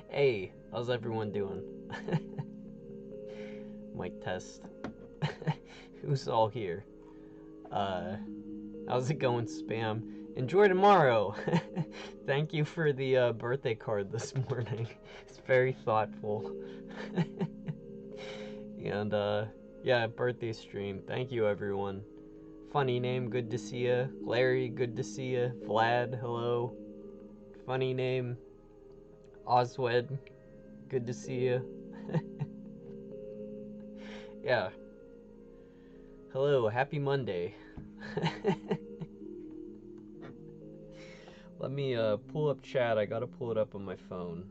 Hey, how's everyone doing? Mic test. Who's all here? How's it going, Spam? Enjoy tomorrow! Thank you for the birthday card this morning. It's very thoughtful. And, yeah, birthday stream. Thank you, everyone. Funny name, good to see ya. Larry, good to see ya. Vlad, hello. Funny name. Oswed, good to see you. Yeah. Hello, happy Monday. Let me pull up chat. I gotta pull it up on my phone.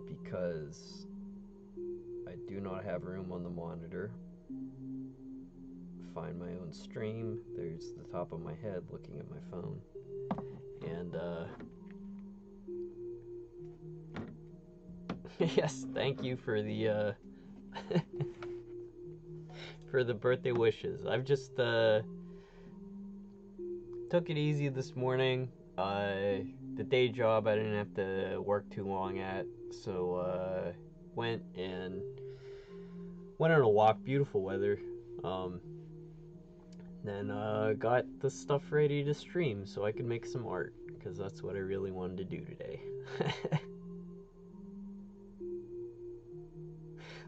Because I do not have room on the monitor. Find my own stream. There's the top of my head looking at my phone. And yes, thank you for the for the birthday wishes. I've just took it easy this morning. The day job I didn't have to work too long at, so went on a walk. Beautiful weather. Then got the stuff ready to stream so I could make some art, because that's what I really wanted to do today.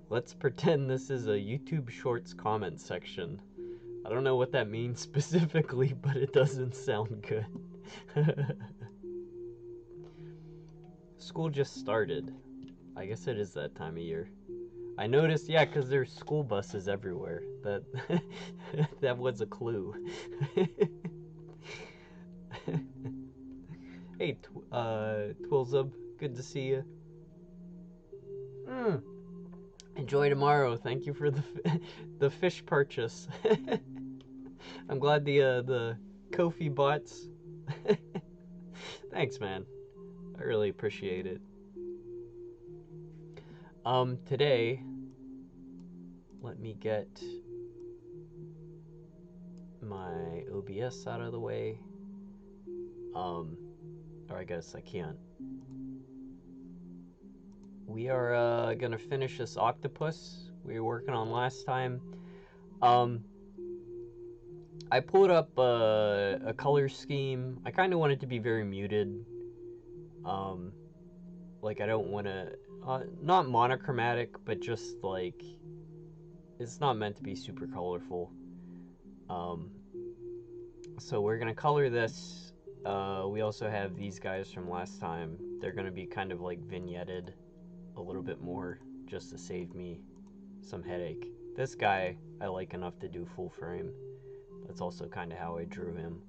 Let's pretend this is a YouTube Shorts comment section. I don't know what that means specifically, but it doesn't sound good. School just started. I guess it is that time of year. I noticed, yeah, because there's school buses everywhere. That that was a clue. Hey, Twilzub, good to see you. Enjoy tomorrow. Thank you for the fish purchase. I'm glad the Kofi bots. Thanks, man. I really appreciate it. Today, let me get my OBS out of the way. Or I guess I can't. We are gonna finish this octopus we were working on last time. I pulled up a color scheme. I kind of want it to be very muted. Like I don't want to, not monochromatic, but just like, it's not meant to be super colorful. So we're gonna color this. We also have these guys from last time. They're gonna be kind of like vignetted a little bit more, just to save me some headache. This guy I like enough to do full frame. That's also kind of how I drew him.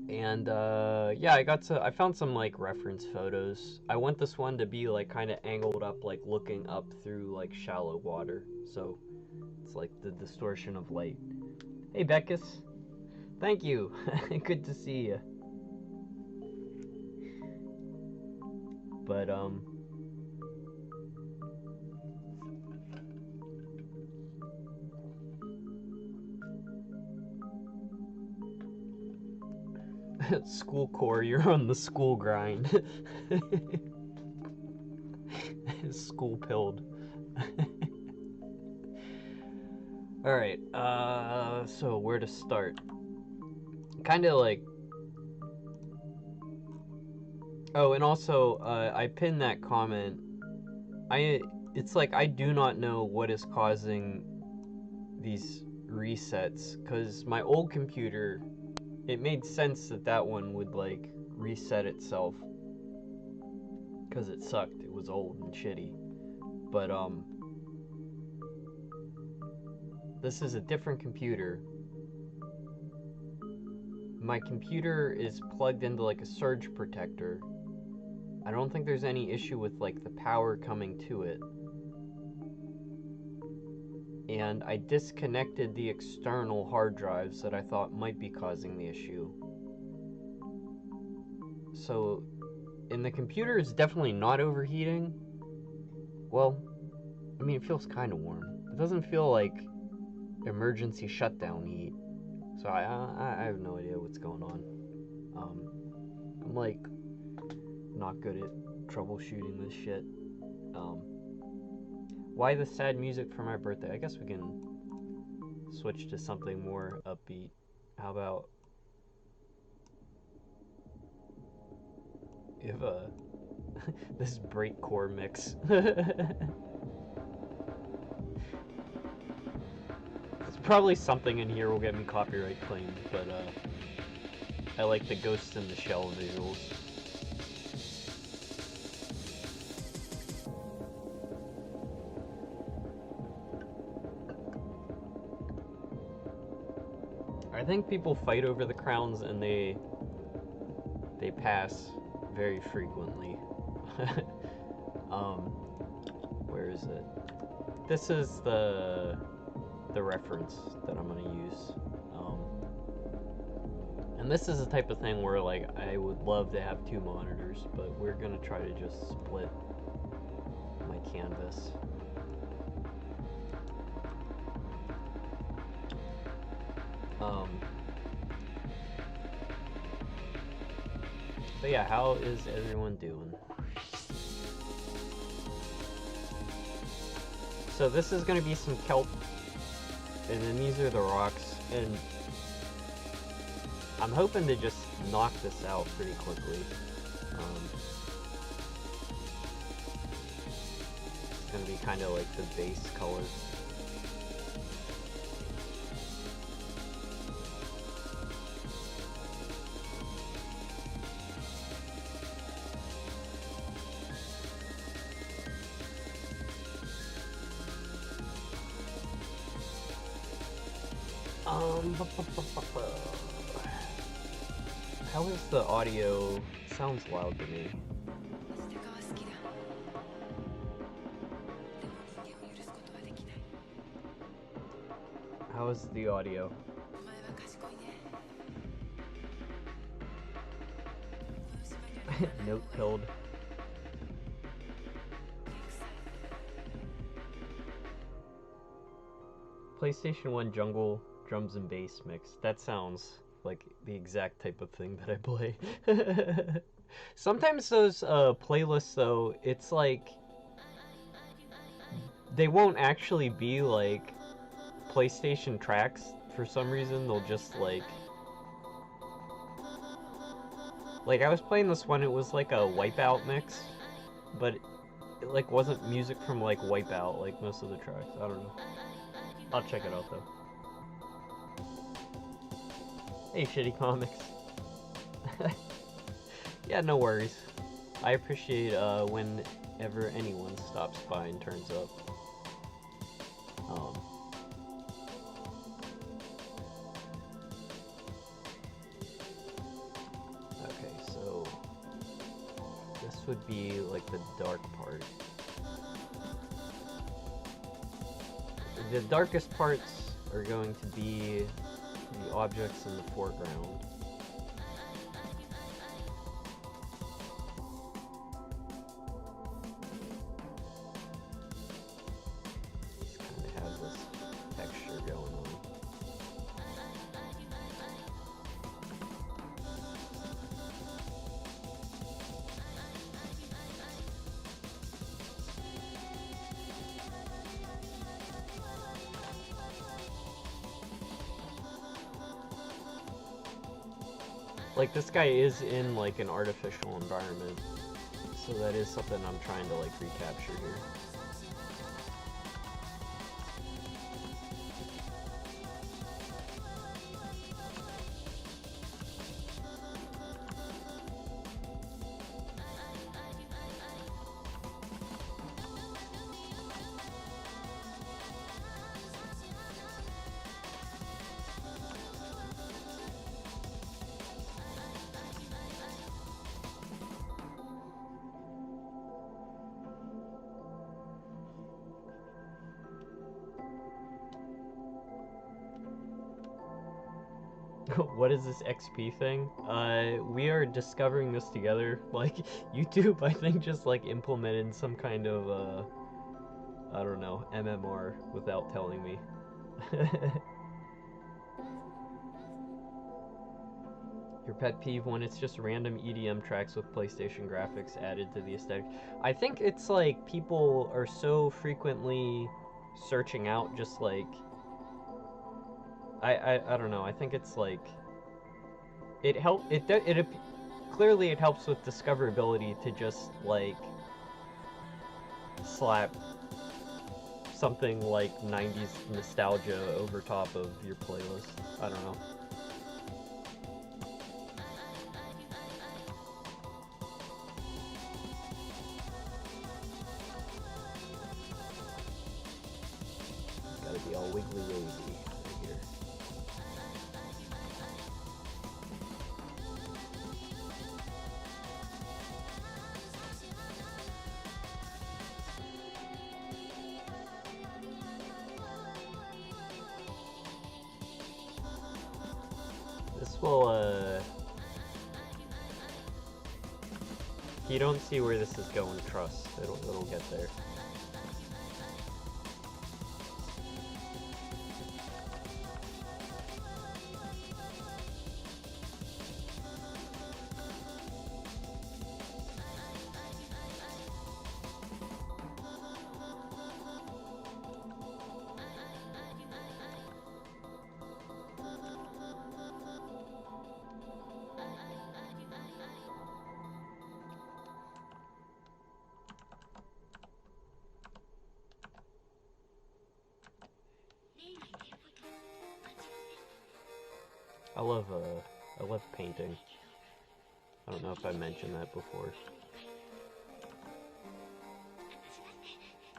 Yeah, I found some like reference photos. I want this one to be like kind of angled up, like looking up through like shallow water. So it's like the distortion of light. Hey Beckus, thank you. Good to see you. But school core, you're on the school grind. School pilled. Alright, so where to start? Kind of like... Oh, and also, I pinned that comment. It's like I do not know what is causing these resets, because my old computer, it made sense that one would like reset itself because it sucked. It was old and shitty. But this is a different computer. My computer is plugged into like a surge protector. I don't think there's any issue with like the power coming to it. And I disconnected the external hard drives that I thought might be causing the issue. So, and the computer is definitely not overheating. Well, I mean, it feels kind of warm. It doesn't feel like emergency shutdown heat. So I have no idea what's going on. I'm like not good at troubleshooting this shit. Why the sad music for my birthday? I guess we can switch to something more upbeat. How about if this breakcore mix? There's probably something in here will get me copyright claimed, but I like the Ghost in the Shell visuals. I think people fight over the crowns and they pass very frequently. Where is it? This is the reference that I'm gonna use. And this is the type of thing where like I would love to have 2 monitors, but we're gonna try to just split my canvas. But yeah, how is everyone doing? So this is going to be some kelp, and then these are the rocks, and I'm hoping to just knock this out pretty quickly. It's going to be kind of like the base color. How is the audio? Sounds loud to me. How is the audio? Note killed. PlayStation 1 jungle drums and bass mix. That sounds like the exact type of thing that I play. Sometimes those playlists though, it's like they won't actually be like PlayStation tracks for some reason. They'll just like I was playing this one, it was like a Wipeout mix, but it like wasn't music from like Wipeout like most of the tracks. I don't know. I'll check it out though. Hey, Shitty Comics. Yeah, no worries. I appreciate whenever anyone stops by and turns up. Okay, so this would be like the dark part. The darkest parts are going to be the objects in the foreground. Just kind of has this texture going on. Like, this guy is in, like, an artificial environment, so that is something I'm trying to, like, recapture here. What is this XP thing? We are discovering this together. Like, YouTube, I think, just, like, implemented some kind of, I don't know, MMR without telling me. Your pet peeve when it's just random EDM tracks with PlayStation graphics added to the aesthetic. I think it's like people are so frequently searching out just like I don't know. I think it's like it clearly it helps with discoverability to just like slap something like 90s nostalgia over top of your playlist. I don't know. Gotta be all wiggly rosy right here. This will, if you don't see where this is going, trust. It'll get there. I love painting. I don't know if I mentioned that before.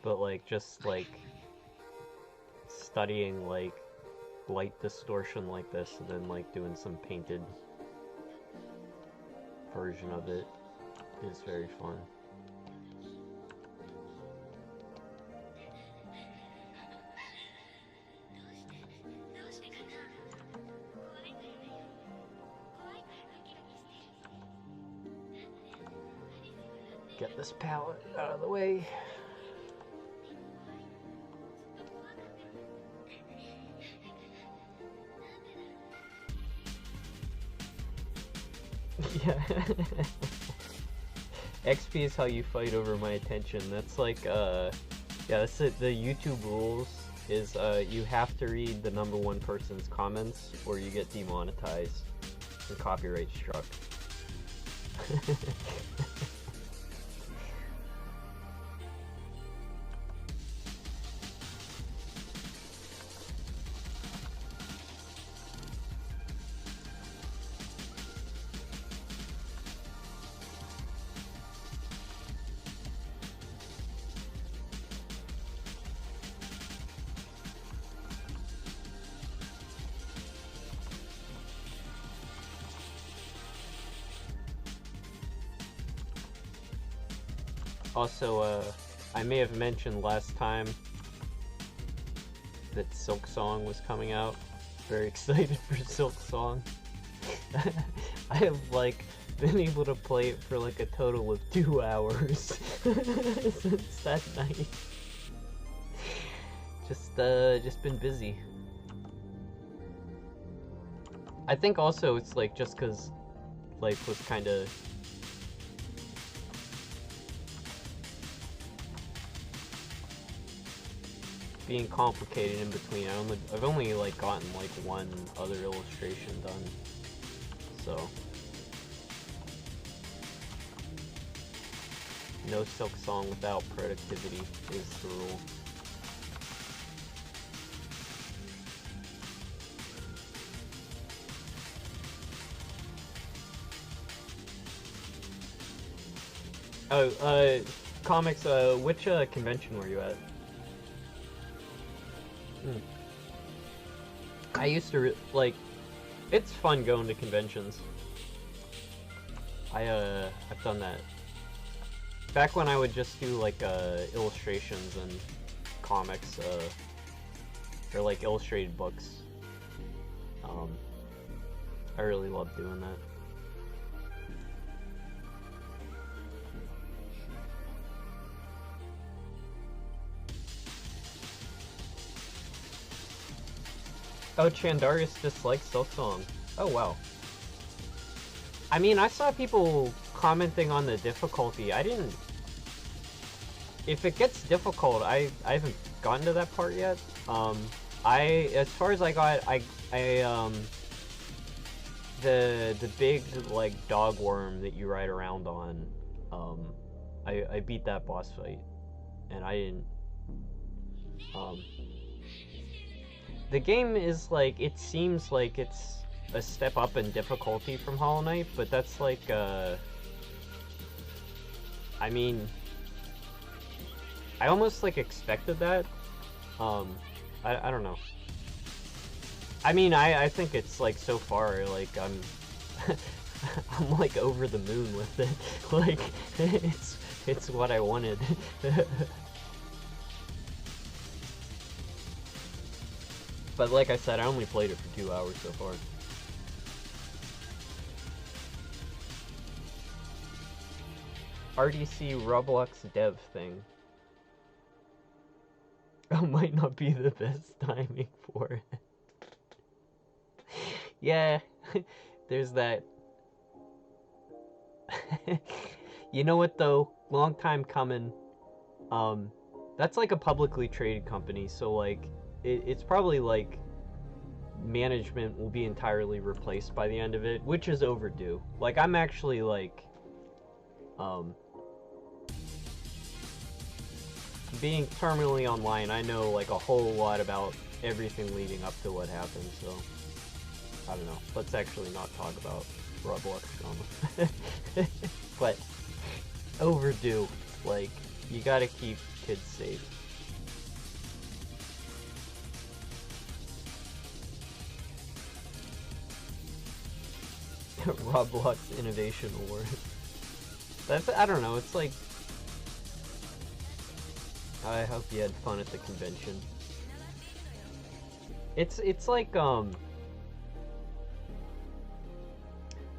But like, just like studying like light distortion like this and then like doing some painted version of it is very fun. Get this palette out of the way. Yeah. XP is how you fight over my attention. That's like, yeah, that's it. The YouTube rules is you have to read the #1 person's comments or you get demonetized and copyright struck. Also, I may have mentioned last time that Silk Song was coming out. Very excited for Silk Song. I have like been able to play it for like a total of 2 hours since that night. Just been busy. I think also it's like just cause life was kind of being complicated in between. I've only like gotten like one other illustration done, so no Silk Song without productivity is the rule. Oh, comics, which convention were you at? I used to like, it's fun going to conventions. I've done that. Back when I would just do like illustrations and comics, or like illustrated books. I really loved doing that. Oh, Chandarius dislikes Silk Song. Oh, wow. I mean, I saw people commenting on the difficulty. I didn't... If it gets difficult, I haven't gotten to that part yet. As far as I got, the big, like, dog worm that you ride around on, I beat that boss fight. And I didn't, the game is, like, it seems like it's a step up in difficulty from Hollow Knight, but that's, like, I mean, I almost, like, expected that. I don't know. I mean, I think it's, like, so far, like, I'm like, over the moon with it. Like, it's what I wanted. But like I said, I only played it for 2 hours so far. RDC Roblox dev thing. It might not be the best timing for it. Yeah, there's that. You know what though? Long time coming. That's like a publicly traded company, so like it's probably like management will be entirely replaced by the end of it, which is overdue. Like I'm actually like being terminally online, I know like a whole lot about everything leading up to what happened, so I don't know. Let's actually not talk about Roblox drama. But overdue. Like, you gotta keep kids safe. Roblox Innovation Award. That's, I don't know, it's like, I hope you had fun at the convention. It's like,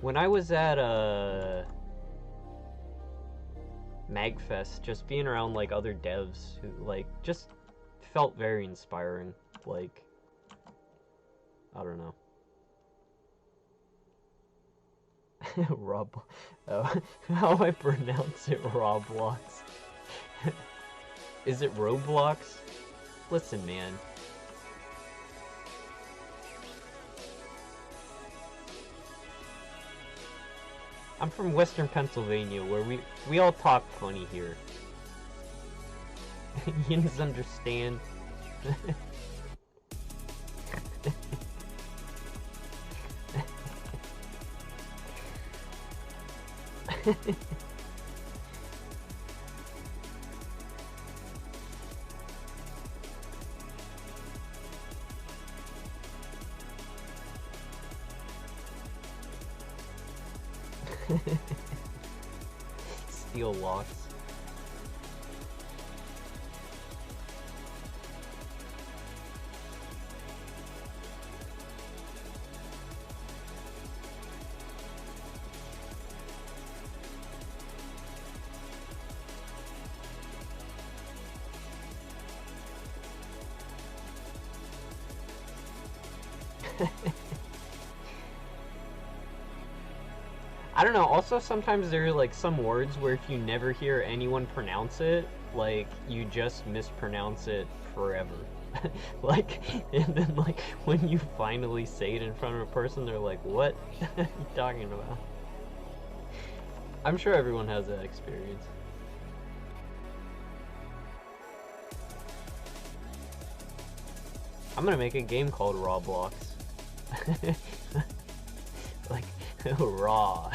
when I was at, MagFest, just being around, like, other devs who, like, just felt very inspiring. Like, I don't know. How I pronounce it, Roblox. Is it Roblox? Listen, man. I'm from Western Pennsylvania, where we all talk funny here. You just understand. Steel locks. I don't know, also sometimes there are like some words where if you never hear anyone pronounce it, like you just mispronounce it forever. Like, and then like when you finally say it in front of a person, they're like, what are you talking about? I'm sure everyone has that experience. I'm gonna make a game called Roblox. Like, raw.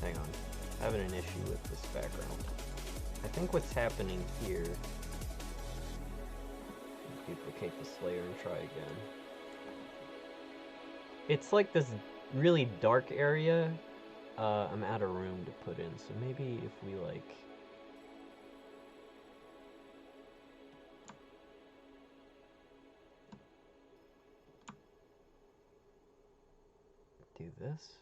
Hang on. I'm having an issue with this background. I think what's happening here... Duplicate the Slayer and try again. It's like this really dark area. I'm out of room to put in, so maybe if we like... do this.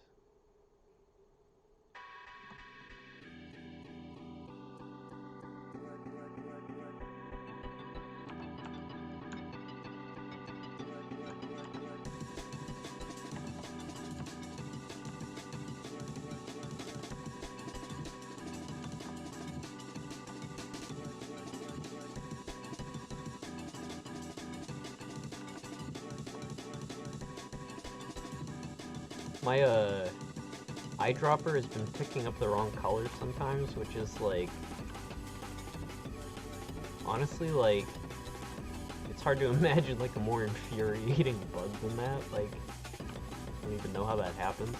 My eyedropper has been picking up the wrong color sometimes, which is like, honestly, like, it's hard to imagine like a more infuriating bug than that. Like, I don't even know how that happens.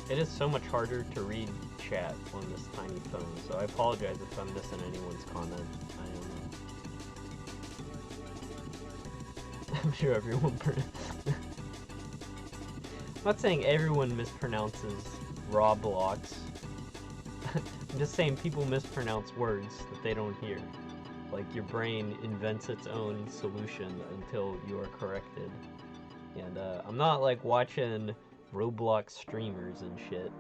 It is so much harder to read chat on this tiny phone, so I apologize if I'm missing anyone's comment. I'm sure everyone... I'm not saying everyone mispronounces Roblox. I'm just saying people mispronounce words that they don't hear. Like, your brain invents its own solution until you are corrected. And I'm not like watching Roblox streamers and shit.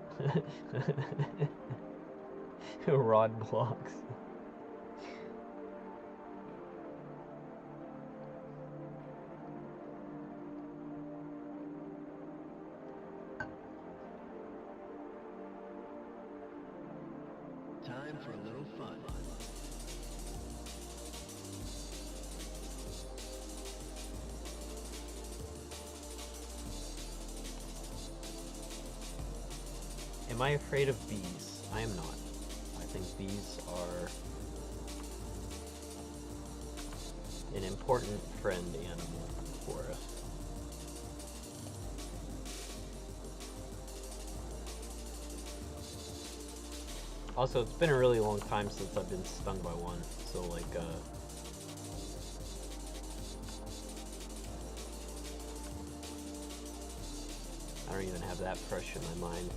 Rodblocks. Time for a little fun. Am I afraid of bees? I am not. I think bees are an important friend animal for us. Also, it's been a really long time since I've been stung by one, so like, I don't even have that fresh in my mind.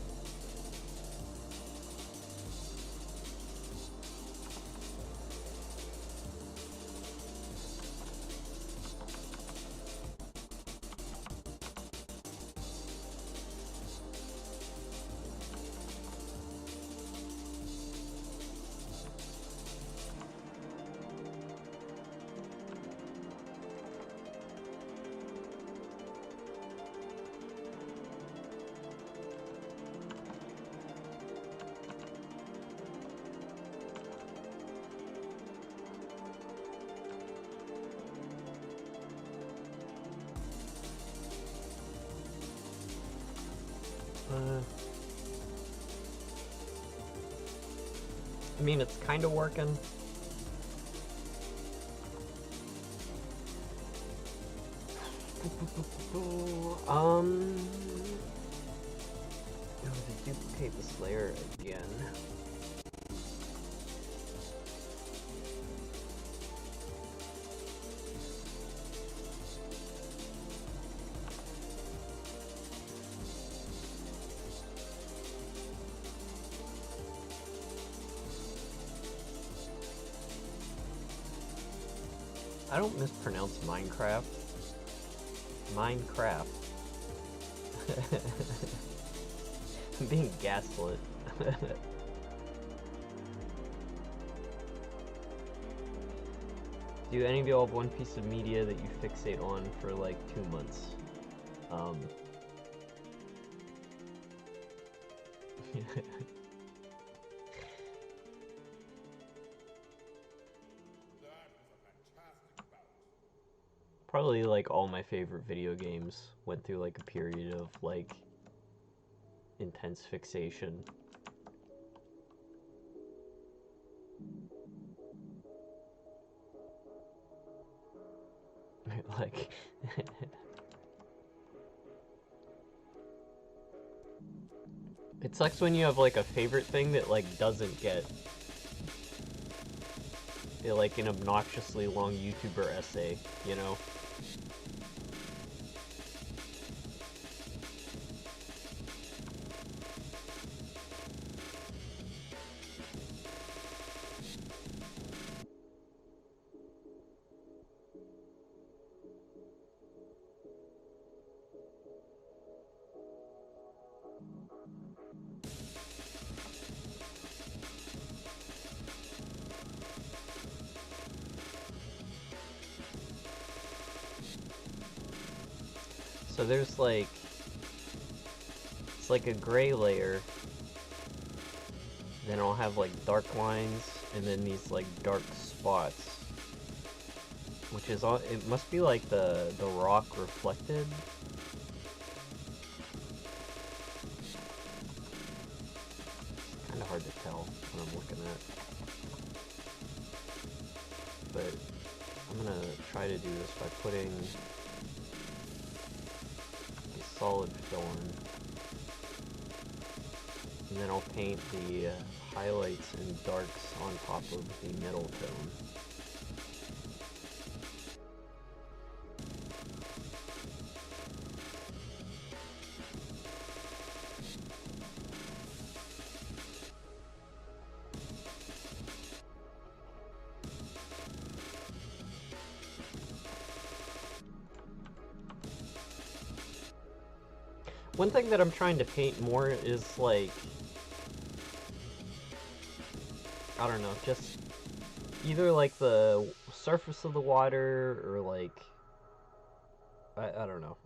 I mean, it's kind of working. To duplicate this layer again. I don't mispronounce Minecraft. Minecraft. I'm being gaslit. Do any of y'all have one piece of media that you fixate on for like 2 months? Probably like all my favorite video games went through like a period of like intense fixation. Like it sucks when you have like a favorite thing that like doesn't get like an obnoxiously long YouTuber essay, you know? So there's like, it's like a gray layer, then I'll have like dark lines, and then these like dark spots, which is all, it must be like the rock reflected. It's kind of hard to tell what I'm looking at, but I'm gonna try to do this by putting solid fill in, and then I'll paint the highlights and darks on top of the middle tone. One thing that I'm trying to paint more is like, I don't know, just either like the surface of the water or like, I don't know.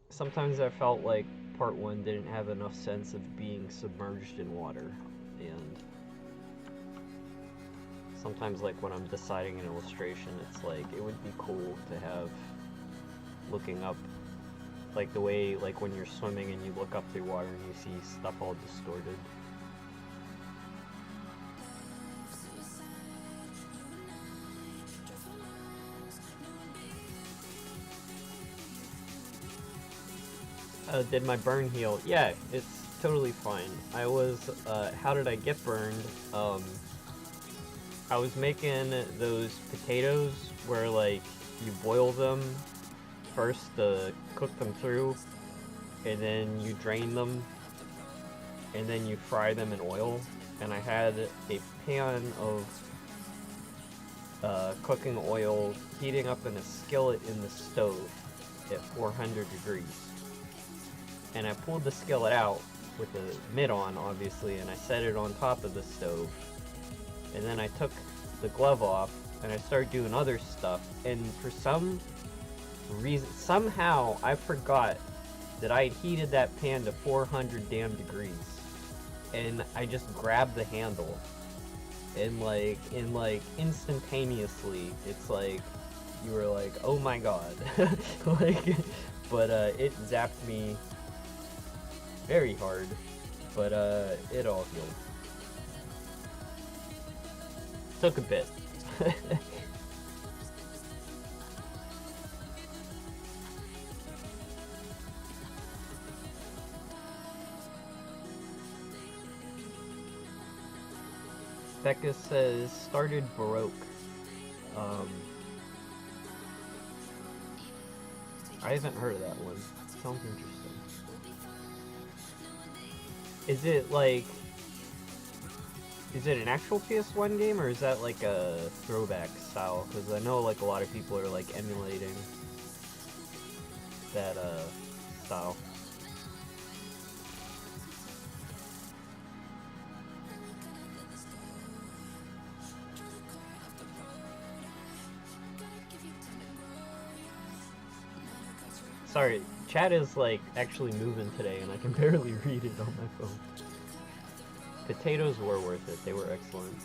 Sometimes I felt like part one didn't have enough sense of being submerged in water, and sometimes like when I'm deciding an illustration, it's like it would be cool to have looking up, like the way like when you're swimming and you look up through water and you see stuff all distorted. Did my burn heal? Yeah, it's totally fine. I was, how did I get burned? I was making those potatoes where like you boil them first to cook them through, and then you drain them, and then you fry them in oil. And I had a pan of cooking oil heating up in a skillet in the stove at 400 degrees. And I pulled the skillet out with the mid on, obviously, and I set it on top of the stove. And then I took the glove off and I started doing other stuff, and for some reason, somehow I forgot that I had heated that pan to 400 damn degrees, and I just grabbed the handle, and like instantaneously, it's like you were like, oh my god. Like, but it zapped me very hard, but it all healed. Took a bit. Becca says, started Baroque. I haven't heard of that one. Sounds interesting. Is it like, is it an actual PS1 game, or is that like a throwback style? Because I know like a lot of people are like emulating that style. Sorry, chat is like actually moving today and I can barely read it on my phone. Potatoes were worth it, they were excellent.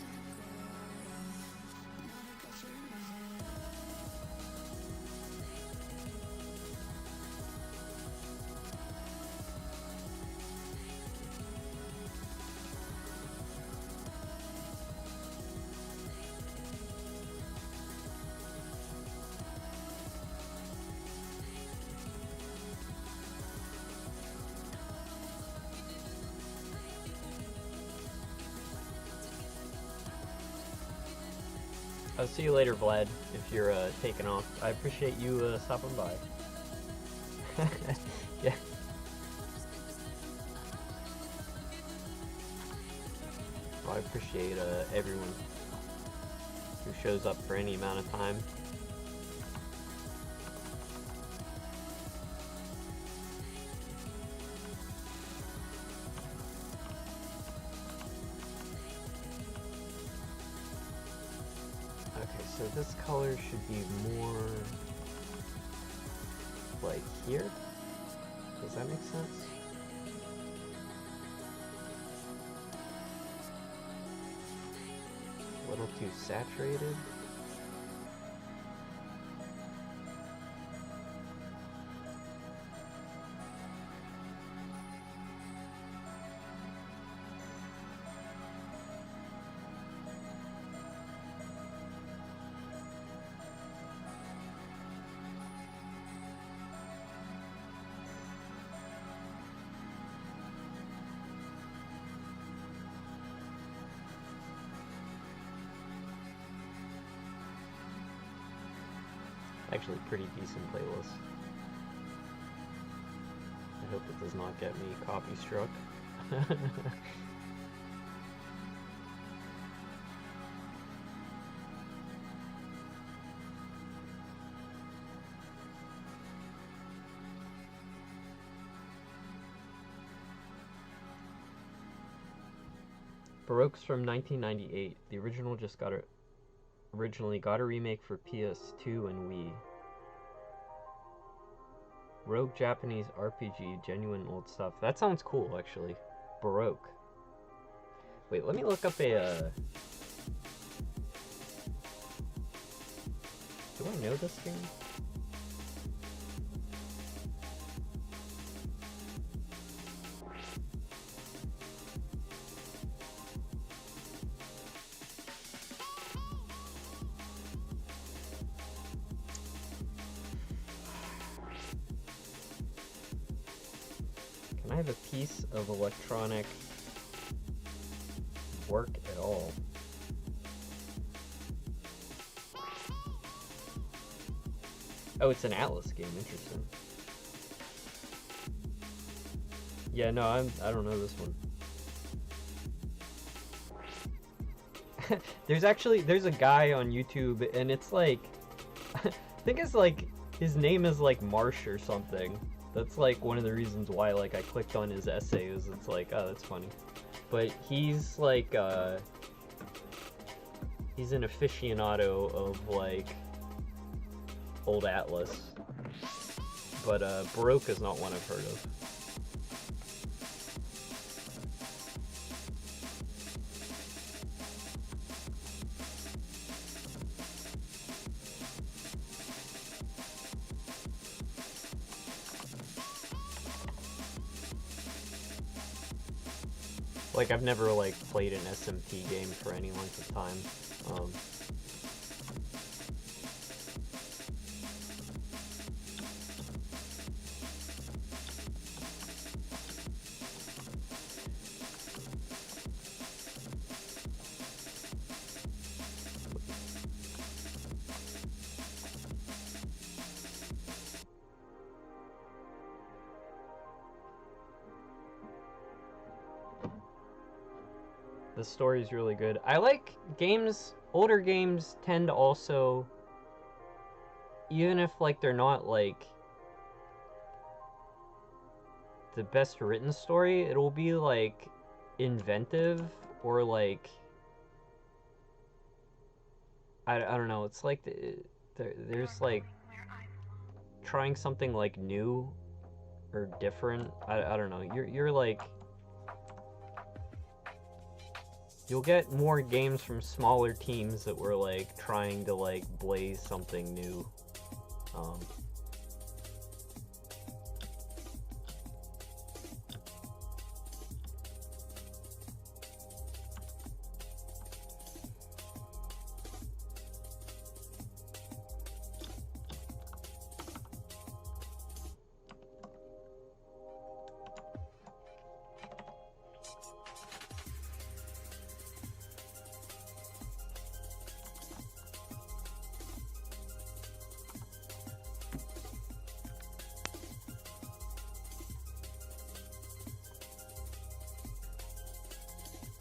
I'll see you later, Vlad, if you're taking off. I appreciate you stopping by. Yeah. Well, I appreciate everyone who shows up for any amount of time. Okay, so this color should be more like here. Does that make sense? A little too saturated. Actually, pretty decent playlist. I hope it does not get me copy struck. Baroque's from 1998. The original originally got a remake for PS2 and Wii. Rogue Japanese RPG, genuine old stuff. That sounds cool, actually. Baroque. Wait, let me look up a, do I know this game? Can I have a piece of electronic work at all? Oh, it's an Atlas game. Interesting. Yeah, no, I don't know this one. There's a guy on YouTube, and it's like, I think it's like, his name is like Marsh or something. That's like one of the reasons why like I clicked on his essays. It's like, oh, that's funny. But he's like, he's an aficionado of like old Atlas. But Baroque is not one I've heard of. Like, I've never, like, played an SMP game for any length of time. The story's really good. I like games, older games tend to also, even if like they're not like the best written story, it'll be like inventive or like, I don't know, it's like there's like trying something like new or different. I don't know, you're like, you'll get more games from smaller teams that were like trying to like blaze something new.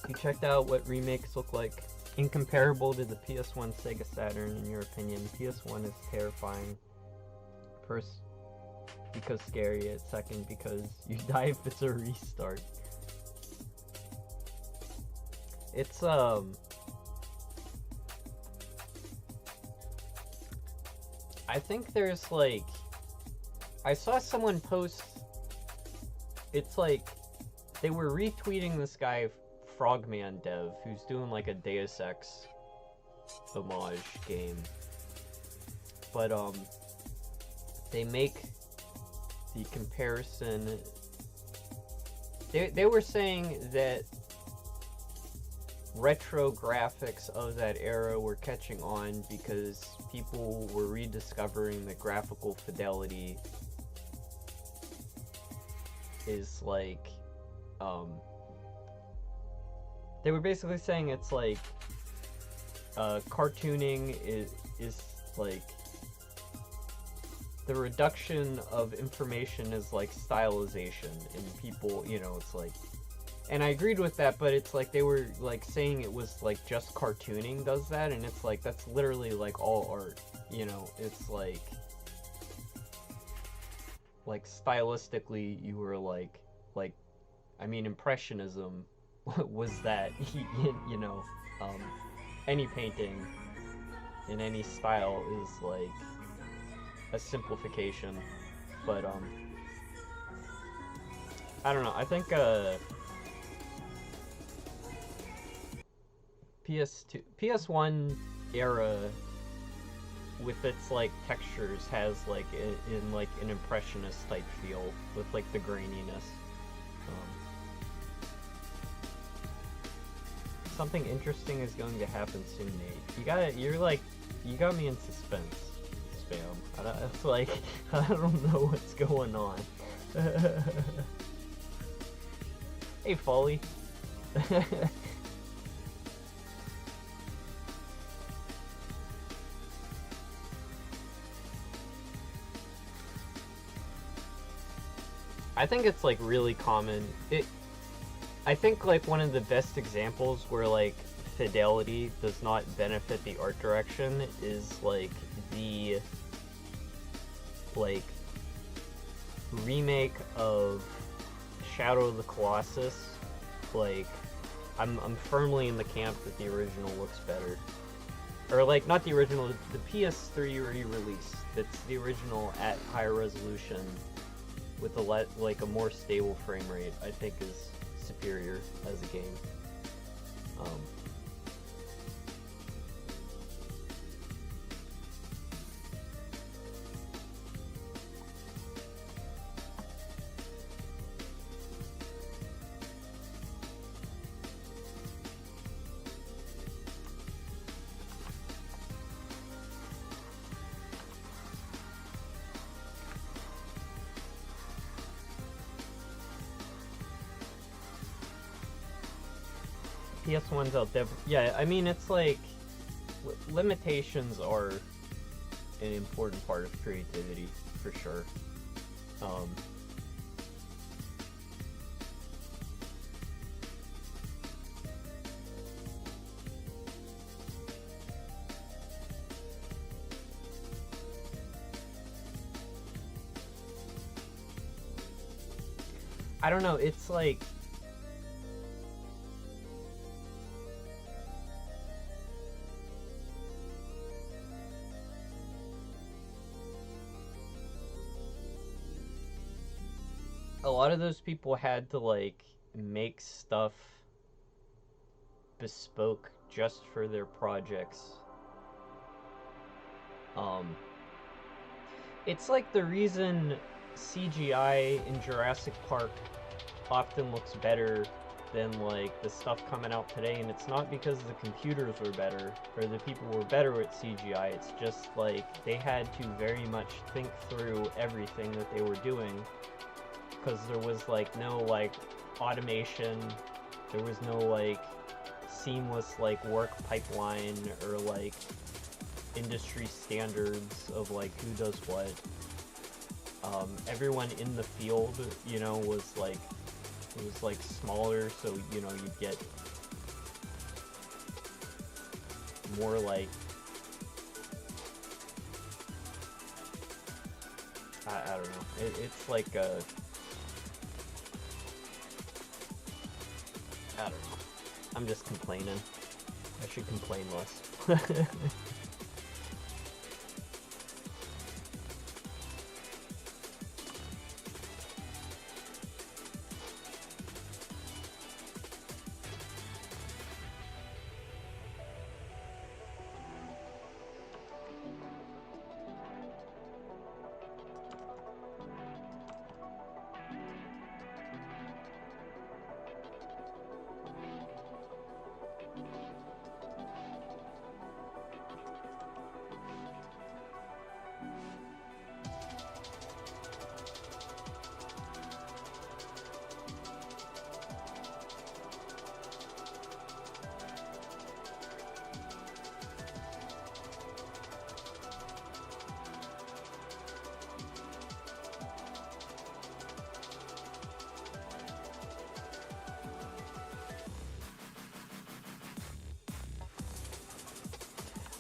You checked out what remakes look like. Incomparable to the PS1 Sega Saturn, in your opinion. PS1 is terrifying. First, because scary. At second, because you die if it's a restart. It's, I think there's, like... I saw someone post... It's like... They were retweeting this guy, Frogman Dev, who's doing, like, a Deus Ex homage game. But, they make the comparison... They were saying that retro graphics of that era were catching on because people were rediscovering that graphical fidelity is like, they were basically saying it's like, cartooning is like, the reduction of information is like stylization, and people, you know, it's like, and I agreed with that, but it's like they were like saying it was like just cartooning does that, and it's like that's literally like all art, you know. It's like stylistically you were like I mean impressionism was that you know, any painting in any style is like a simplification, but I don't know, I think PS1 era with its like textures has like in like an impressionist type feel with like the graininess. Something interesting is going to happen soon, Nate. You got me in suspense, Spam. It's like I don't know what's going on. Hey, Folly. I think it's like really common. I think like one of the best examples where like fidelity does not benefit the art direction is like the like remake of Shadow of the Colossus. Like I'm firmly in the camp that the original looks better. Or like not the original, the PS3 re-release. That's the original at higher resolution with a more stable frame rate, I think is superior as a game. PS1's out there. Yeah, I mean, it's like limitations are an important part of creativity, for sure. I don't know, it's like a lot of those people had to like make stuff bespoke just for their projects. It's like the reason CGI in Jurassic Park often looks better than like the stuff coming out today, and it's not because the computers were better or the people were better at CGI. It's just like they had to very much think through everything that they were doing, because there was like no like automation, there was no like seamless like work pipeline or like industry standards of like who does what. Everyone in the field, you know, was like, it was like smaller, so you know, you'd get more like, I don't know, it's like a, I don't know, I'm just complaining. I should complain less.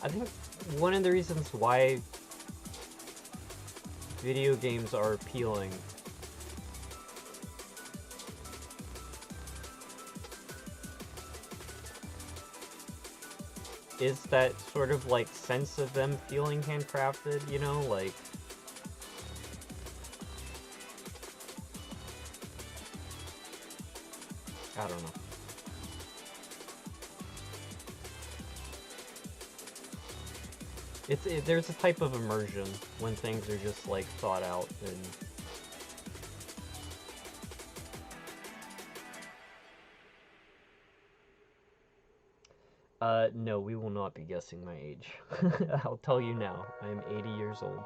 I think one of the reasons why video games are appealing is that sort of like sense of them feeling handcrafted, you know, like I don't know. There's a type of immersion when things are just like thought out and no, we will not be guessing my age. I'll tell you now, I am 80 years old.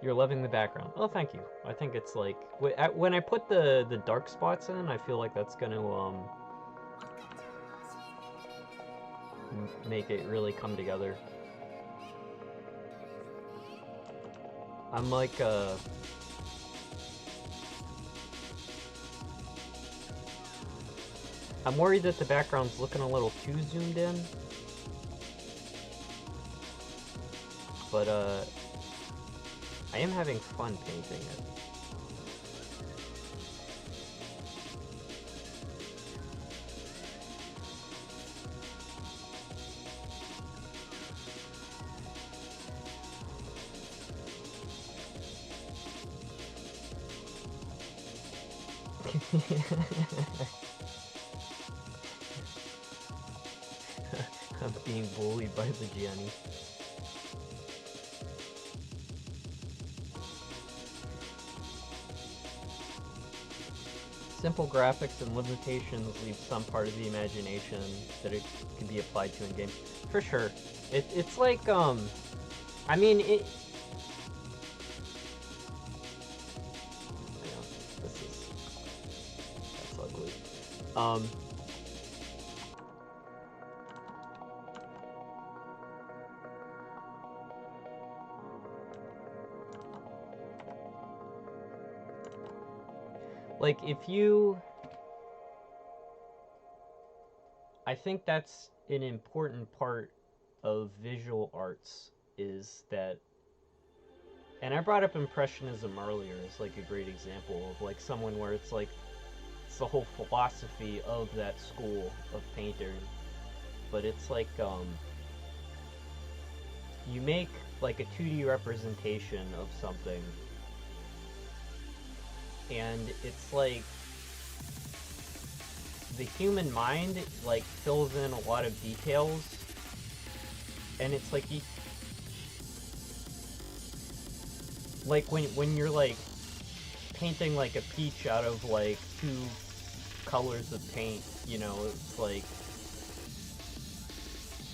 You're loving the background. Oh, thank you. I think it's like when I put the dark spots in, I feel like that's gonna make it really come together. I'm like I'm worried that the background's looking a little too zoomed in. But I am having fun painting it. I'm being bullied by the Gianni. Simple graphics and limitations leave some part of the imagination that it can be applied to in games. For sure. It's like, I mean, that's ugly. Like, I think that's an important part of visual arts, is that, and I brought up Impressionism earlier as like a great example of like someone where it's like, it's the whole philosophy of that school of painting, but it's like, you make like a 2D representation of something, and it's like the human mind like fills in a lot of details, and it's like like when you're like painting like a peach out of like two colors of paint, you know, it's like,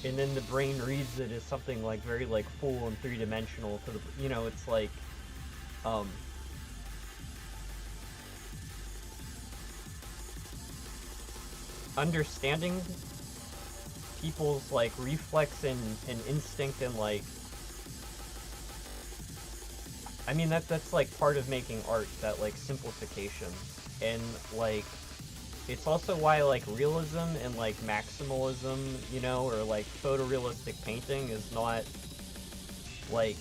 and then the brain reads it as something like very like full and three-dimensional to the, you know, it's like understanding people's like reflex and instinct, and like, I mean that's like part of making art, that like simplification, and like it's also why, like, realism and, like, maximalism, you know, or, like, photorealistic painting is not, like,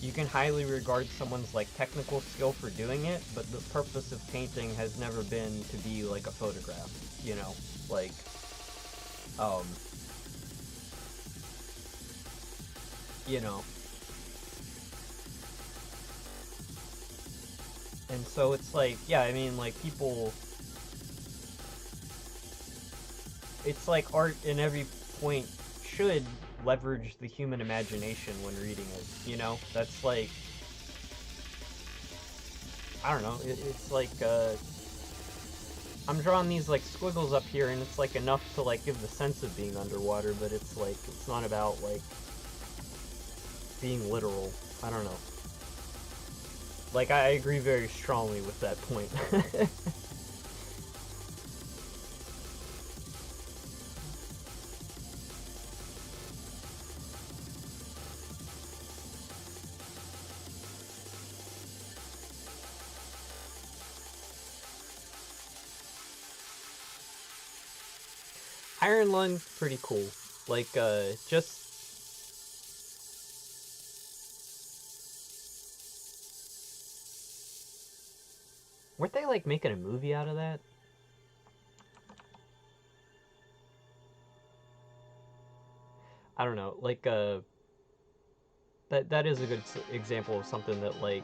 you can highly regard someone's, like, technical skill for doing it, but the purpose of painting has never been to be, like, a photograph, you know? Like, you know. And so it's like, yeah, I mean, like, people... It's like art in every point should leverage the human imagination when reading it, you know? That's like... I don't know, it's like, I'm drawing these, like, squiggles up here, and it's, like, enough to, like, give the sense of being underwater, but it's, like, it's not about, like, being literal. I don't know. Like, I agree very strongly with that point. Iron Lung's pretty cool. Like, just... Weren't they, like, making a movie out of that? I don't know, like, that is a good example of something that, like,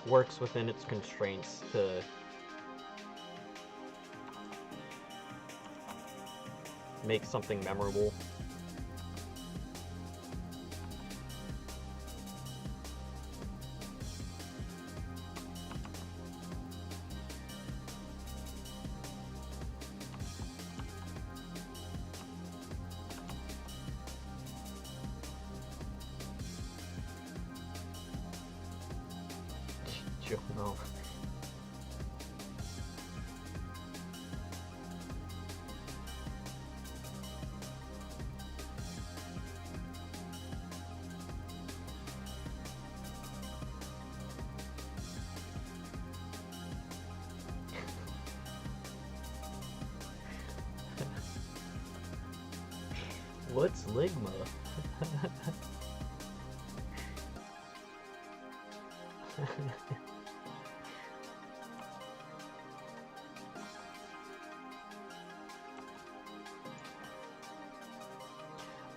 works within its constraints to make something memorable. No. What's Ligma?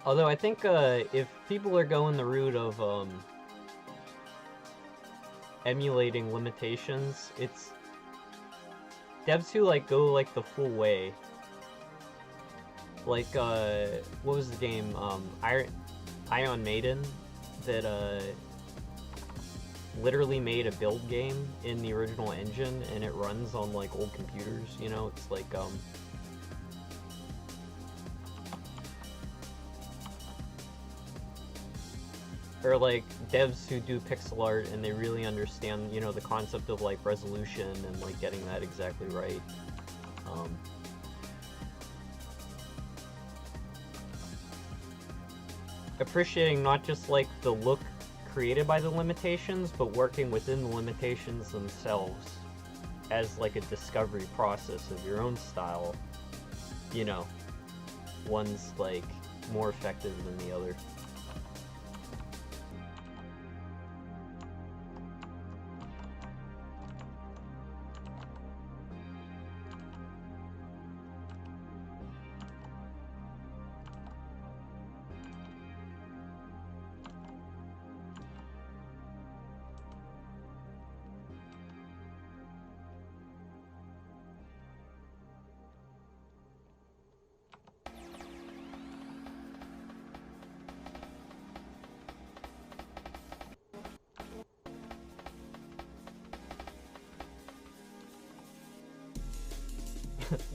Although I think if people are going the route of emulating limitations, it's devs who like go like the full way. Like what was the game? Ion Maiden that literally made a build game in the original engine, and it runs on like old computers. You know, it's like or like devs who do pixel art and they really understand, you know, the concept of like resolution and like getting that exactly right. Appreciating not just like the look created by the limitations, but working within the limitations themselves as like a discovery process of your own style. You know, one's like more effective than the other.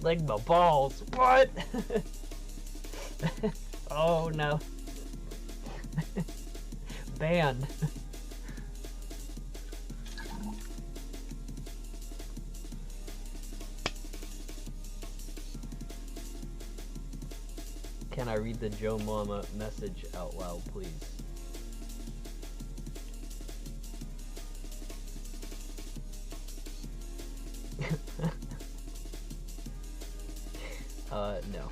Ligma balls. What? Oh no. Banned. Can I read the Joe Mama message out loud, please? No.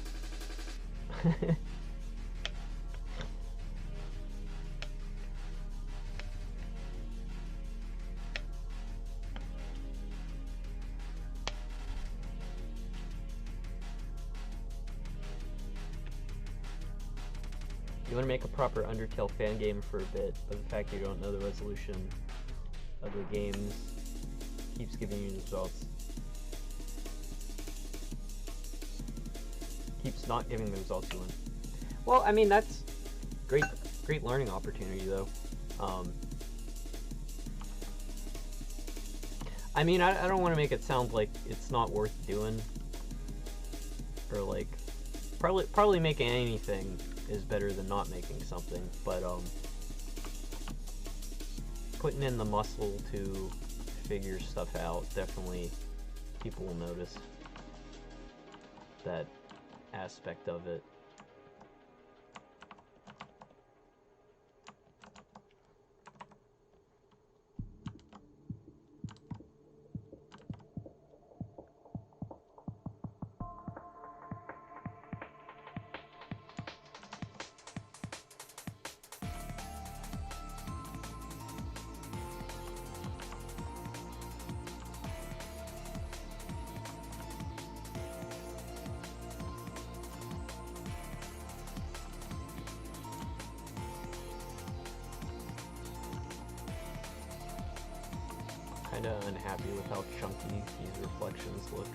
You want to make a proper Undertale fan game for a bit, but the fact you don't know the resolution of the games keeps giving you results. Keeps not giving the results you want. Well, I mean, that's great learning opportunity, though. I mean, I don't want to make it sound like it's not worth doing, or like probably making anything is better than not making something, but putting in the muscle to figure stuff out, definitely people will notice that aspect of it. Kinda unhappy with how chunky these reflections look.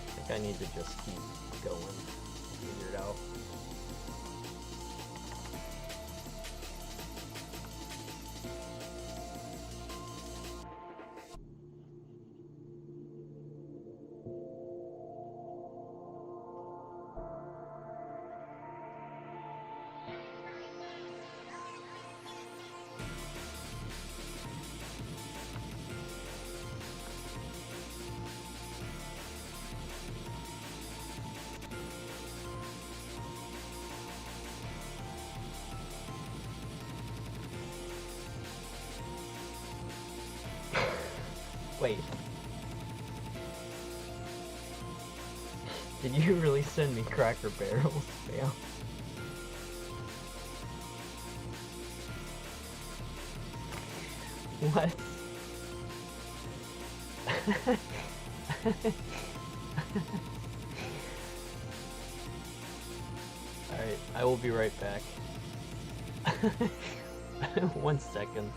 I think I need to just keep going, figure it out. Wait. Did you really send me Cracker Barrels? Yeah. What? Alright, I will be right back. 1 second.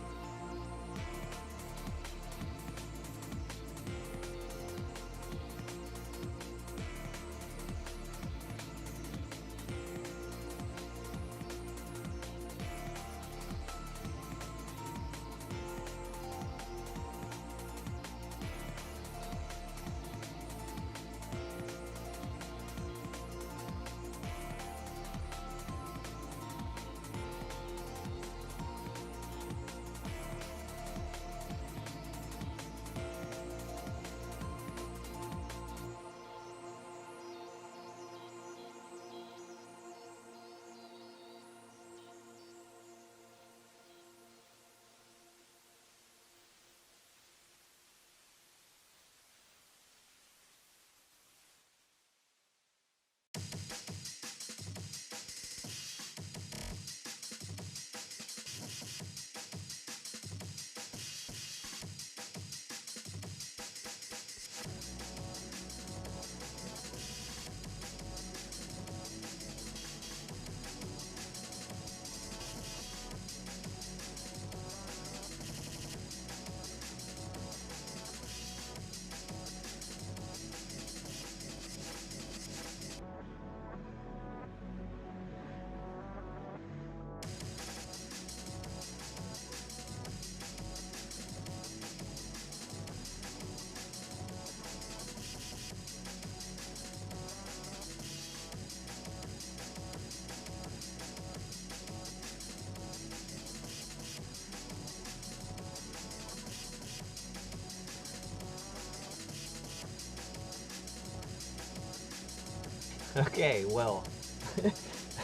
Okay, well,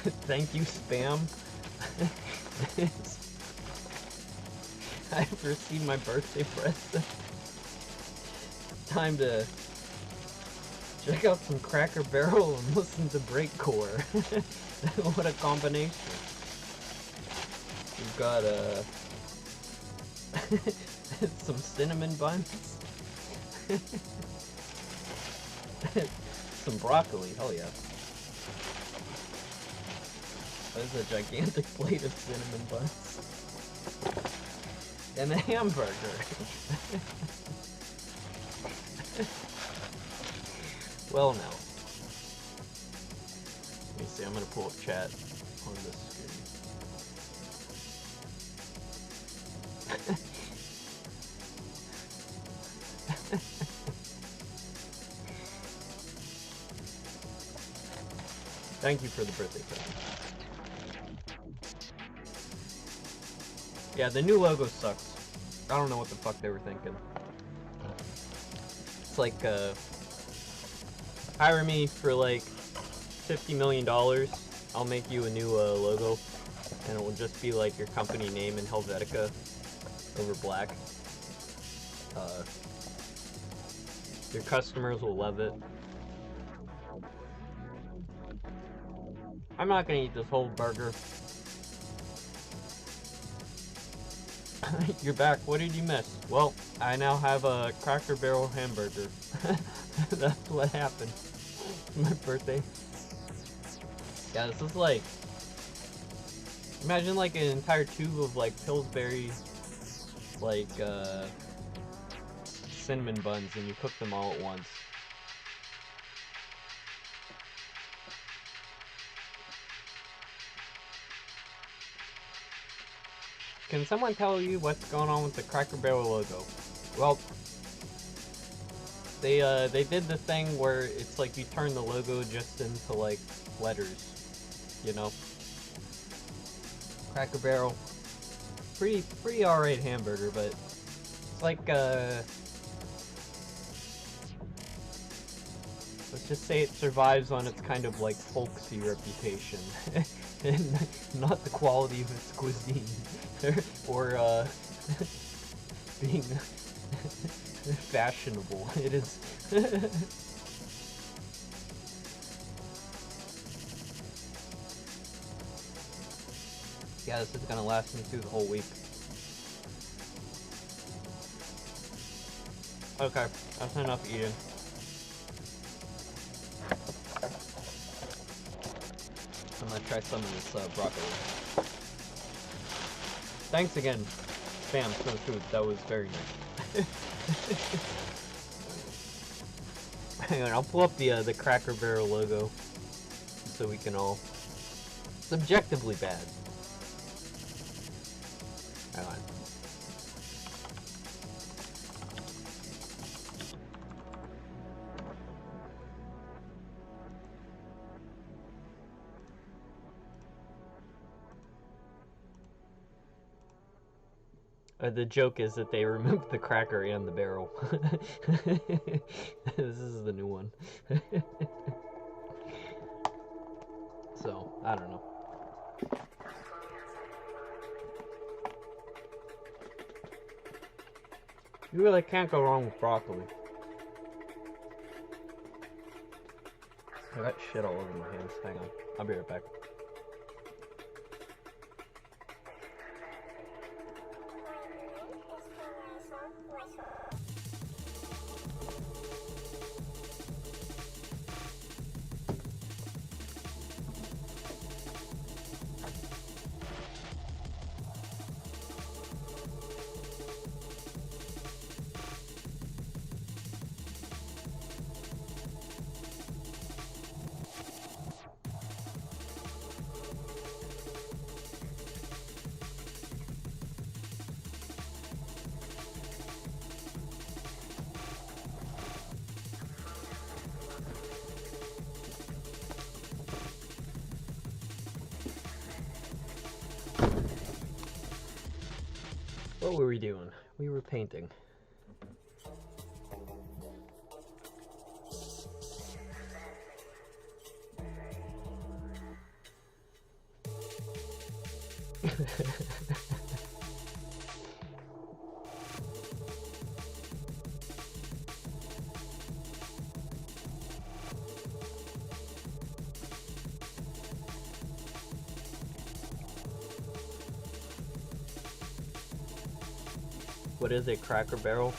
Thank you, spam. I've received my birthday present. Time to check out some Cracker Barrel and listen to Breakcore. What a combination. We've got some cinnamon buns. Some broccoli, hell yeah. There's a gigantic plate of cinnamon buns. And a hamburger. Well, now. Let me see, I'm gonna pull up chat on this screen. Thank you for the birthday present. Yeah, the new logo sucks. I don't know what the fuck they were thinking. It's like, hire me for like $50 million. I'll make you a new logo, and it will just be like your company name in Helvetica over black. Your customers will love it. I'm not gonna eat this whole burger. You're back. What did you miss? Well, I now have a Cracker Barrel hamburger. That's what happened. My birthday. Yeah, this is like... Imagine like an entire tube of like Pillsbury, like, cinnamon buns, and you cook them all at once. Can someone tell you what's going on with the Cracker Barrel logo? Well, they did the thing where it's like you turn the logo just into like letters, you know? Cracker Barrel, pretty alright hamburger, but it's like let's just say it survives on its kind of like folksy reputation, and not the quality of its cuisine. Or being fashionable. It is. Yeah, this is gonna last me through the whole week. Okay, that's enough eating. I'm gonna try some of this broccoli. Thanks again, Spam, for the food. That was very nice. Hang on, I'll pull up the Cracker Barrel logo so we can all... Subjectively bad. Hang on. The joke is that they removed the cracker and the barrel. This is the new one. So, I don't know. You really can't go wrong with broccoli. I got shit all over my hands. Hang on. I'll be right back. What were we doing? We were painting. What is it, Cracker Barrel?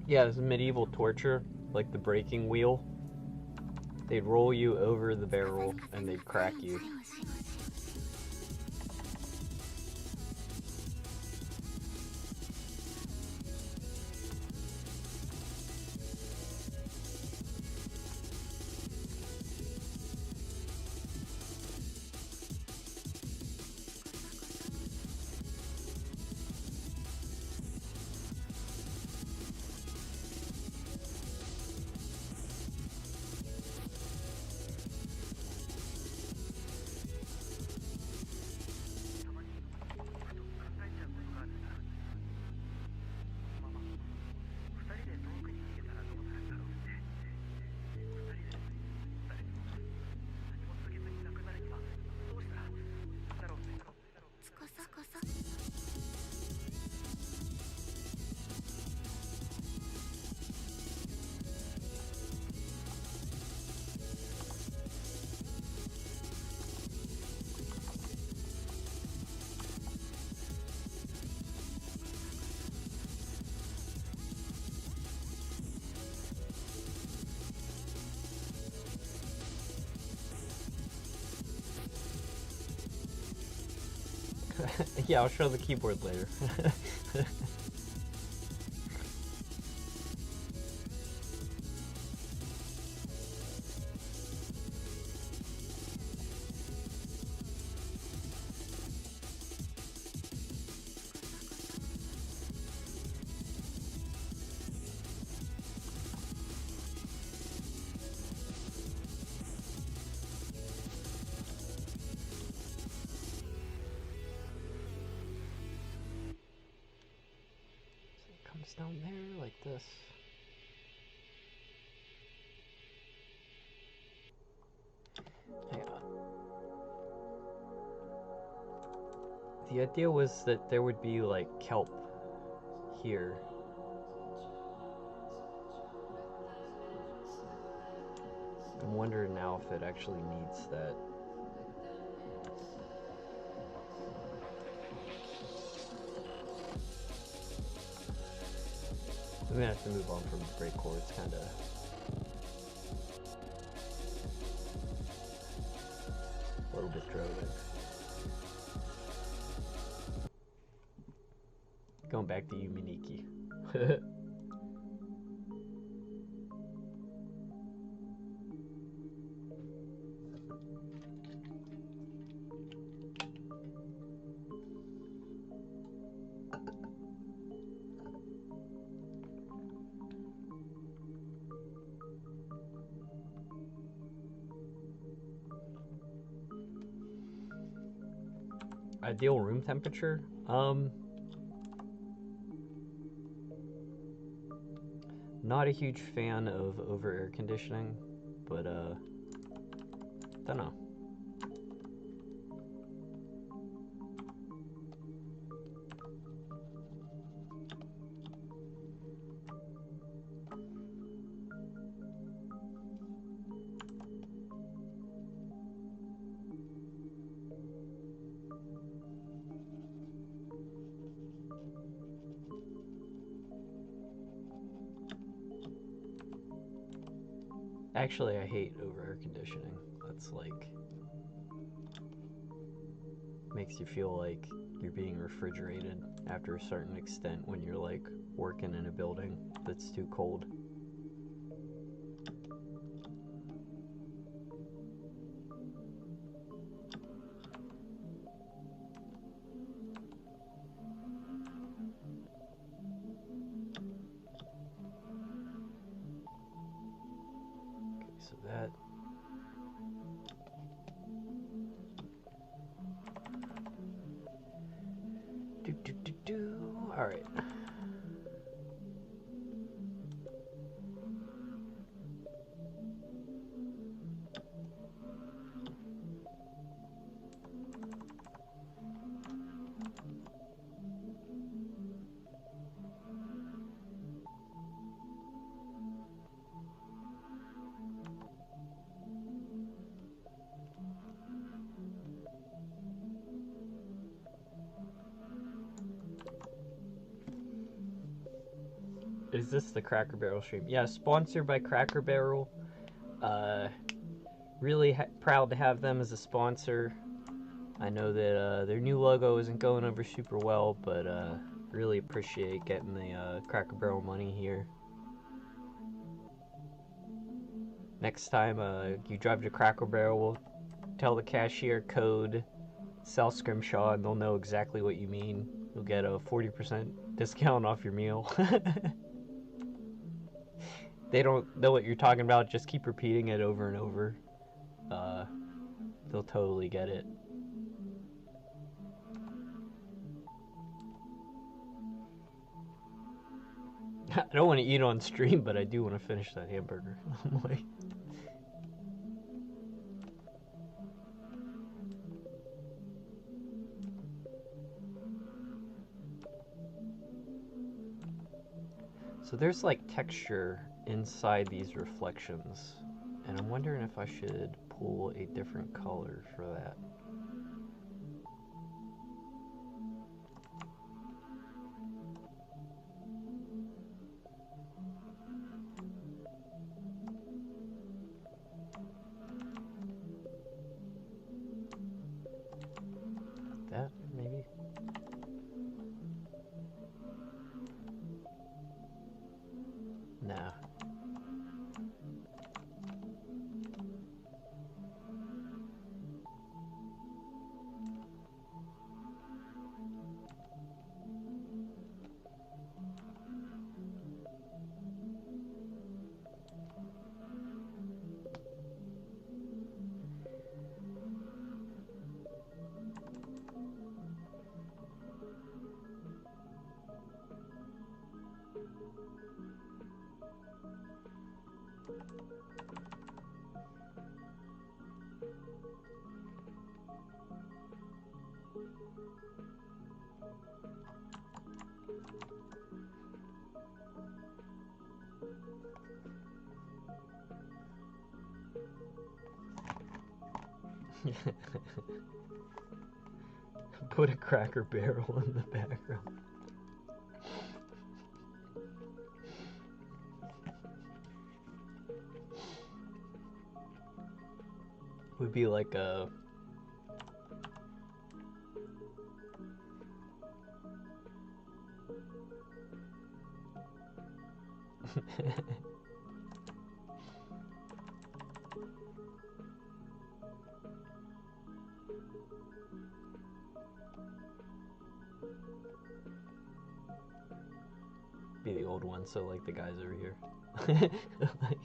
Yeah, it's medieval torture, like the breaking wheel. They'd roll you over the barrel and they'd crack you. Yeah, I'll show the keyboard later. Down there like this. Hang on. The idea was that there would be like kelp here. I'm wondering now if it actually needs that. I'm gonna have to move on from the break chords, kind of. A little bit Drawin. Going back to Yuminiki. Ideal room temperature? Not a huge fan of over air conditioning, but don't know. Actually, I hate over air conditioning. That's like, makes you feel like you're being refrigerated after a certain extent when you're like working in a building that's too cold. So that Alright. Is this the Cracker Barrel stream? Yeah, sponsored by Cracker Barrel. Really proud to have them as a sponsor. I know that their new logo isn't going over super well, but really appreciate getting the Cracker Barrel money here. Next time you drive to Cracker Barrel, tell the cashier code sell Scrimshaw and they'll know exactly what you mean. You'll get a 40% discount off your meal. They don't know what you're talking about, just keep repeating it over and over. They'll totally get it. I don't want to eat on stream, but I do want to finish that hamburger. I'm like... So there's like texture inside these reflections, and I'm wondering if I should pull a different color for that. That, maybe? Nah. Put a Cracker Barrel in the background. Would be like a... be the old one, so like the guys over here. Like...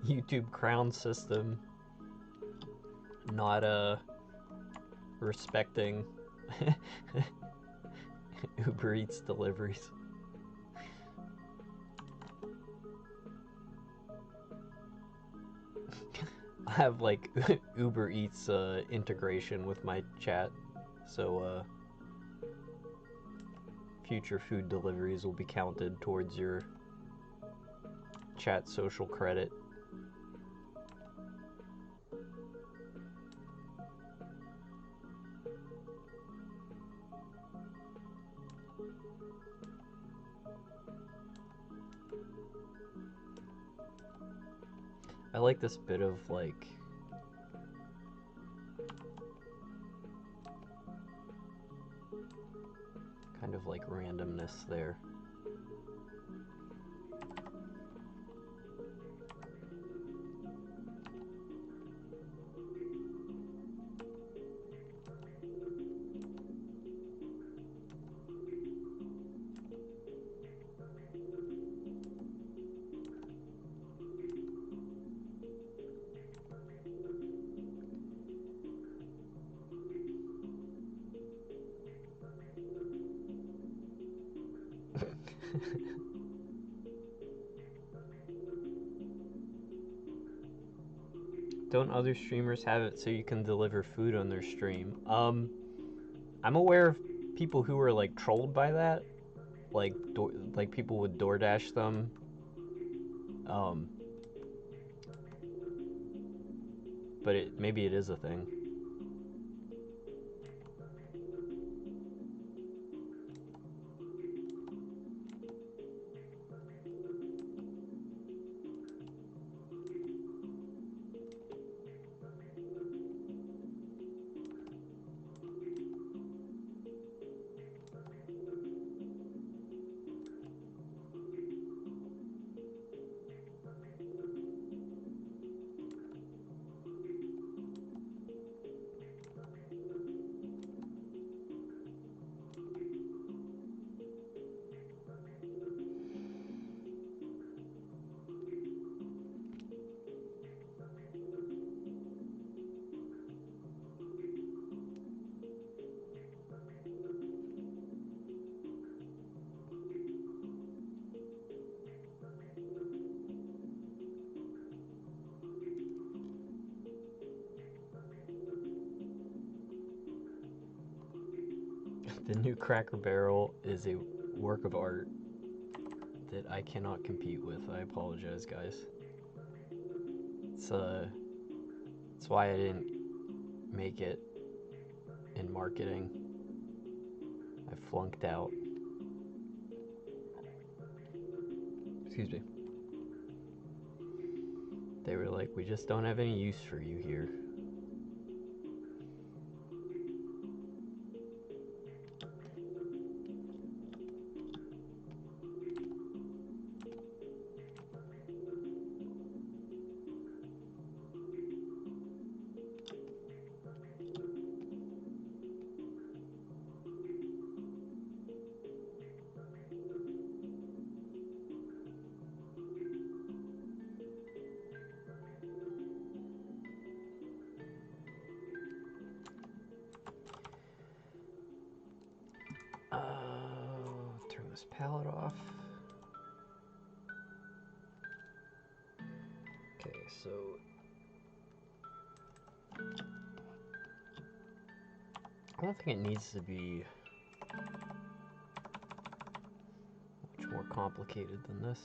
YouTube crown system not respecting Uber Eats deliveries. I have like Uber Eats integration with my chat, so future food deliveries will be counted towards your chat social credit. I like this bit of like kind of like randomness there. Don't other streamers have it so you can deliver food on their stream? I'm aware of people who were like trolled by that, like like people would DoorDash them. Um, but maybe it is a thing. The new Cracker Barrel is a work of art that I cannot compete with. I apologize, guys. It's why I didn't make it in marketing. I flunked out. Excuse me. They were like, we just don't have any use for you here. Turn this palette off. Okay, so I don't think it needs to be much more complicated than this.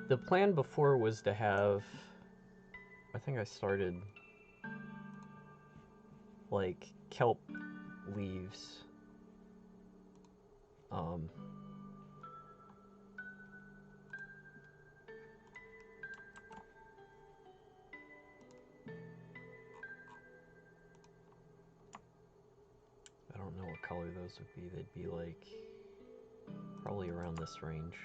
The plan before was to have, I think I started like kelp leaves. I don't know what color those would be. They'd be like probably around this range.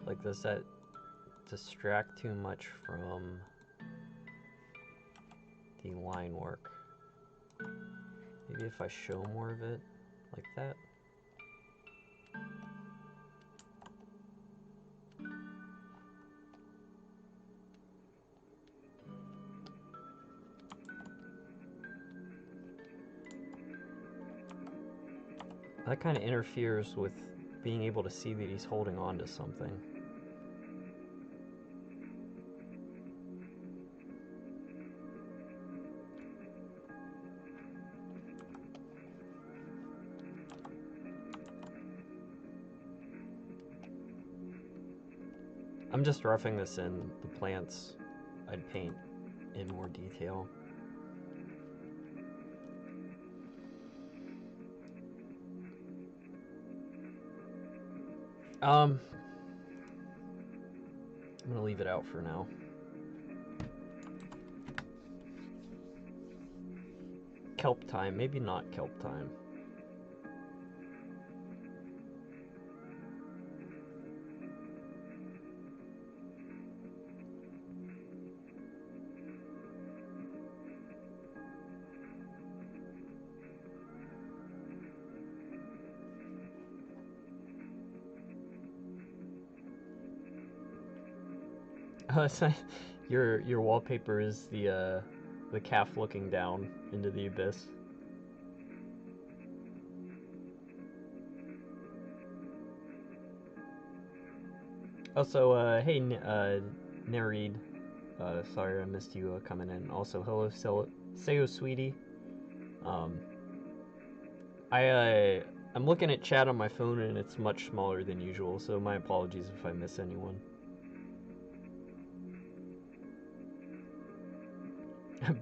Like, does that distract too much from the line work? Maybe if I show more of it, like that. That kind of interferes with being able to see that he's holding on to something. I'm just roughing this in. The plants I'd paint in more detail. I'm gonna leave it out for now. Kelp time, maybe not kelp time. Your wallpaper is the calf looking down into the abyss. Also, hey, Nereid. Sorry I missed you coming in. Also, hello, Seo Sweetie. I'm looking at chat on my phone and it's much smaller than usual, so my apologies if I miss anyone.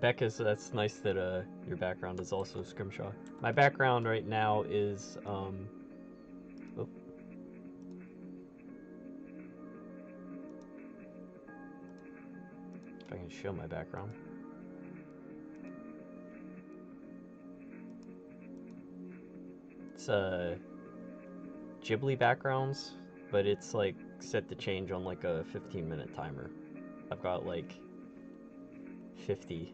Becca's, that's nice that your background is also Scrimshaw. My background right now is if I can show my background. It's Ghibli backgrounds, but it's like set to change on like a 15-minute timer. I've got like 50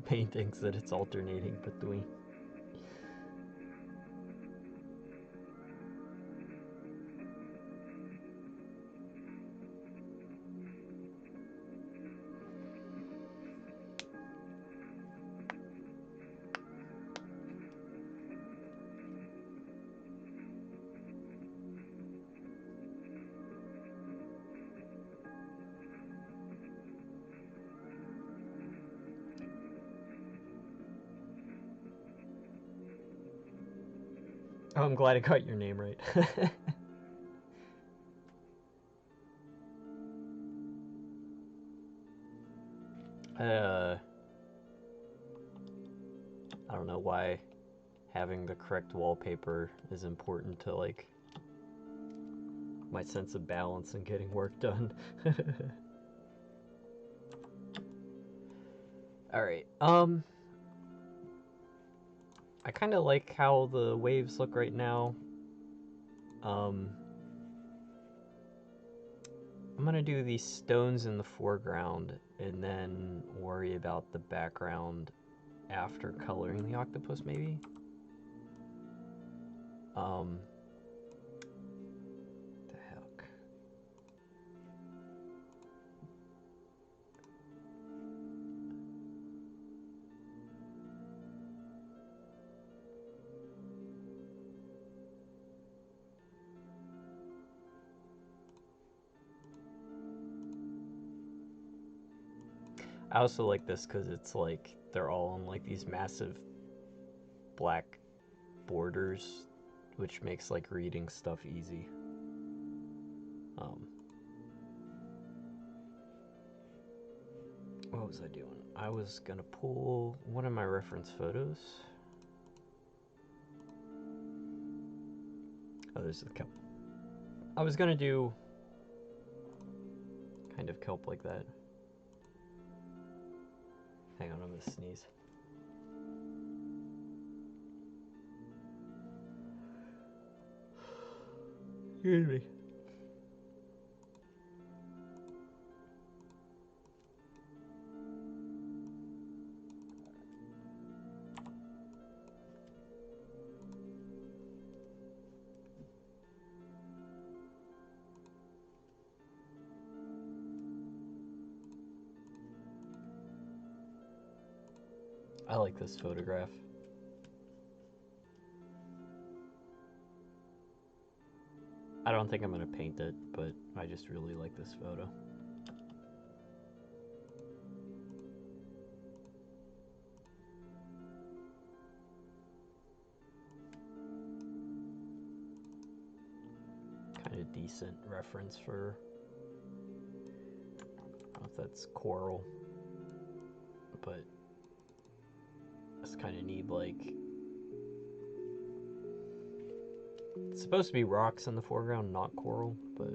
paintings that it's alternating between. Oh, I'm glad I got your name right. I don't know why having the correct wallpaper is important to like my sense of balance and getting work done. Alright, I kind of like how the waves look right now. I'm gonna do these stones in the foreground and then worry about the background after coloring the octopus, maybe. The heck. I also like this because it's like they're all on like these massive black borders, which makes like reading stuff easy. What was I doing? I was gonna pull one of my reference photos. Oh, there's the kelp. I was gonna do kind of kelp like that. Hang on, I'm gonna sneeze. Excuse me. I like this photograph. I don't think I'm gonna paint it, but I just really like this photo. Kind of decent reference for, I don't know if that's coral, but I just kind of need like, it's supposed to be rocks in the foreground, not coral, but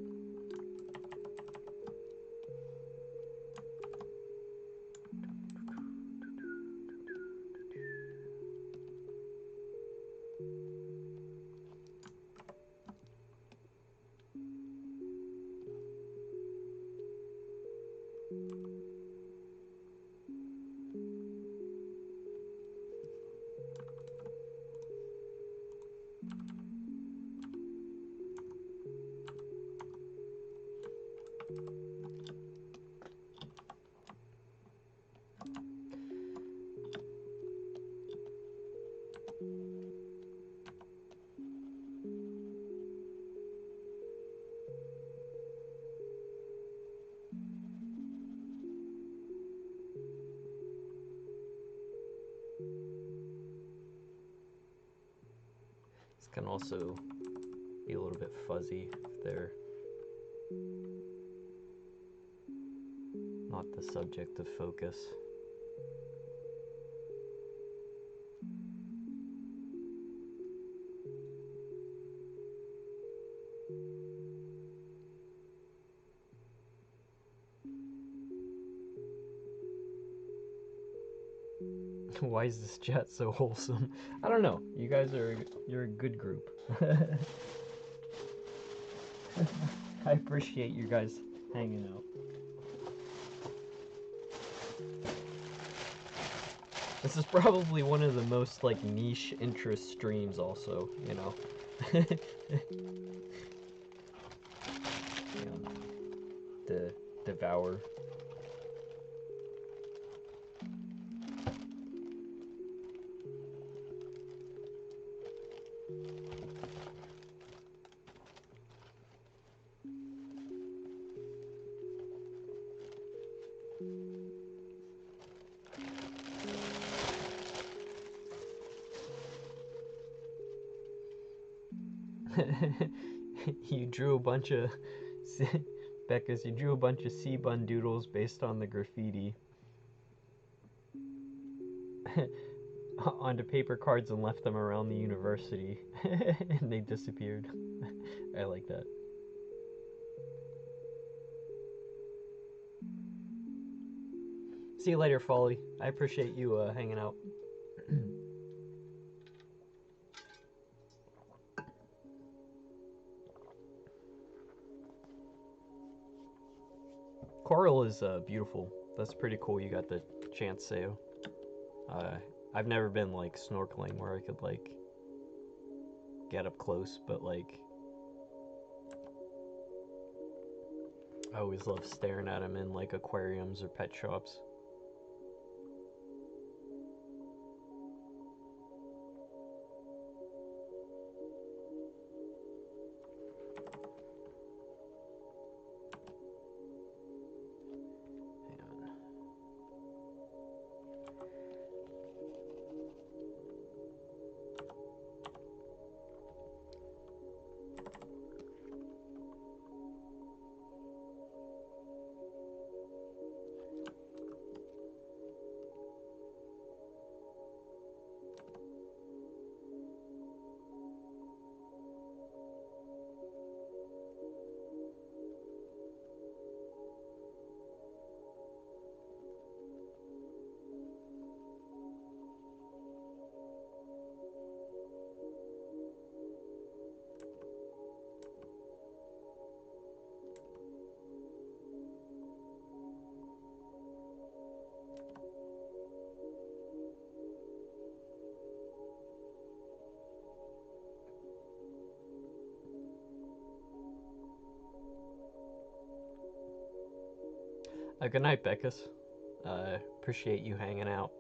this can also be a little bit fuzzy if they're not the subject of focus. Why is this chat so wholesome? I don't know. You guys you're a good group. I appreciate you guys hanging out. This is probably one of the most like niche interest streams also, you know. The devour. You drew a bunch of Becca's, you drew a bunch of C-bun doodles based on the graffiti onto paper cards and left them around the university and they disappeared. I like that. See you later, Folly. I appreciate you hanging out. Coral is beautiful. That's pretty cool. You got the chance, Sayo. I've never been like snorkeling where I could like get up close, but like I always love staring at them in like aquariums or pet shops. Good night, Beckus. Appreciate you hanging out.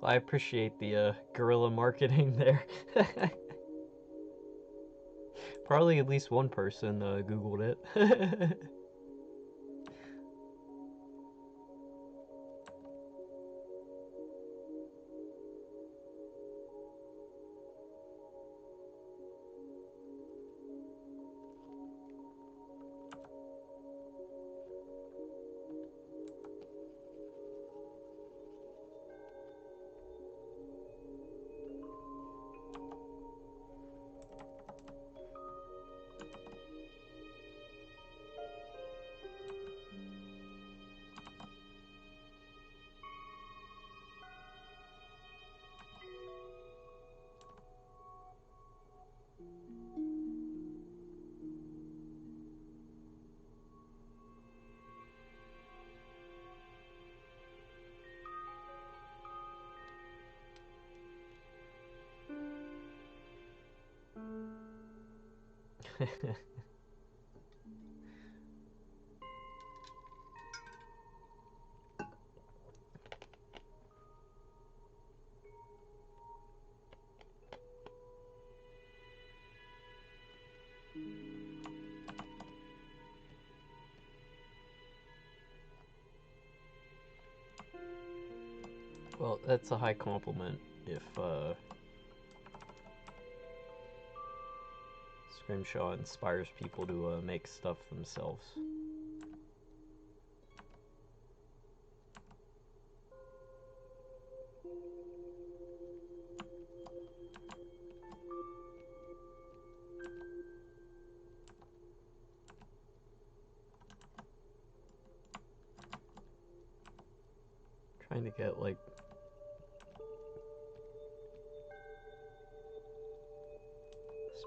Well, I appreciate the guerrilla marketing there. Probably at least one person Googled it. Well, that's a high compliment if Scrimshaw inspires people to make stuff themselves. Trying to get like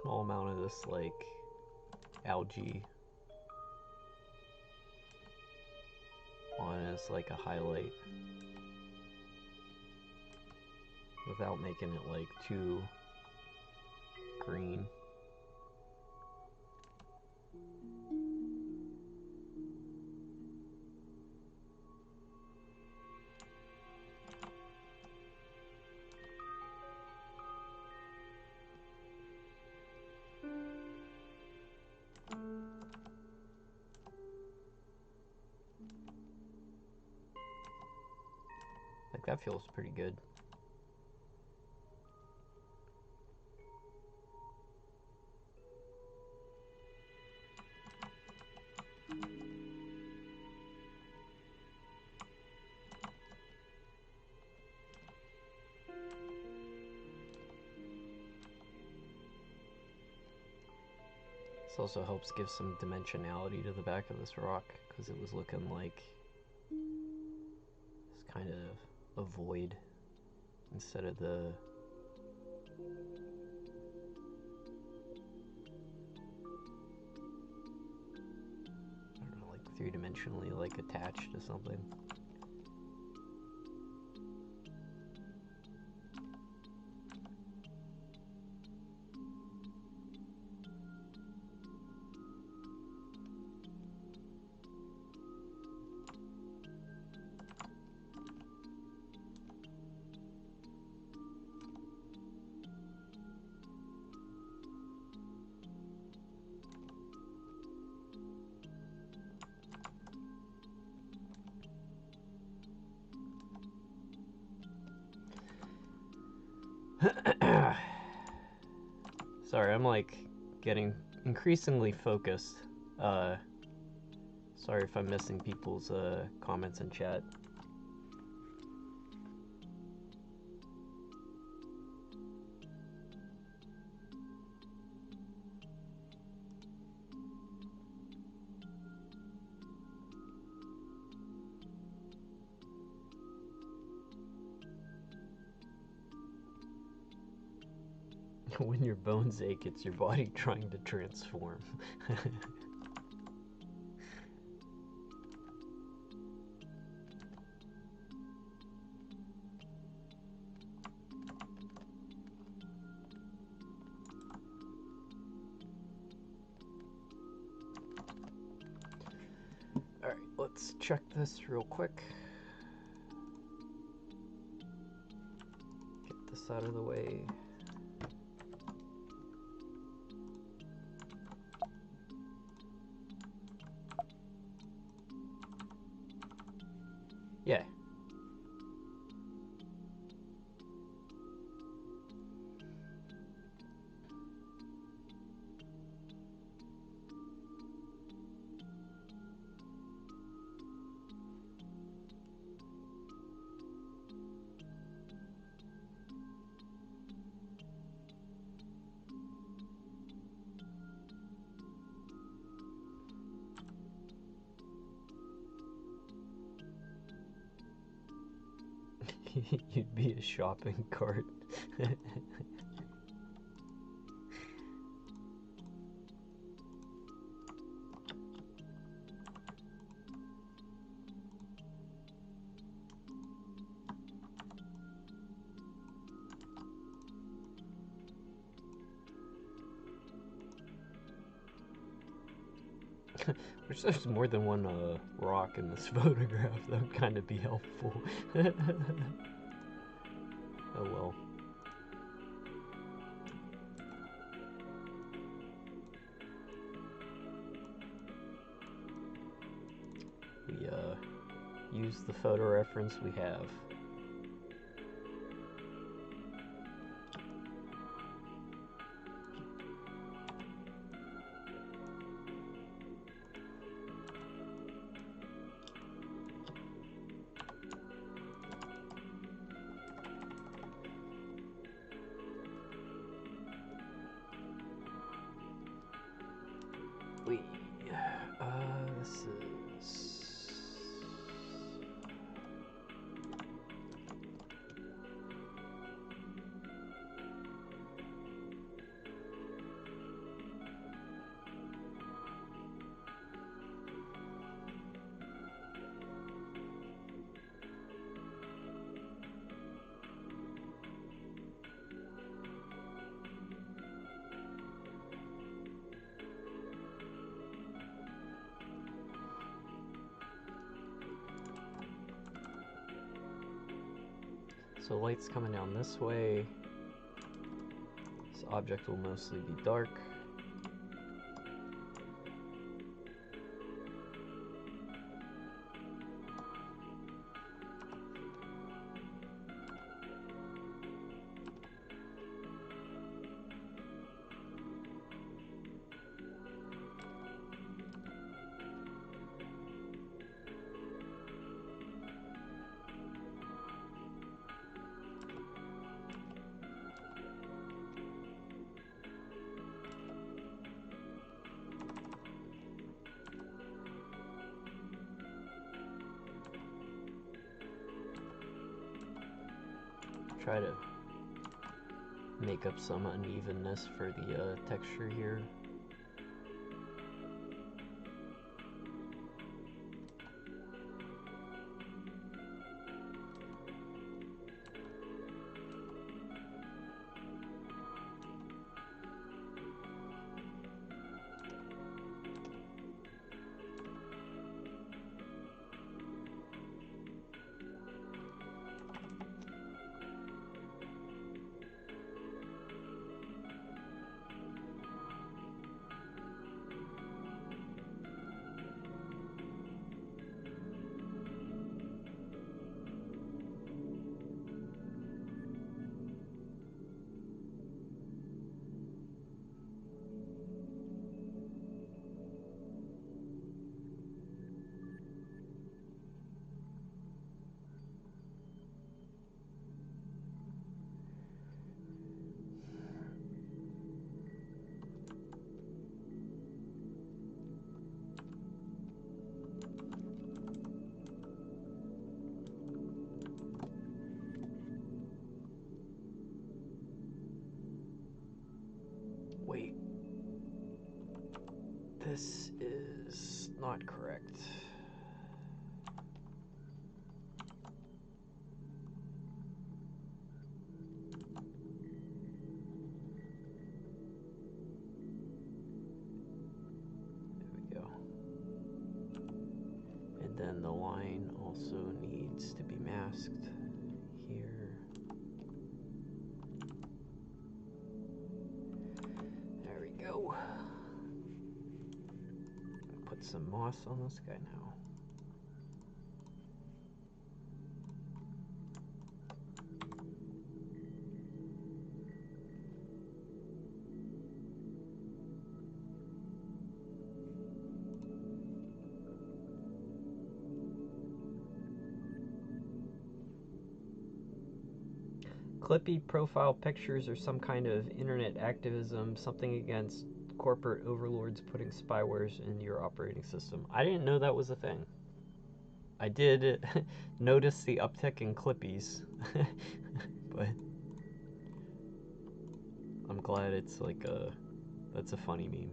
small amount of this like algae on as like a highlight without making it like too green. Like that feels pretty good. This also helps give some dimensionality to the back of this rock because it was looking like it's kind of a void instead of the I don't know, like three-dimensionally like attached to something. Sorry, I'm like getting increasingly focused. Sorry if I'm missing people's comments in chat. When your bones ache, it's your body trying to transform. Alright, let's check this real quick. Get this out of the way. Yeah. You'd be a shopping cart. Wish there's more than one rock in this photograph. That would kind of be helpful. Oh well. We use the photo reference we have. This is... So light's coming down this way. This object will mostly be dark. Try to make up some unevenness for the texture here. This is not correct. Then the line also needs to be masked here. There we go. Put some moss on this guy now. Clippy profile pictures are some kind of internet activism, something against corporate overlords putting spywares into your operating system. I didn't know that was a thing. I did notice the uptick in Clippies, but I'm glad it's like that's a funny meme.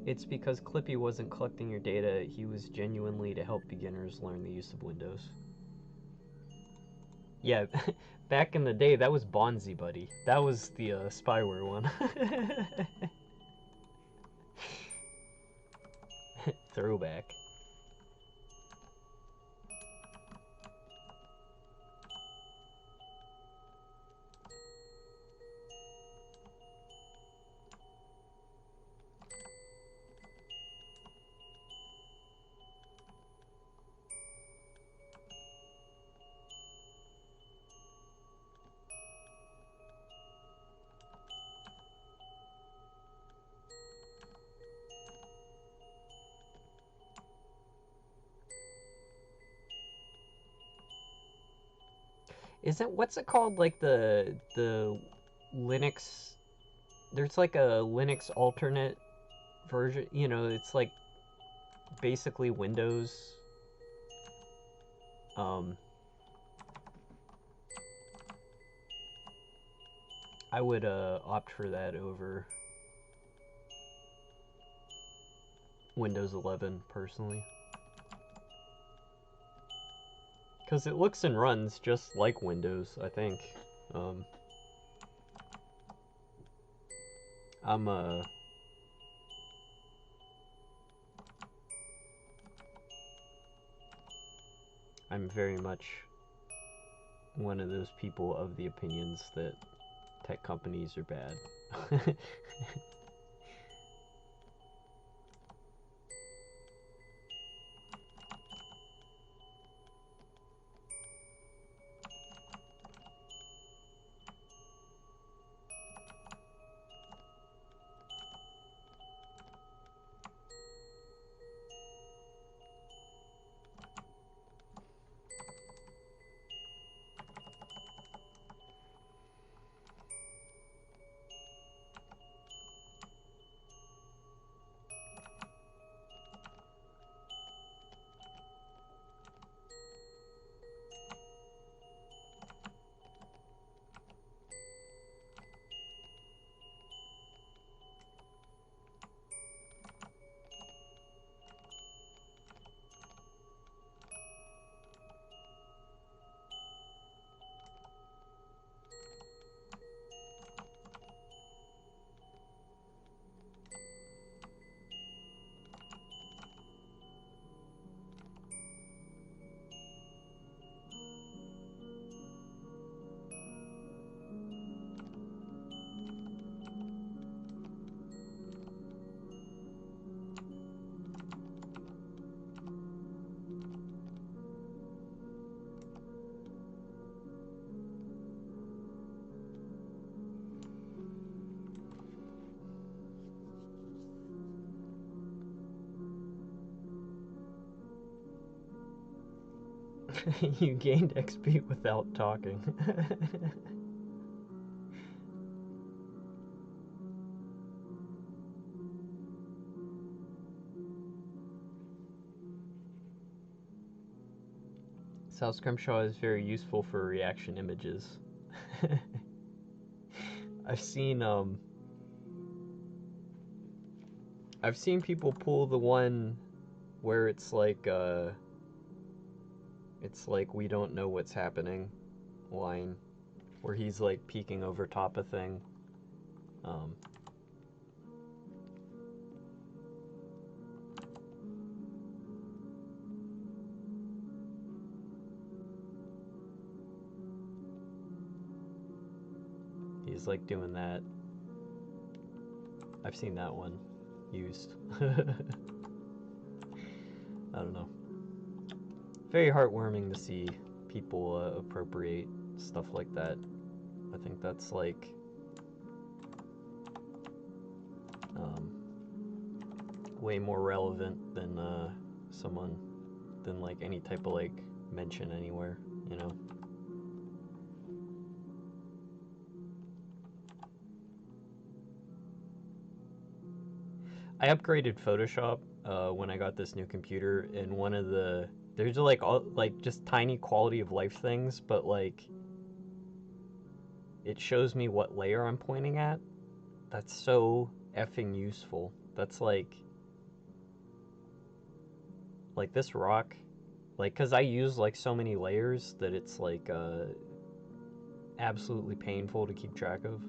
It's because Clippy wasn't collecting your data, he was genuinely to help beginners learn the use of Windows. Yeah, back in the day, that was Bonzi Buddy. That was the spyware one. Throwback. Isn't, what's it called, like the Linux, there's like a Linux alternate version, you know, it's like basically Windows. I would opt for that over Windows 11 personally. Because it looks and runs just like Windows, I think. I'm very much one of those people of the opinions that tech companies are bad. You gained XP without talking. South Scrimshaw is very useful for reaction images. I've seen people pull the one where it's like we don't know what's happening line, where he's like peeking over top of thing. He's like doing that. I've seen that one used. I don't know. Very heartwarming to see people appropriate stuff like that. I think that's like way more relevant than than like any type of like mention anywhere, you know. I upgraded Photoshop when I got this new computer, and one of there's like just tiny quality of life things, but like it shows me what layer I'm pointing at. That's so effing useful. That's like this rock, like, cause I use like so many layers that it's like absolutely painful to keep track of.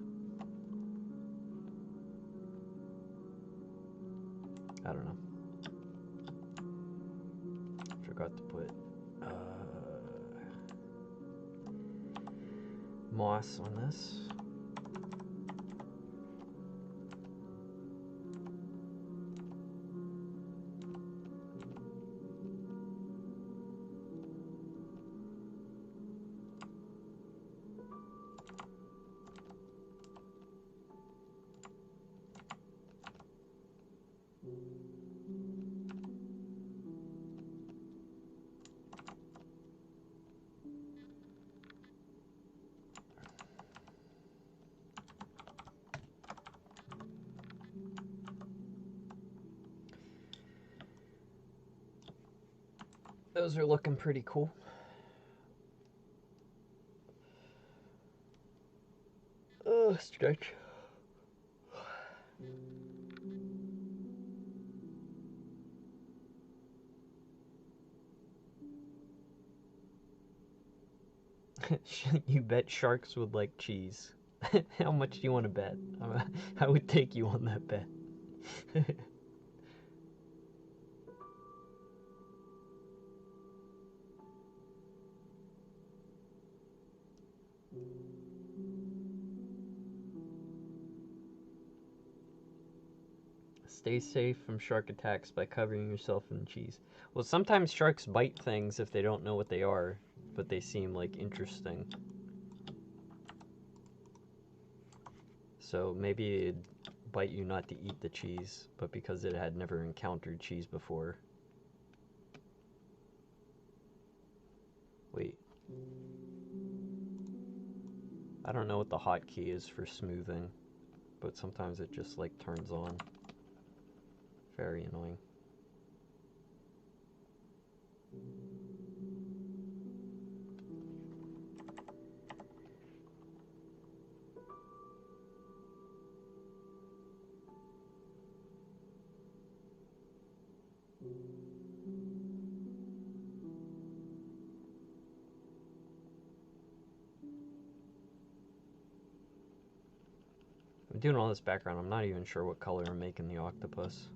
I don't know. Forgot to put moss on this. Those are looking pretty cool. Oh, stretch. You bet sharks would like cheese. How much do you want to bet? I would take you on that bet. Stay safe from shark attacks by covering yourself in cheese. Well, sometimes sharks bite things if they don't know what they are, but they seem like interesting. So maybe it'd bite you not to eat the cheese, but because it had never encountered cheese before. Wait. I don't know what the hotkey is for smoothing, but sometimes it just like turns on. Very annoying. I'm doing all this background, I'm not even sure what color I'm making the octopus.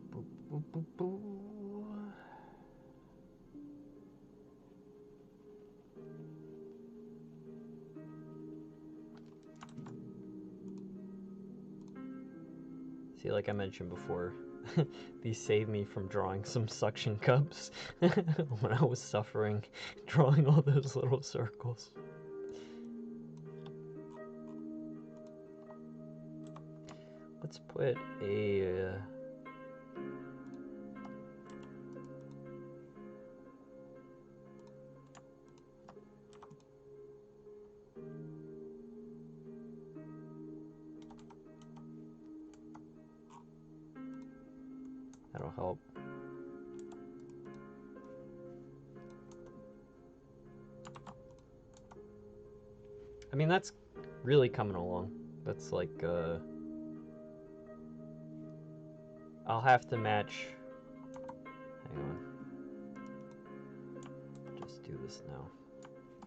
Boop, boop, boop, boop. See, like I mentioned before, These saved me from drawing some suction cups when I was suffering drawing all those little circles. Let's put a... That'll help. I mean, that's really coming along. That's like, I'll have to match... Hang on. Just do this now.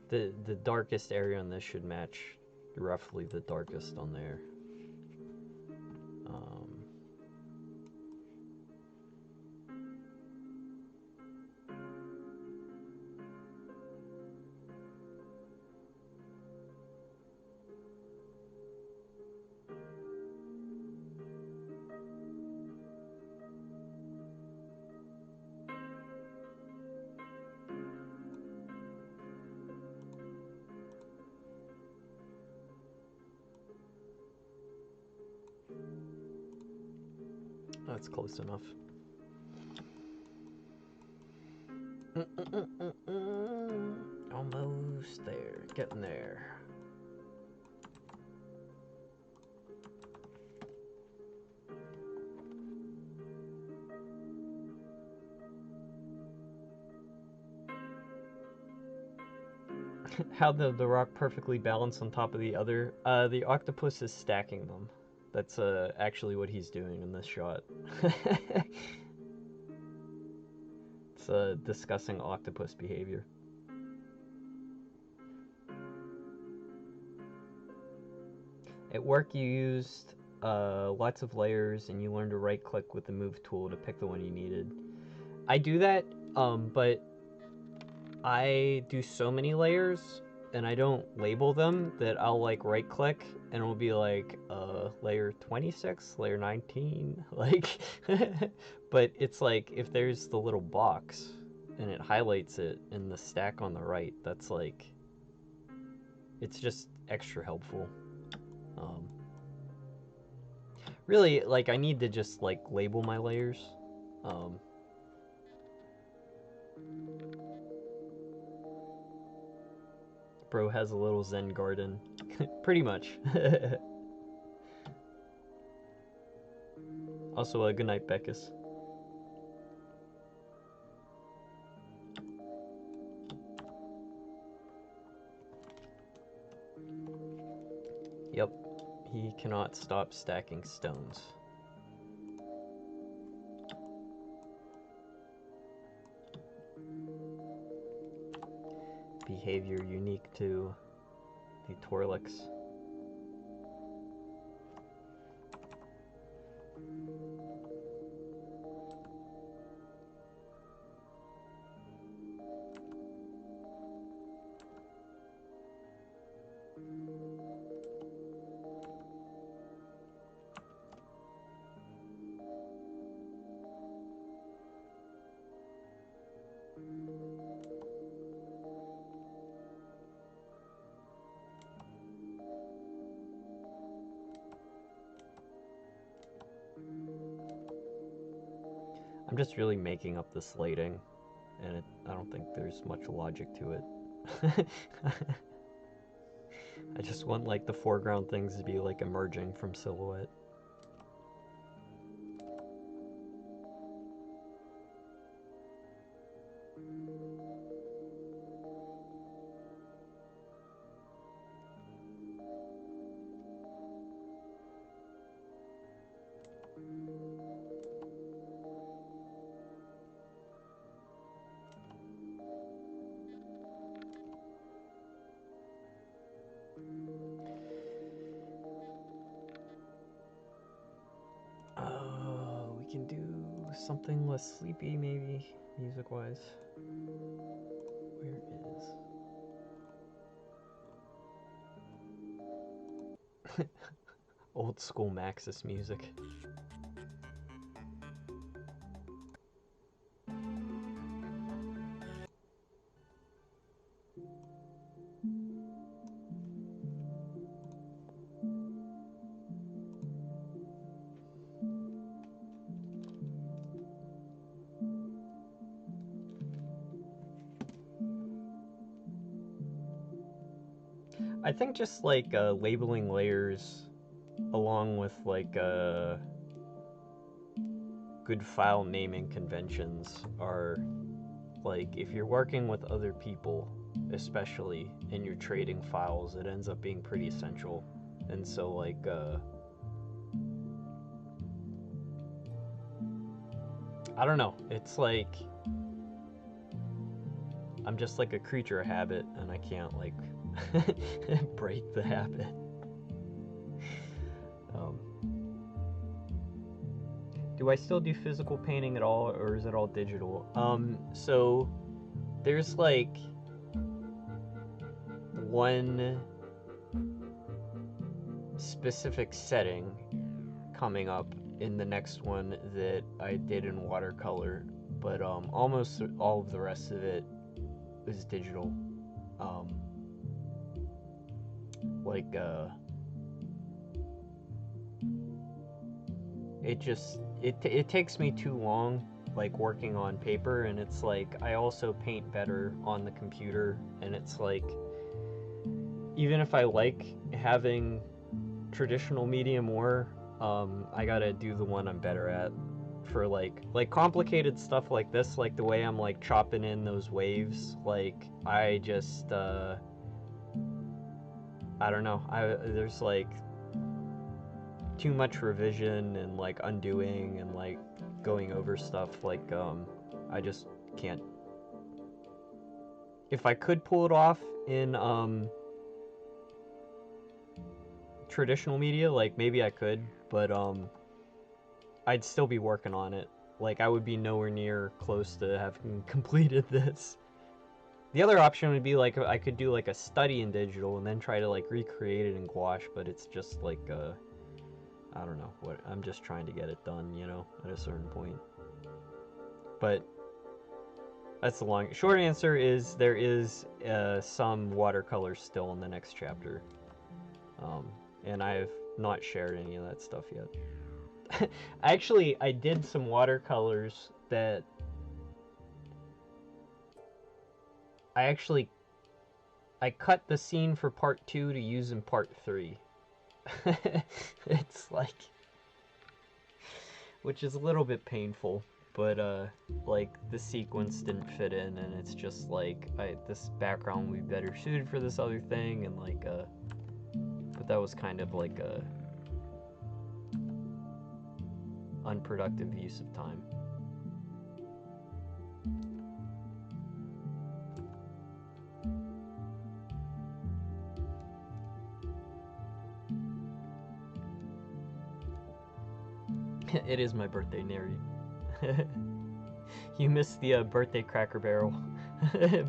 The darkest area on this should match roughly the darkest on there. That's close enough. Almost there. Getting there. How the rock perfectly balanced on top of the other? The octopus is stacking them. That's actually what he's doing in this shot. It's discussing octopus behavior. At work you used lots of layers and you learned to right click with the move tool to pick the one you needed. I do that, but I do so many layers and I don't label them that I'll like right click and it'll be like layer 26, layer 19, like but it's like if there's the little box and it highlights it in the stack on the right, that's like, it's just extra helpful. Really, like, I need to just like label my layers. Bro has a little Zen garden. Pretty much. Also, good night, Beckus. Yep, he cannot stop stacking stones. Behavior unique to the Torlix. I'm just really making up the slating, and I don't think there's much logic to it. I just want like the foreground things to be like emerging from silhouette. We can do something less sleepy, maybe, music-wise. Where is... Old school Maxis music. I think just like labeling layers along with like good file naming conventions are like, if you're working with other people, especially and you're trading files, it ends up being pretty essential. And so like I don't know, it's like I'm just like a creature of habit, and I can't like break the habit. Do I still do physical painting at all, or is it all digital? So there's like one specific setting coming up in the next one that I did in watercolor, but almost all of the rest of it is digital. It takes me too long like working on paper, and it's like I also paint better on the computer, and it's like even if I like having traditional media more, I gotta do the one I'm better at. For like complicated stuff like this, like the way I'm like chopping in those waves, like I just I don't know, there's like too much revision and like undoing and like going over stuff, like I just can't. If I could pull it off in traditional media, like maybe I could, but I'd still be working on it. Like I would be nowhere near close to having completed this. The other option would be like I could do like a study in digital and then try to like recreate it in gouache, but it's just like I don't know what, I'm just trying to get it done, you know, at a certain point. But that's the long short answer is there is some watercolor still in the next chapter, and I have not shared any of that stuff yet. I did some watercolors that I cut the scene for part 2 to use in part 3. It's like, which is a little bit painful, but like the sequence didn't fit in, and it's just like this background would be better suited for this other thing, and like but that was kind of like a unproductive use of time. It is my birthday, Neri. You missed the birthday Cracker Barrel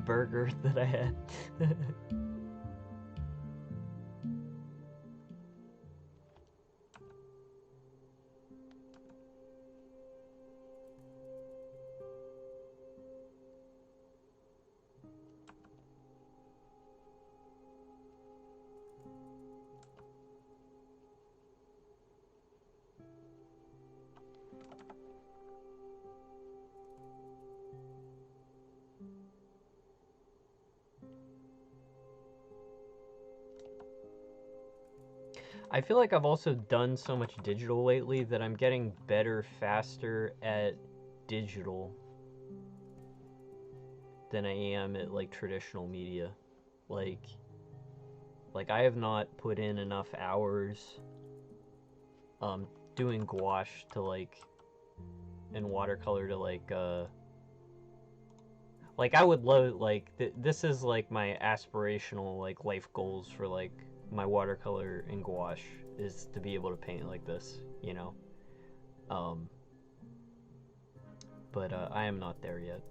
burger that I had. I feel like I've also done so much digital lately that I'm getting better, faster at digital than I am at like traditional media. Like I have not put in enough hours doing gouache to like, and watercolor to like I would love, like this is like my aspirational like life goals for like my watercolor and gouache, is to be able to paint like this, you know. But I am not there yet.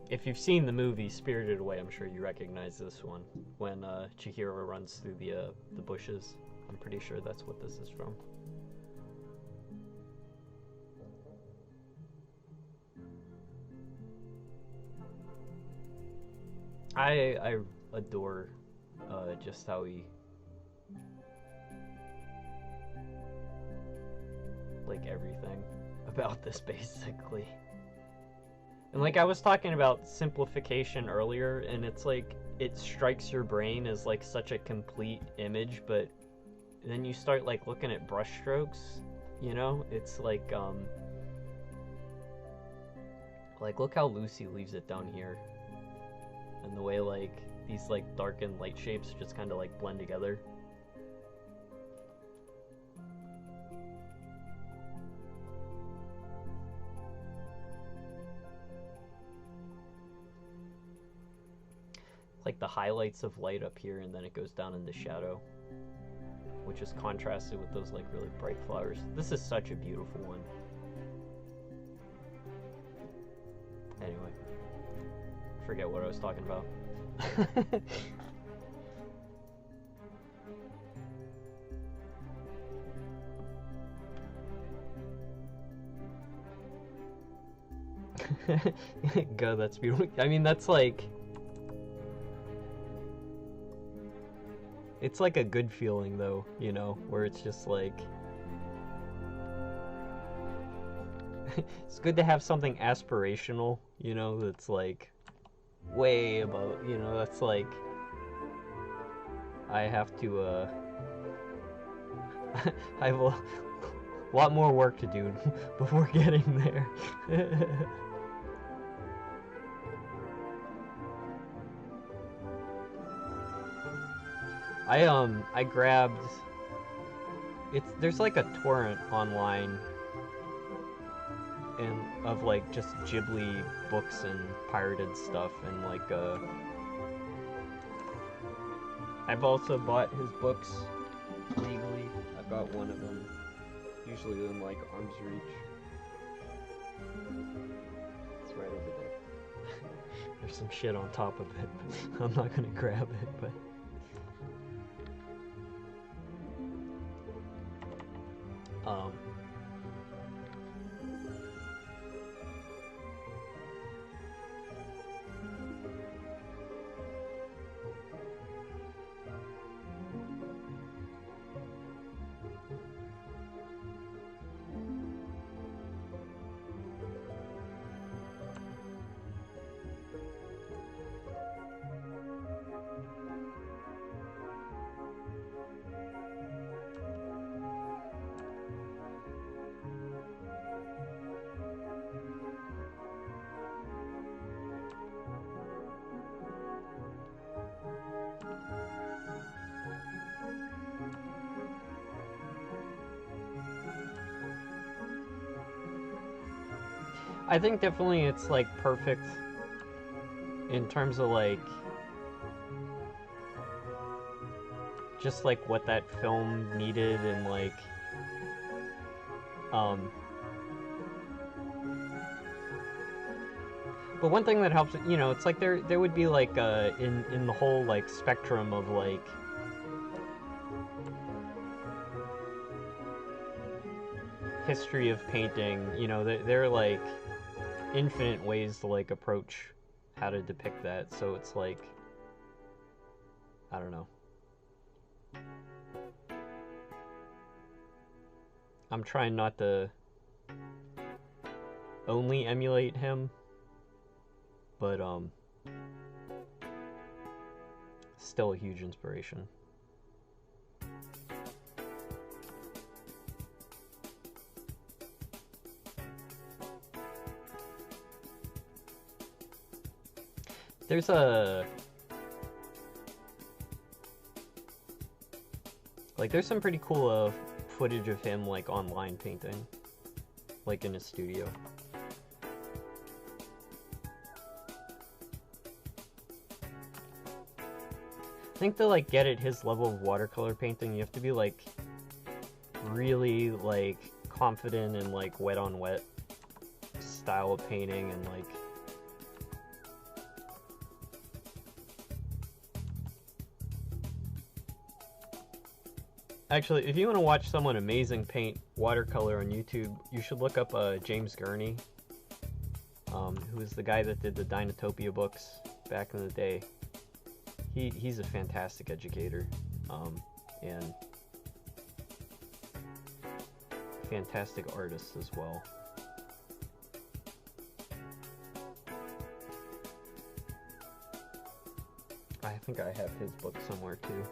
If you've seen the movie Spirited Away, I'm sure you recognize this one when Chihiro runs through the bushes. I'm pretty sure that's what this is from. I adore just how he like everything about this, basically. And like I was talking about simplification earlier, and it's like it strikes your brain as like such a complete image, but then you start like looking at brush strokes, you know? It's like look how Lucy leaves it down here. And the way like these like dark and light shapes just kind of like blend together. Like the highlights of light up here, and then it goes down into shadow, which is contrasted with those like really bright flowers. This is such a beautiful one. Anyway, forget what I was talking about. God, that's beautiful. I mean, that's like... It's like a good feeling, though, you know, where it's just like... It's good to have something aspirational, you know, that's like way above, you know, that's like... I have to, I have a lot more work to do before getting there. I grabbed, there's like a torrent online and of like just Ghibli books and pirated stuff, and like I've also bought his books legally. I've got one of them, usually in like arm's reach. It's right over there. There's some shit on top of it. I'm not gonna grab it, but I think definitely it's like perfect in terms of like just like what that film needed, and like but one thing that helps, you know, it's like there would be like in the whole like spectrum of like history of painting, you know, there are like infinite ways to like approach how to depict that, so it's like, I don't know. I'm trying not to only emulate him, but still a huge inspiration. There's some pretty cool footage of him like online painting, like in his studio. I think to like get at his level of watercolor painting, you have to be like really like confident in like wet on wet style of painting, and like actually, if you want to watch someone amazing paint watercolor on YouTube, you should look up James Gurney, who is the guy that did the Dinotopia books back in the day. He's a fantastic educator, and fantastic artist as well. think I have his book somewhere too.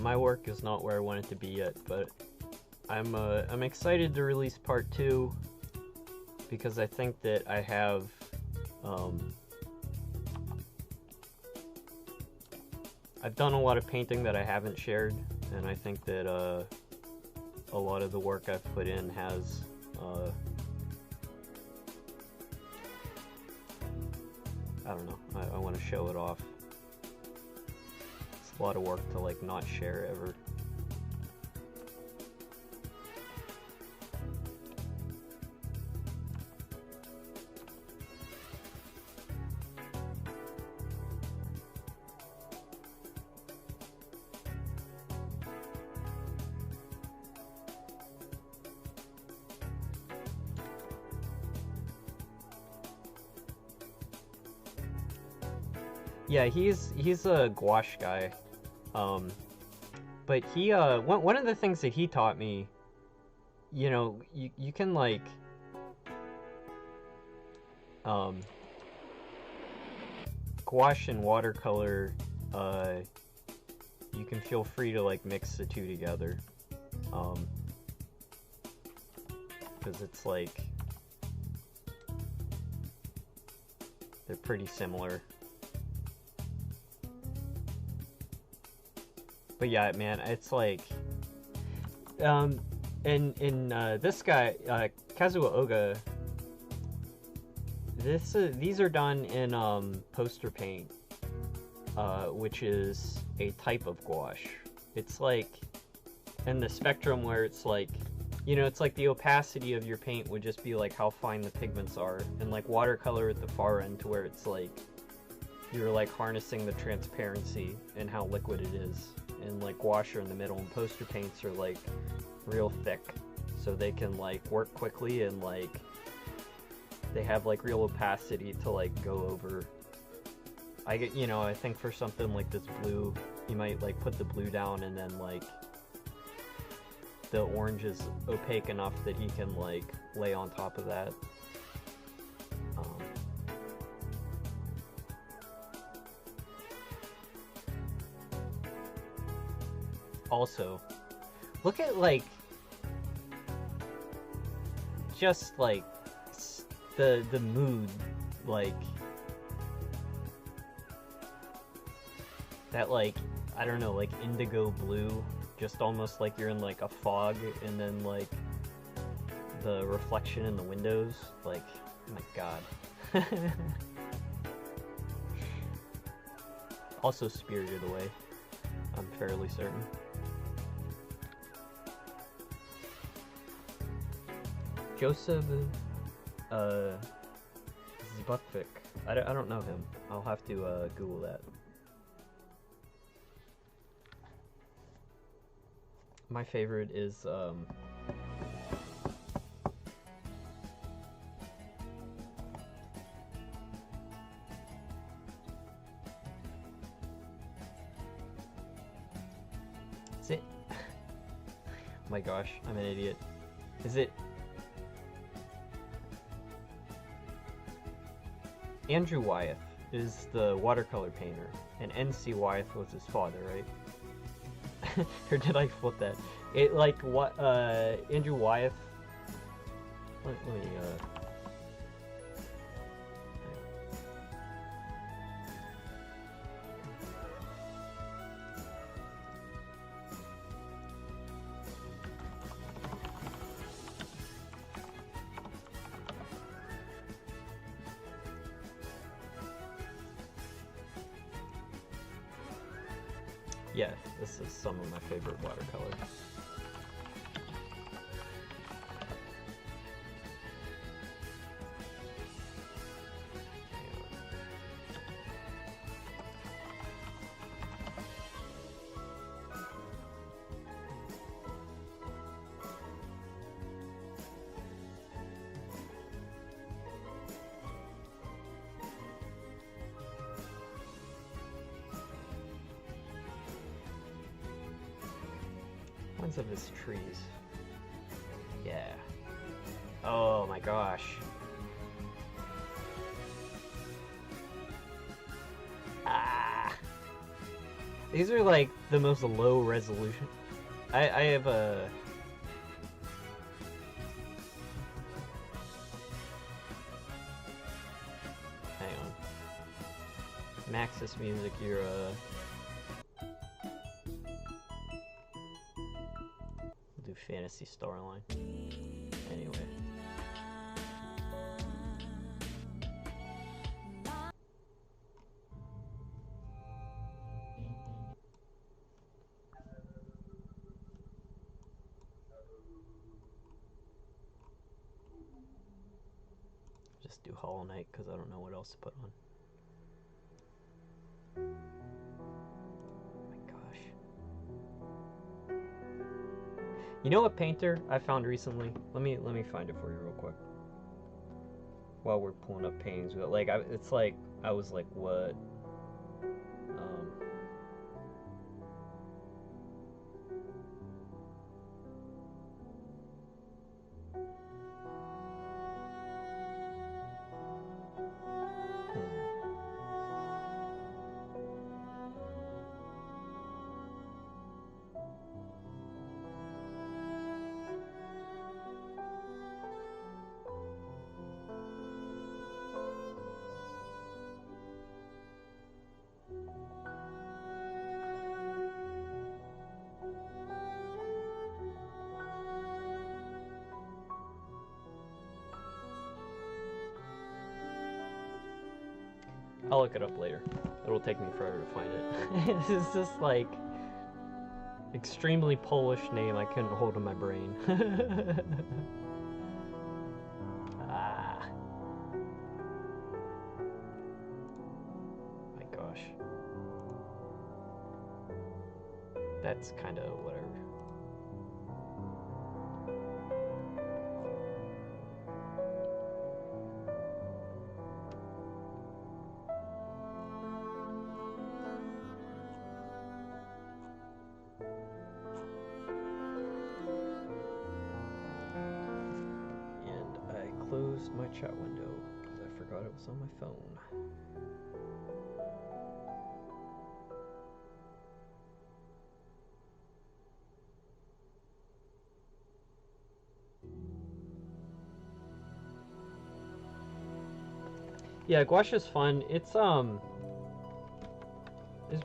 My work is not where I want it to be yet, but I'm excited to release part 2 because I think that I have I've done a lot of painting that I haven't shared, and I think that a lot of the work I've put in has I don't know, I want to show it off. A lot of work to like not share ever. Yeah, he's a gouache guy. But he, one of the things that he taught me, you know, you can like, gouache and watercolor, you can feel free to like mix the two together, because it's like, they're pretty similar. But yeah, man, it's like, this guy, Kazuo Oga, these are done in poster paint, which is a type of gouache. It's like in the spectrum where it's like, you know, it's like the opacity of your paint would just be like how fine the pigments are, and like watercolor at the far end to where it's like you're like harnessing the transparency and how liquid it is. And like gouache are in the middle, and poster paints are like real thick, so they can like work quickly, and like they have like real opacity to like go over. I get, you know, I think for something like this blue, you might like put the blue down, and then like the orange is opaque enough that he can like lay on top of that. Also, look at like just like the mood, like that, like, I don't know, like indigo blue, just almost like you're in like a fog, and then like the reflection in the windows, like, oh my god. Also Spirited Away, I'm fairly certain. Joseph Zbukvik. I don't know him. I'll have to Google that. My favorite is is it? Oh my gosh, I'm an idiot. Is it Andrew Wyeth is the watercolor painter, and N.C. Wyeth was his father, right? Or did I flip that? It, like, what, Andrew Wyeth, let me, yeah, this is some of my favorite watercolor. outlines of his trees. Yeah. Oh my gosh. Ah. These are like the most low resolution. I have a... Hang on. Maxis Music Era. Do Fantasy Star Line. Anyway. Just do Hollow Knight because I don't know what else to put on. Oh my gosh. You know what painter I found recently? Let me find it for you real quick. While we're pulling up paintings, like it's like I was like, what? I'll look it up later. It'll take me forever to find it. This is just like extremely Polish name I couldn't hold in my brain. Ah. My gosh. That's kind of whatever. Closed my chat window because I forgot it was on my phone. Yeah, gouache is fun. It's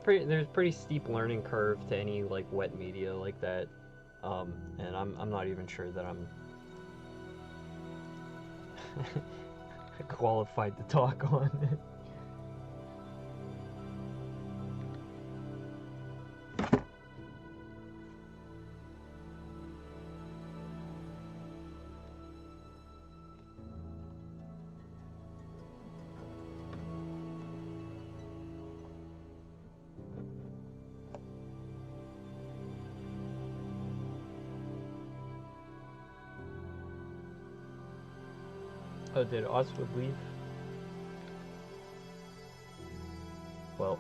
there's pretty steep learning curve to any like wet media like that. And I'm not even sure that I'm qualified to talk on it. Oh, did Oswood leave? Well.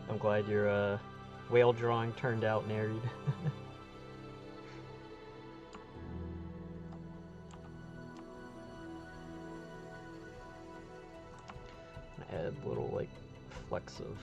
I'm glad your whale drawing turned out married. Add a little like flecks of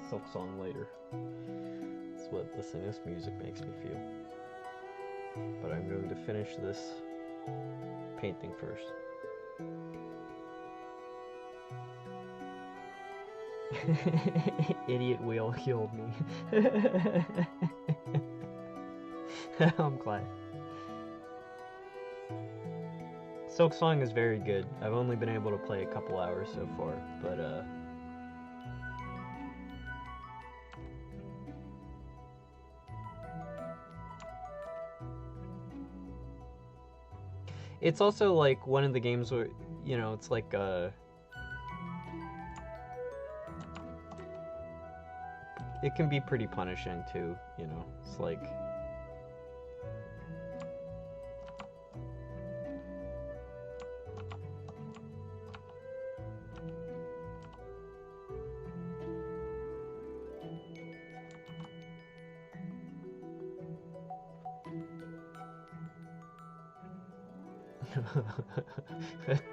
Silk Song later. That's what listening to this music makes me feel. But I'm going to finish this painting first. Idiot whale killed me. I'm glad. Silk Song is very good. I've only been able to play a couple hours so far, but it's also like one of the games where, you know, it's like it can be pretty punishing too, you know. It's like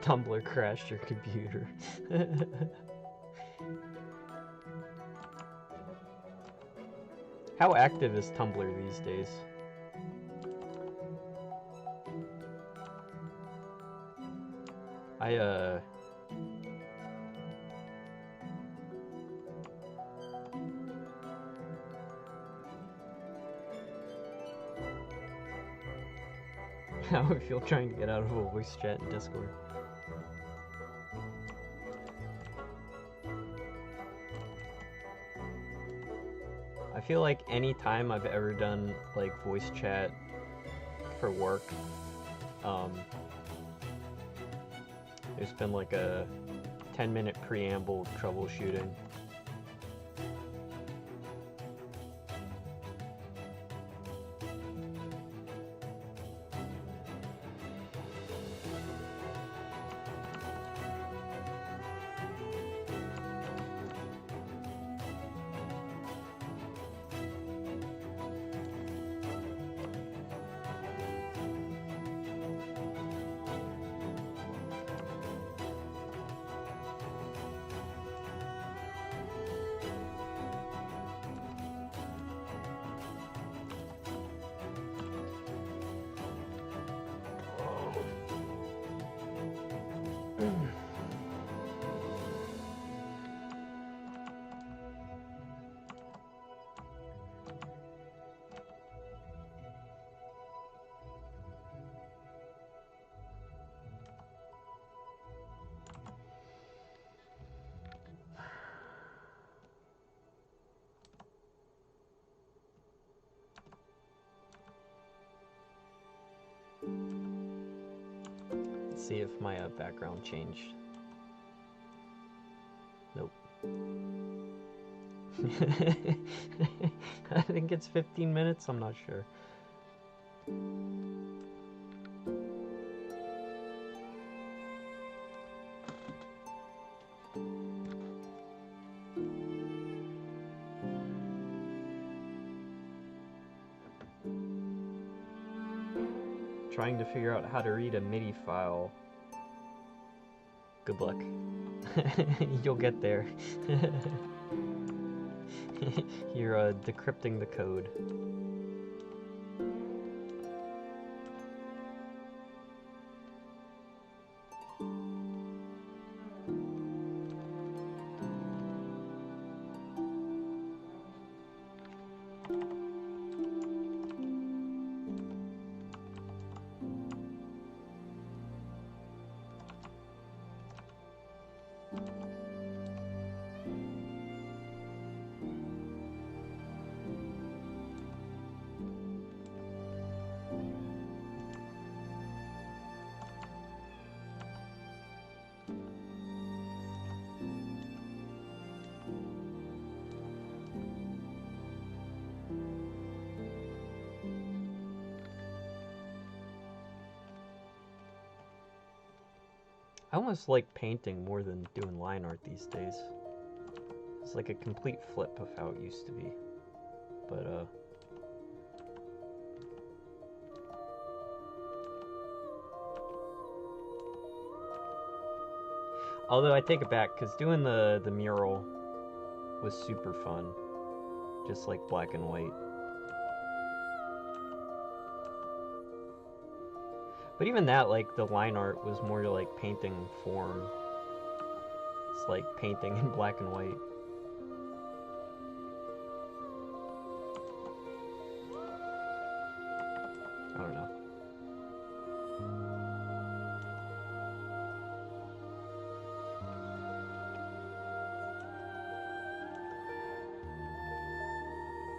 Tumblr crashed your computer. How active is Tumblr these days? How I feel trying to get out of a voice chat in Discord. I feel like any time I've ever done like voice chat for work, there's been like a 10-minute preamble troubleshooting. Let's see if my background changed. Nope. I think it's 15 minutes, I'm not sure. Trying to figure out how to read a MIDI file. Good luck. You'll get there. You're decrypting the code. I almost like painting more than doing line art these days. It's like a complete flip of how it used to be. But, although I take it back, because doing the mural was super fun, just like black and white. But even that, like, the line art was more like painting form. It's like painting in black and white. I don't know.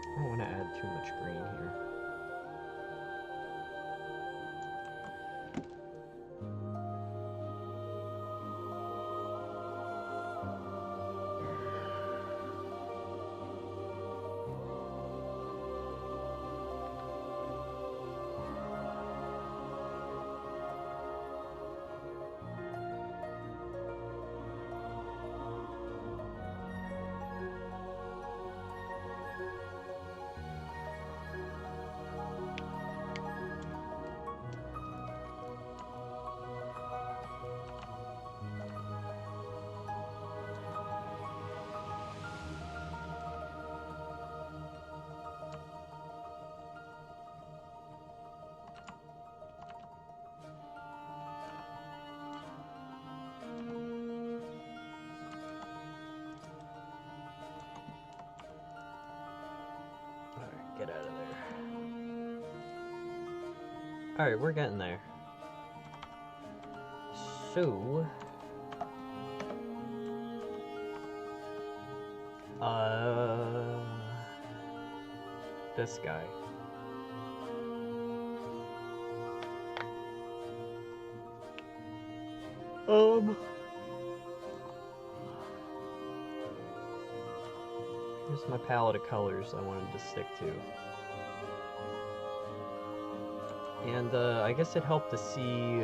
I don't want to add too much green here. Get out of there. Alright, we're getting there. So... this guy. Here's my palette of colors I wanted to stick to. And I guess it helped to see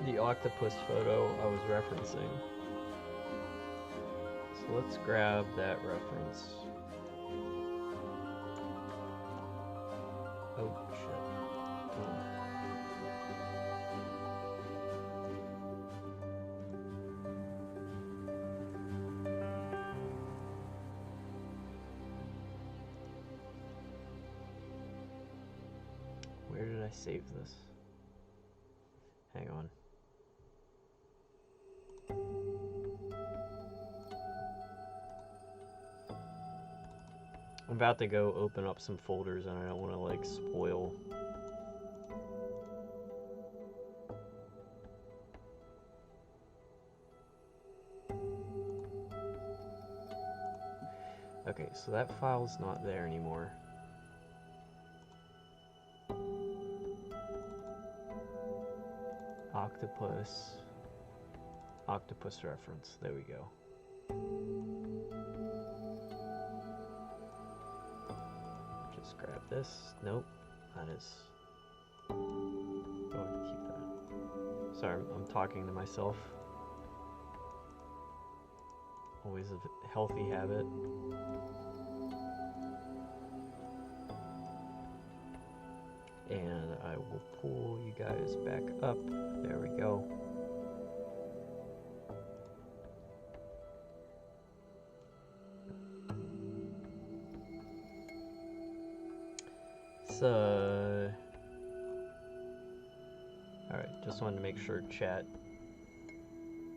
the octopus photo I was referencing. So let's grab that reference. Oh shit. Oh. Where did I save this? Hang on. I'm about to go open up some folders and I don't want to like spoil. Okay, so that file's not there anymore. Octopus reference, there we go. Just grab this, nope, that is, oh, keep that. Sorry, I'm talking to myself. Always a healthy habit. And I will pull you guys back up. There we go. So, alright, just wanted to make sure chat.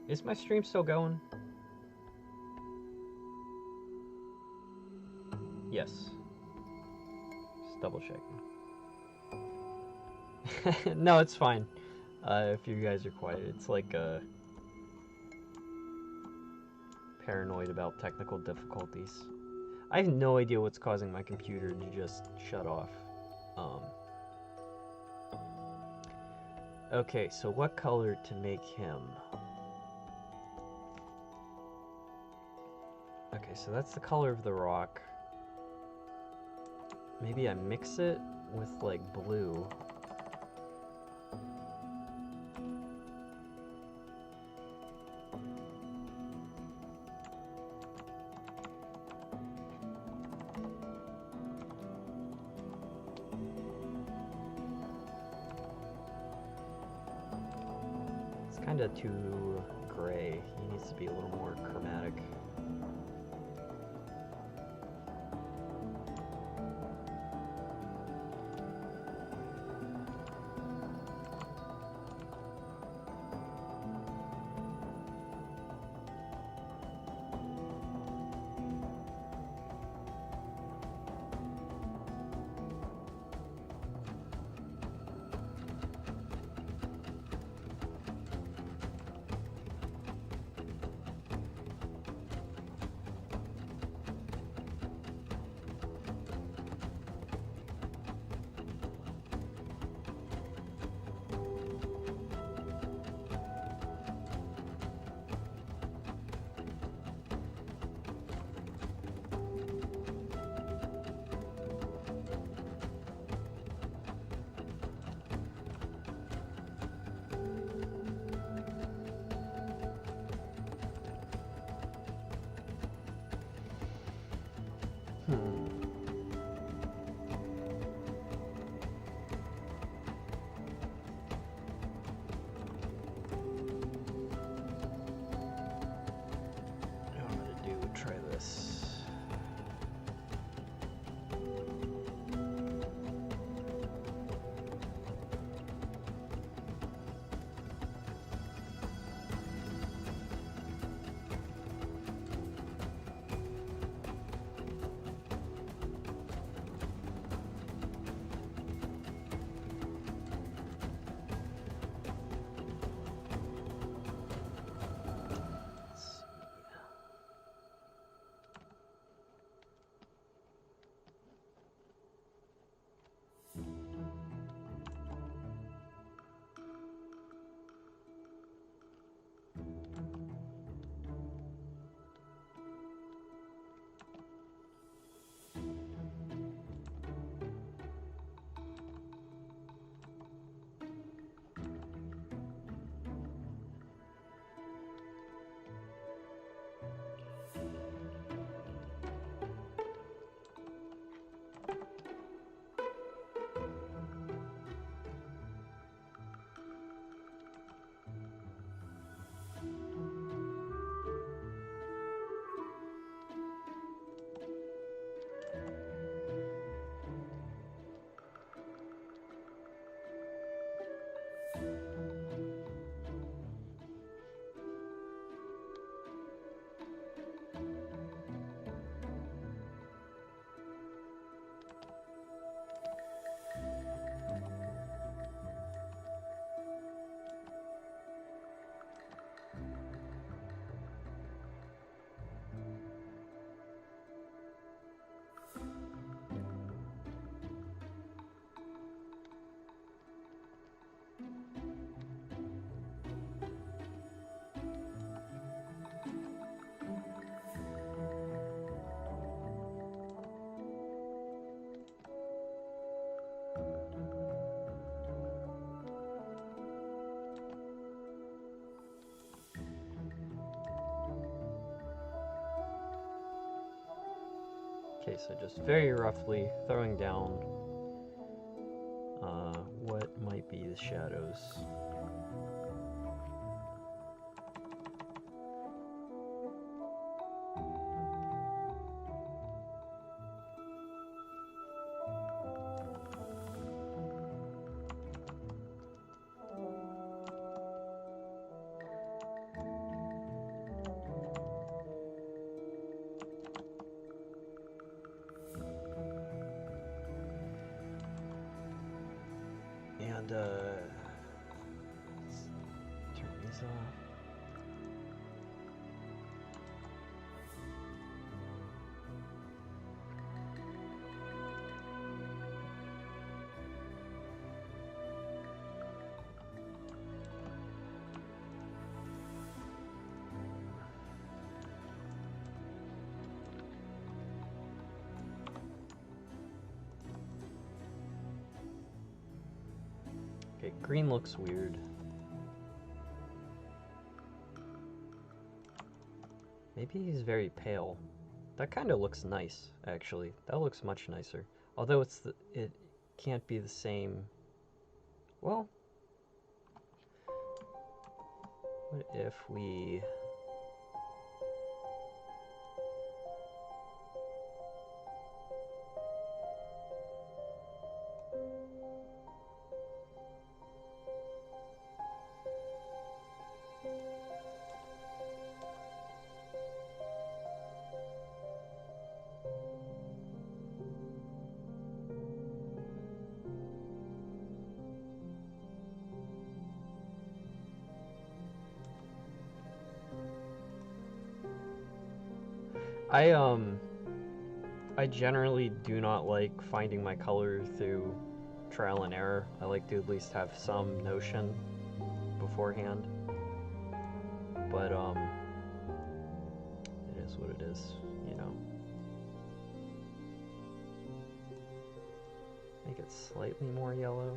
Is my stream still going? Yes. Just double checking. No, it's fine. If you guys are quiet, it's like paranoid about technical difficulties. I have no idea what's causing my computer to just shut off. Okay, so what color to make him? Okay, so that's the color of the rock. Maybe I mix it with like blue. It's kind of too gray. He needs to be a little more chromatic. Try this. Okay, so just very roughly throwing down what might be the shadows. And let's turn these off. Okay, green looks weird. Maybe he's very pale. That kind of looks nice, actually. That looks much nicer. Although it can't be the same. Well, What if we... I generally do not like finding my color through trial and error. I like to at least have some notion beforehand. But it is what it is, you know. Make it slightly more yellow.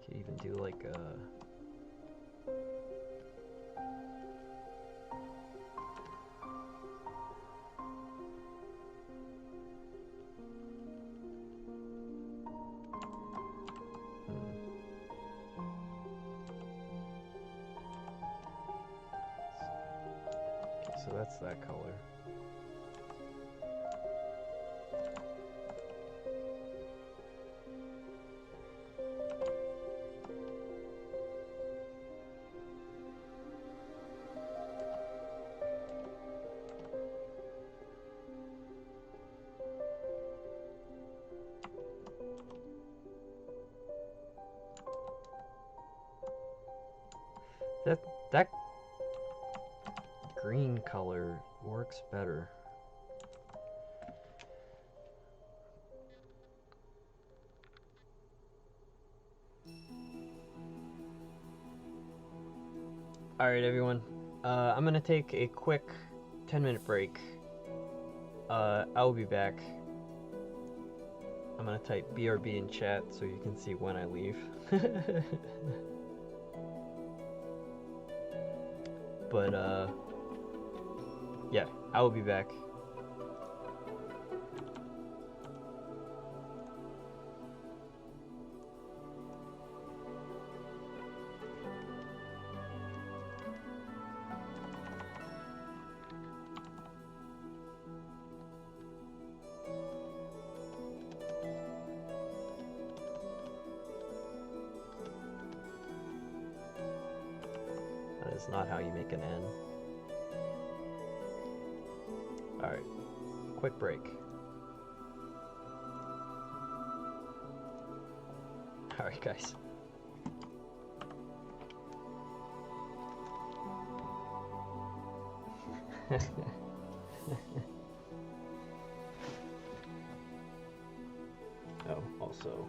Could even do like a... So that's that color. That green color works better. Alright everyone, I'm gonna take a quick 10-minute break. I'll be back. I'm gonna type BRB in chat so you can see when I leave. But yeah, I will be back. That is not how you make an N. Alright, quick break. Alright guys. Oh, also.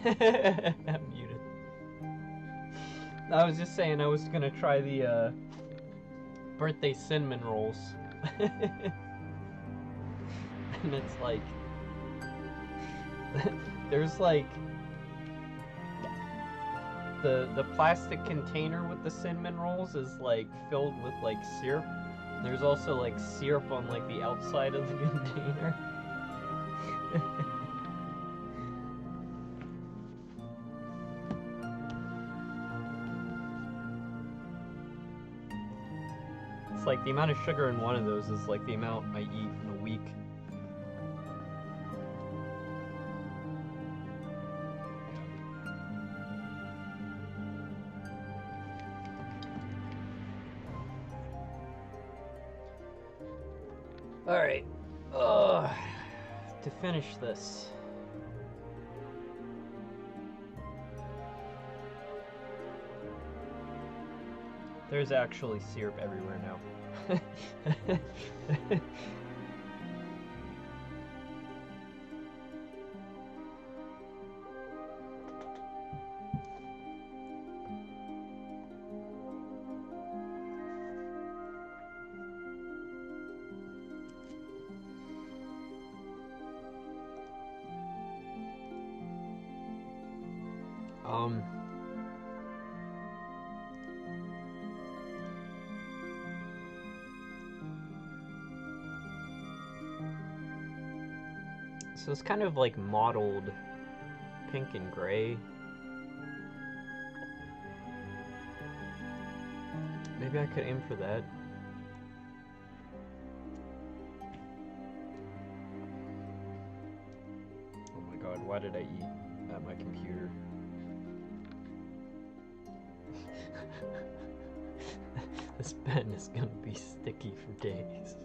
I'm muted. I was just saying I was gonna try the birthday cinnamon rolls. And it's like there's like the plastic container with the cinnamon rolls is like filled with like syrup. There's also like syrup on like the outside of the container. It's like the amount of sugar in one of those is like the amount I eat in a week. Alright, to finish this. There's actually syrup everywhere now. So it's kind of like mottled pink and gray. Maybe I could aim for that. Oh my god, why did I eat at my computer? This pen is gonna be sticky for days.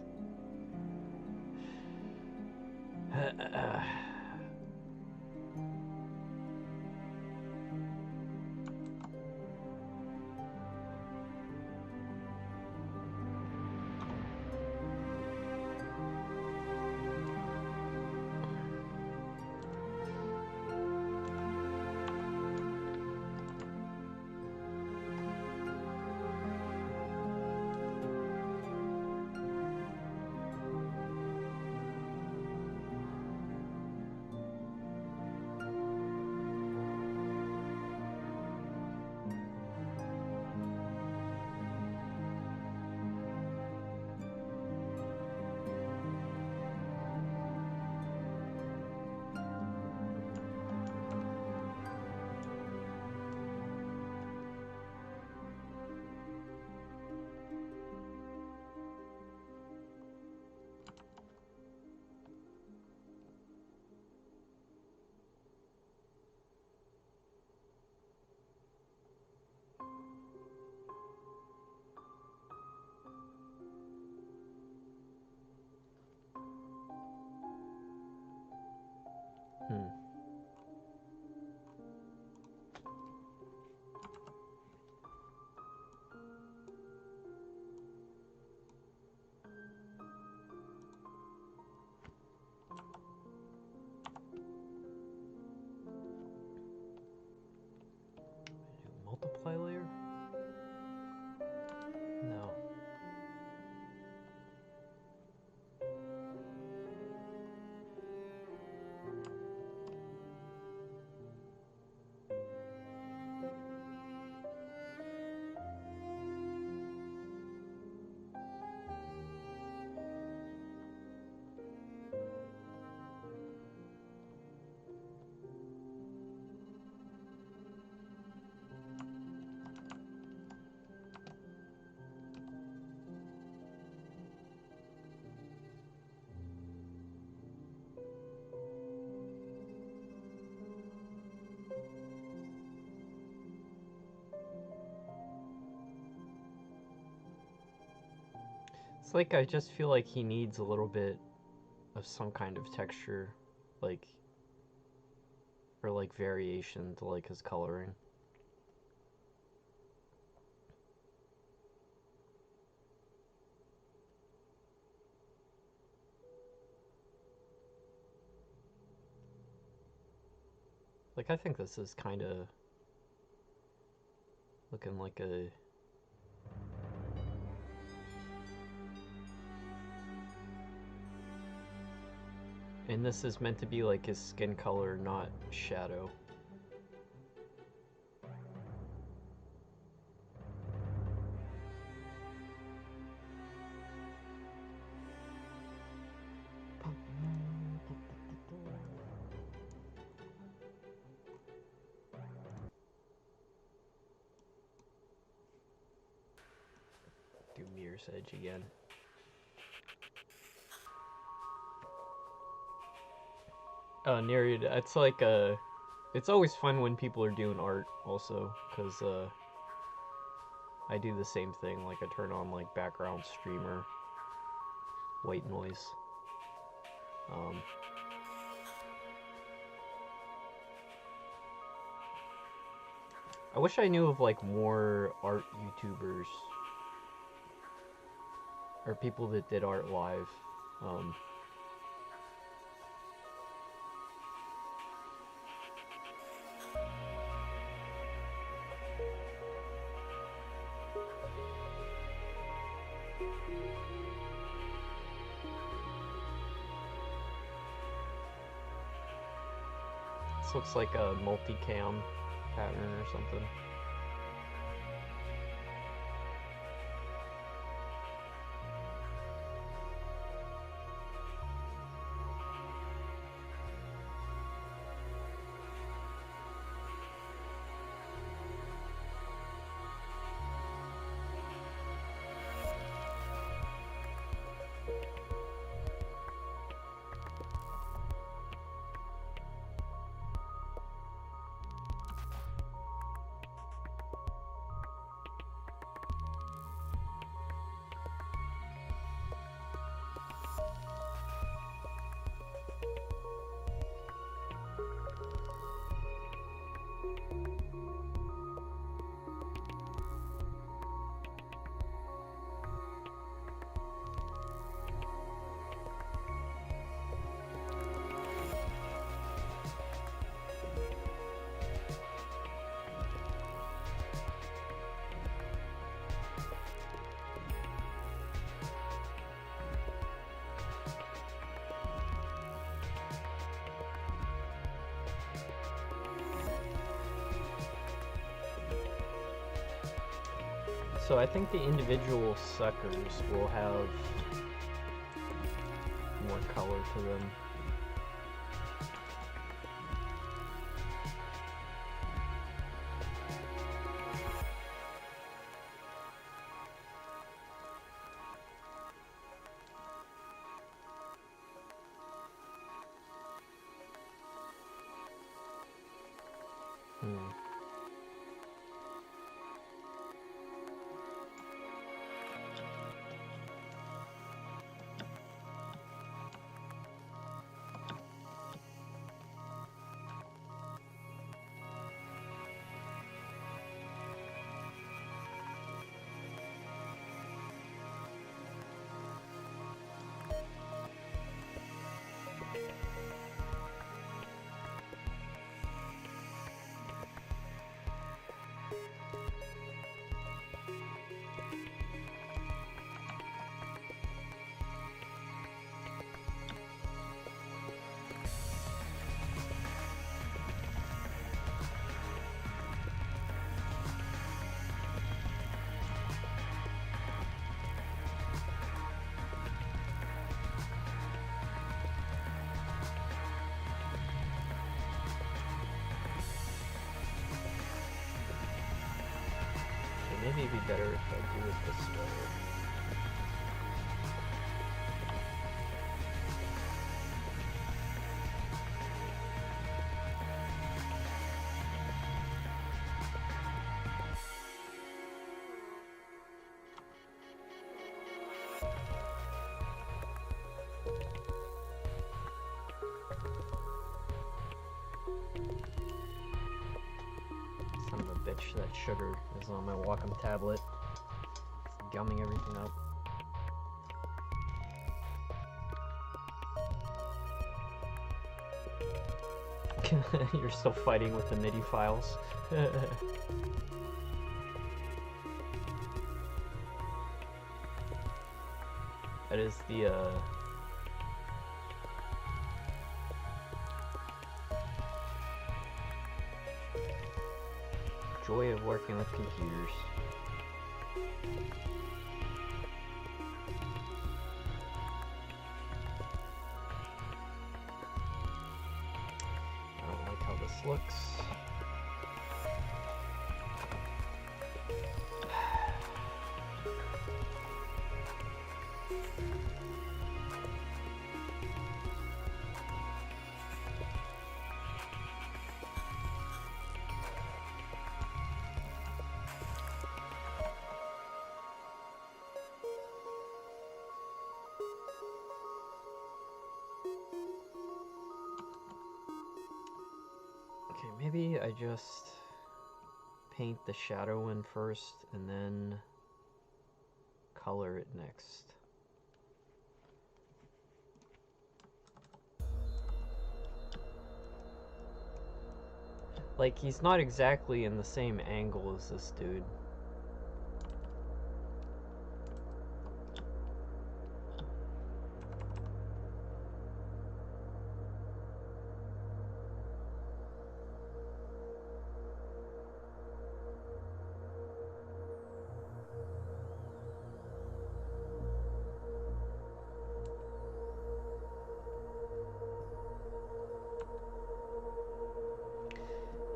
Multiply layer? No. It's like I just feel like he needs a little bit of some kind of texture, like, or like variation to like his coloring. Like, I think this is kind of looking like a... And this is meant to be like his skin color, not shadow. Do Mirror's Edge again. Narrated. It's like it's always fun when people are doing art also, because I do the same thing. Like I turn on like background streamer, white noise. I wish I knew of like more art YouTubers or people that did art live. This looks like a multicam pattern or something. So I think the individual suckers will have more color to them. Maybe it'd be better if I do it this way. Son of a bitch, that sugar is on my Wacom tablet. It's gumming everything up. You're still fighting with the MIDI files. That is the joy of working with computers. I don't like how this looks. Okay, maybe I just paint the shadow in first and then color it next. Like, he's not exactly in the same angle as this dude.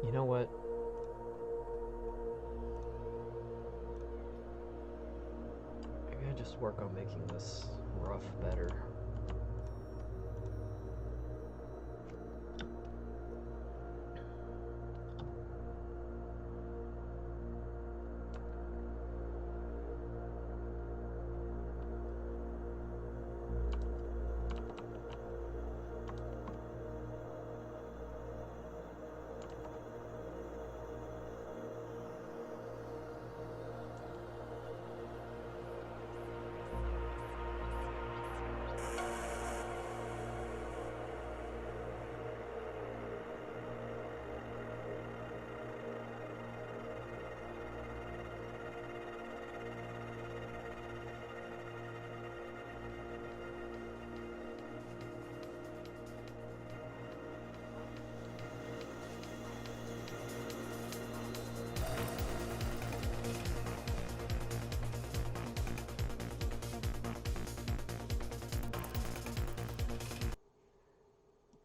You know what? Maybe I just work on making this rough better.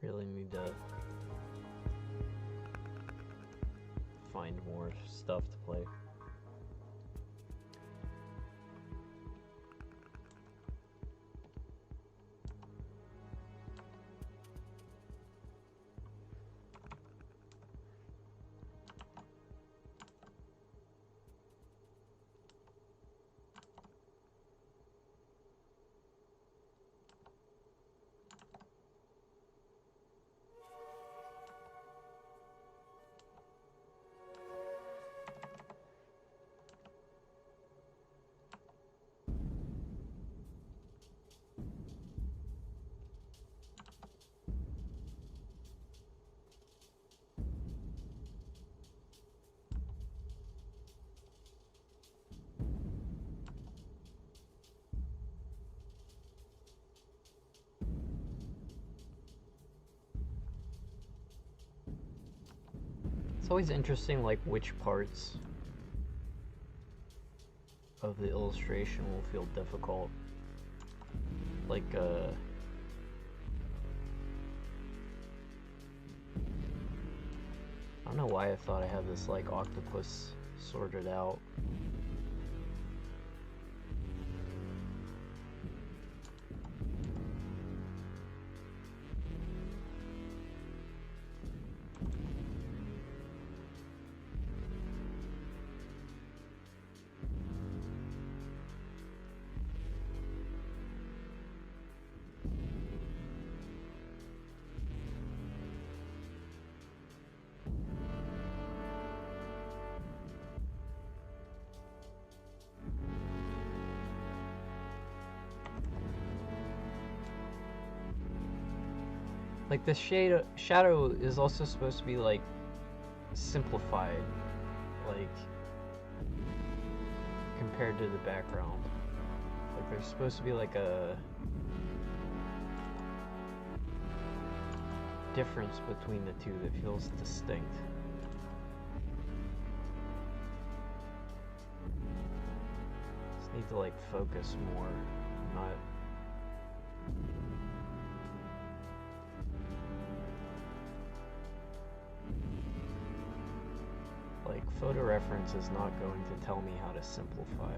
Really need to find more stuff to play. It's always interesting, like, which parts of the illustration will feel difficult. Like, I don't know why I thought I had this, like, octopus sorted out. Like the shadow is also supposed to be like simplified, like compared to the background. Like there's supposed to be like a difference between the two that feels distinct. Just need to like focus more, not like photo reference is not going to tell me how to simplify.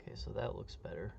Okay, so that looks better.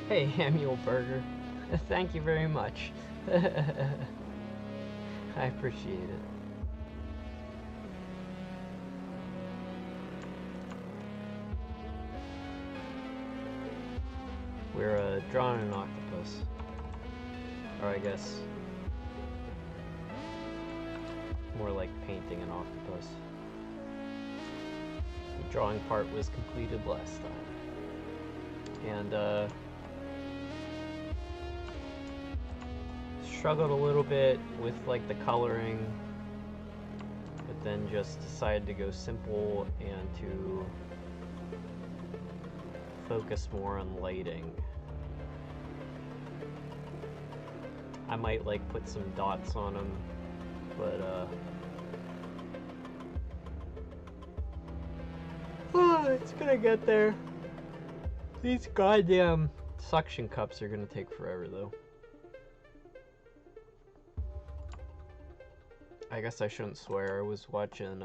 Hey, Samuel Burger. Thank you very much. I appreciate it. We're drawing an octopus. Or I guess more like painting an octopus. The drawing part was completed last time. And struggled a little bit with like the coloring, but then just decided to go simple and to focus more on lighting. I might like put some dots on them, but it's gonna get there. These goddamn suction cups are gonna take forever though. I guess I shouldn't swear. I was watching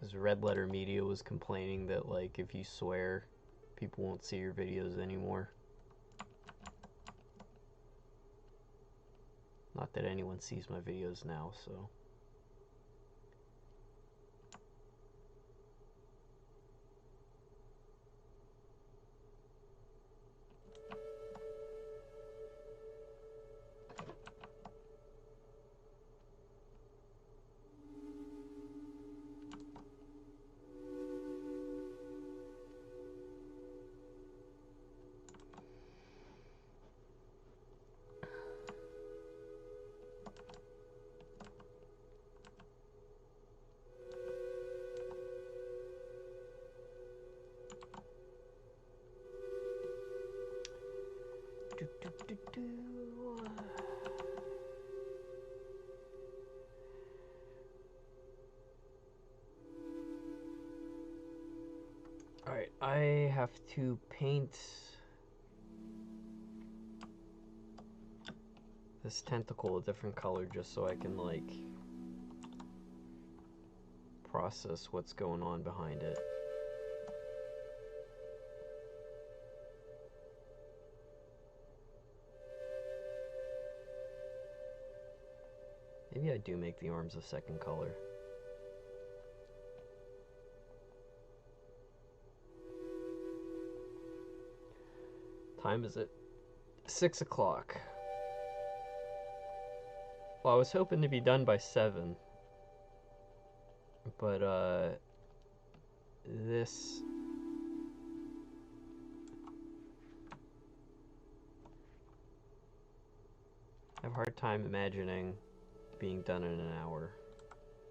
this Red Letter Media was complaining that like if you swear, people won't see your videos anymore. Not that anyone sees my videos now, so. Alright, I have to paint this tentacle a different color just so I can like process what's going on behind it. Maybe I do make the arms a second color. Time is it? 6 o'clock. Well, I was hoping to be done by 7. But, this... I have a hard time imagining being done in an hour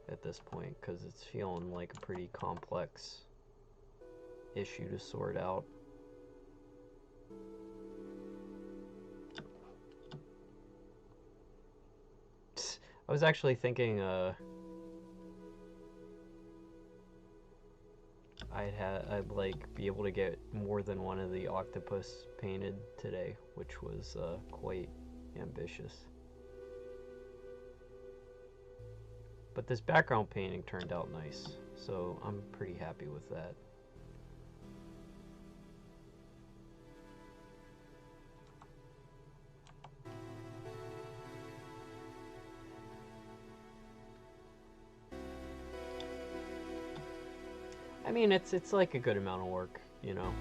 at this point, because it's feeling like a pretty complex issue to sort out. I was actually thinking I'd like be able to get more than one of the octopus painted today, which was quite ambitious. But this background painting turned out nice, so I'm pretty happy with that. I mean, it's like a good amount of work, you know.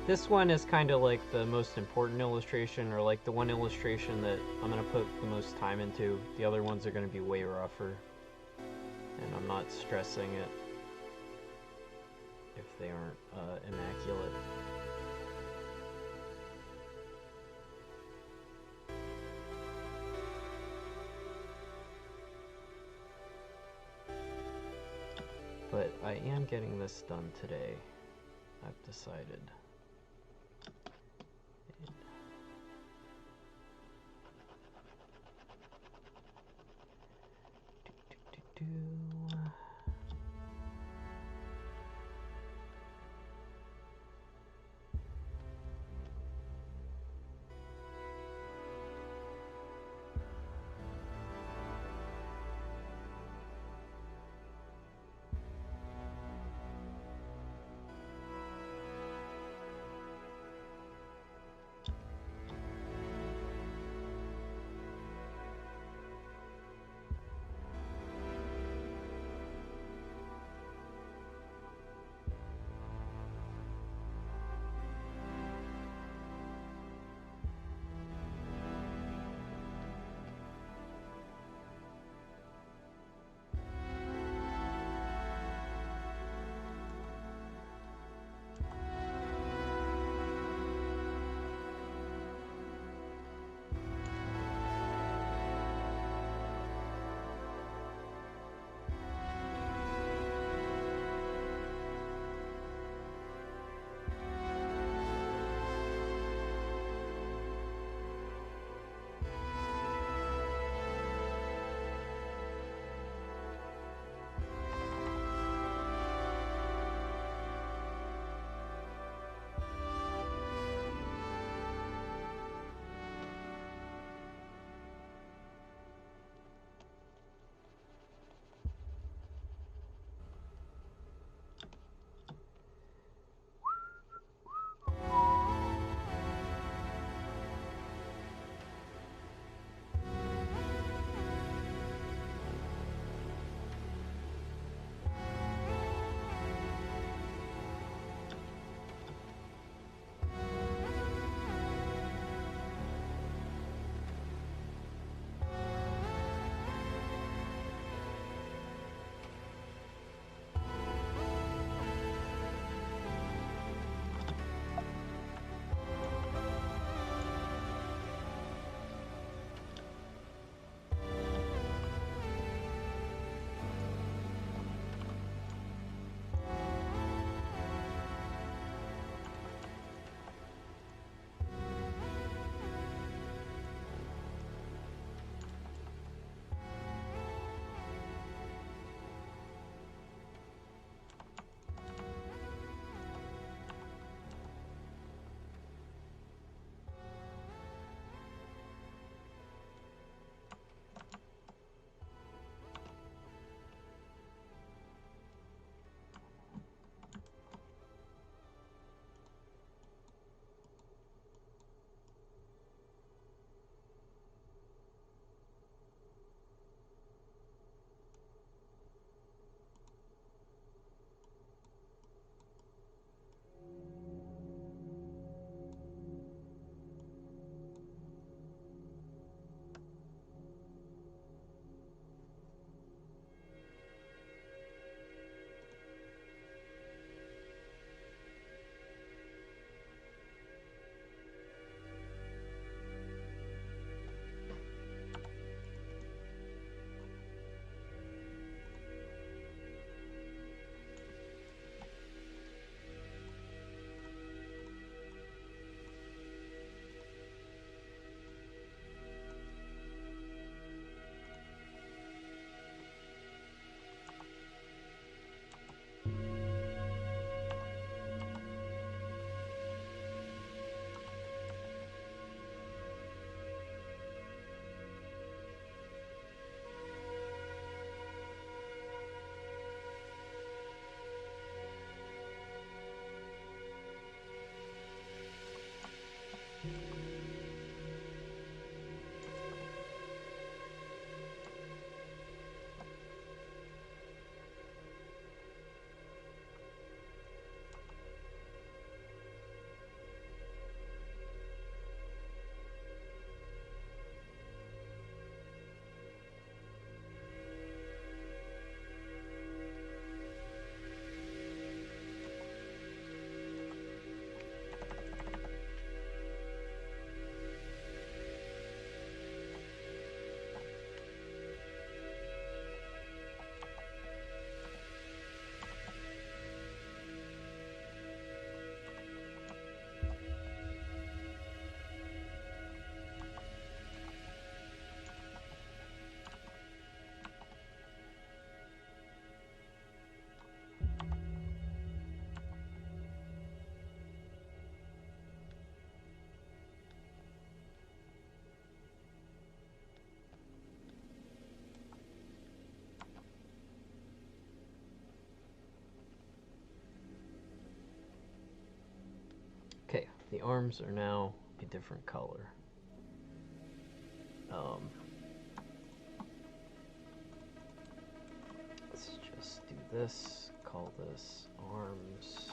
This one is kind of like the most important illustration, or like the one illustration that I'm going to put the most time into. The other ones are going to be way rougher, and I'm not stressing it if they aren't immaculate. But I am getting this done today, I've decided. The arms are now a different color. Let's just do this, call this arms.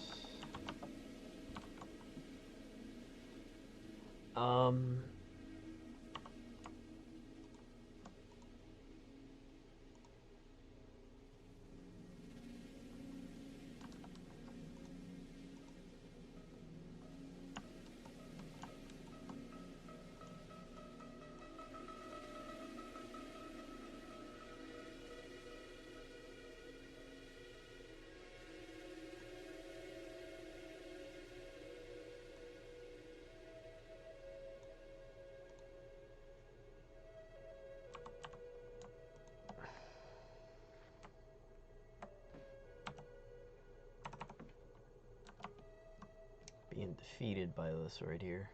Being defeated by this right here.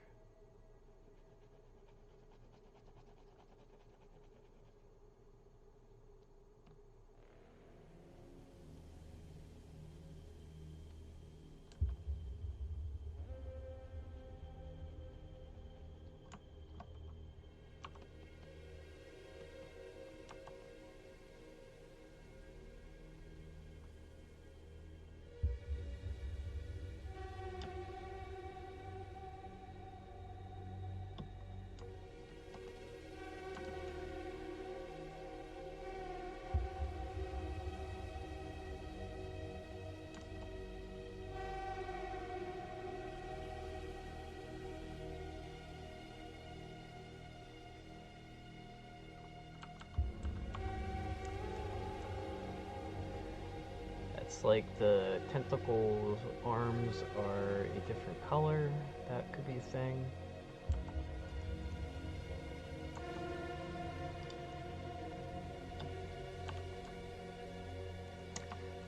It's like the tentacles arms are a different color. That could be a thing.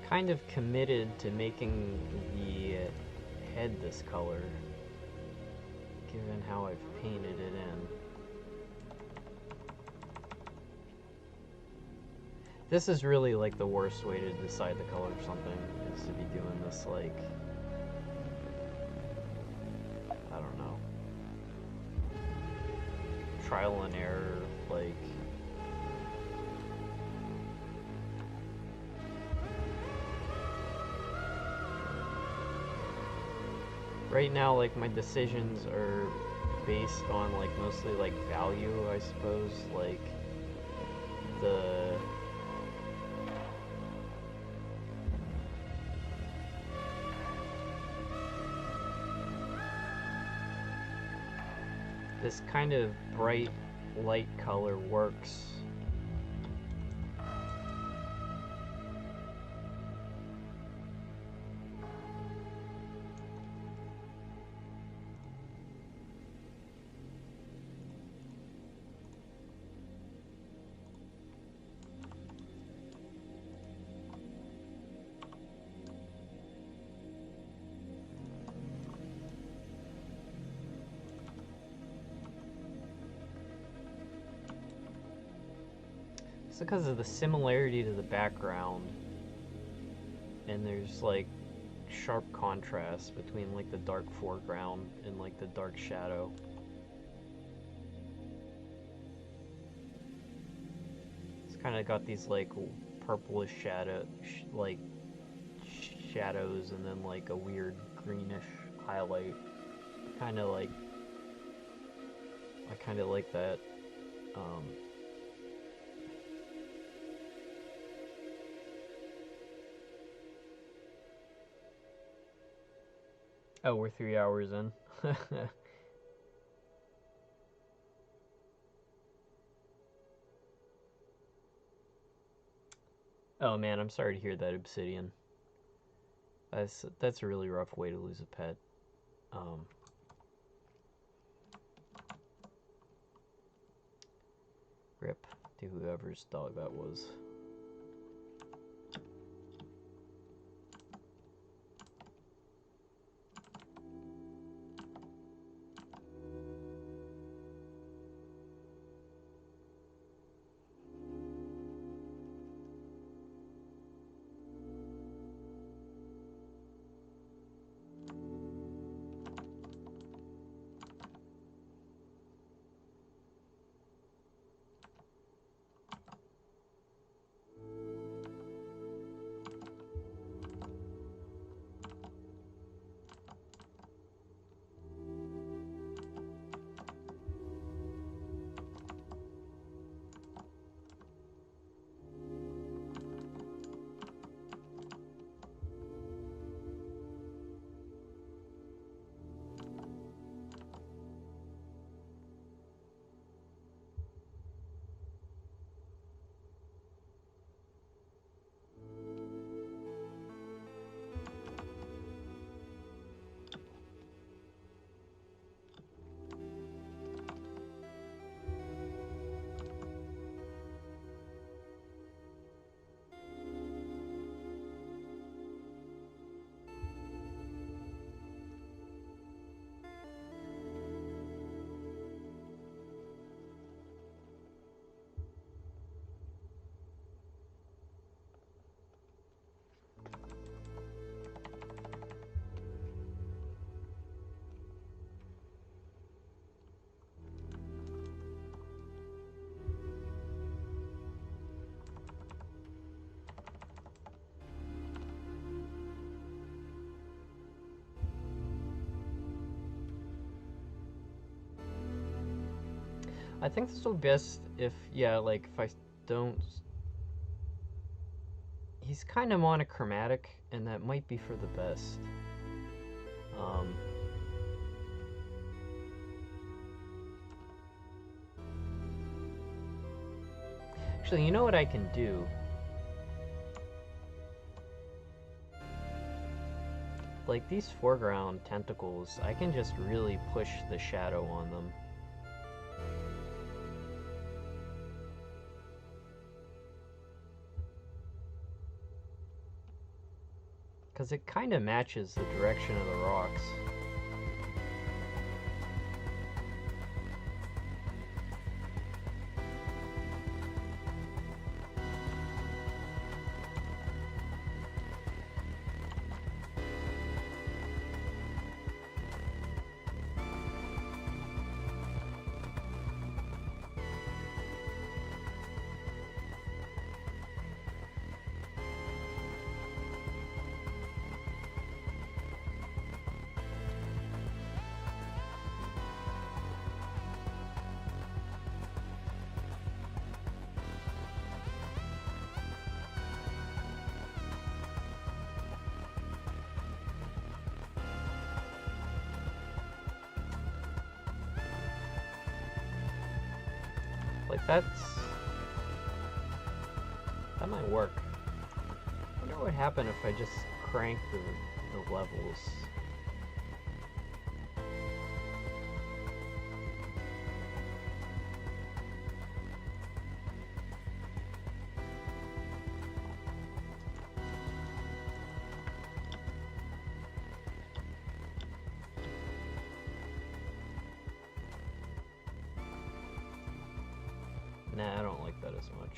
Kind of committed to making the head this color, given how I've painted it in. This is really like the worst way to decide the color of something, is to be doing this like, I don't know, trial and error, like, right now, like, my decisions are based on like mostly like value, I suppose, like this kind of bright light color works. Because of the similarity to the background, and there's like sharp contrast between like the dark foreground and like the dark shadow. It's kind of got these like purplish shadow, shadows, and then like a weird greenish highlight. Kind of like, I kind of like that. Oh, we're 3 hours in. Oh man, I'm sorry to hear that, Obsidian. That's a really rough way to lose a pet. Rip to whoever's dog that was. I think this will be best if, yeah, like if I don't... He's kind of monochromatic, and that might be for the best. Actually, you know what I can do? Like these foreground tentacles, I can just really push the shadow on them. Because it kind of matches the direction of the rocks. Like that might work. I wonder what would happen if I just crank the levels. Nah, I don't like that as much.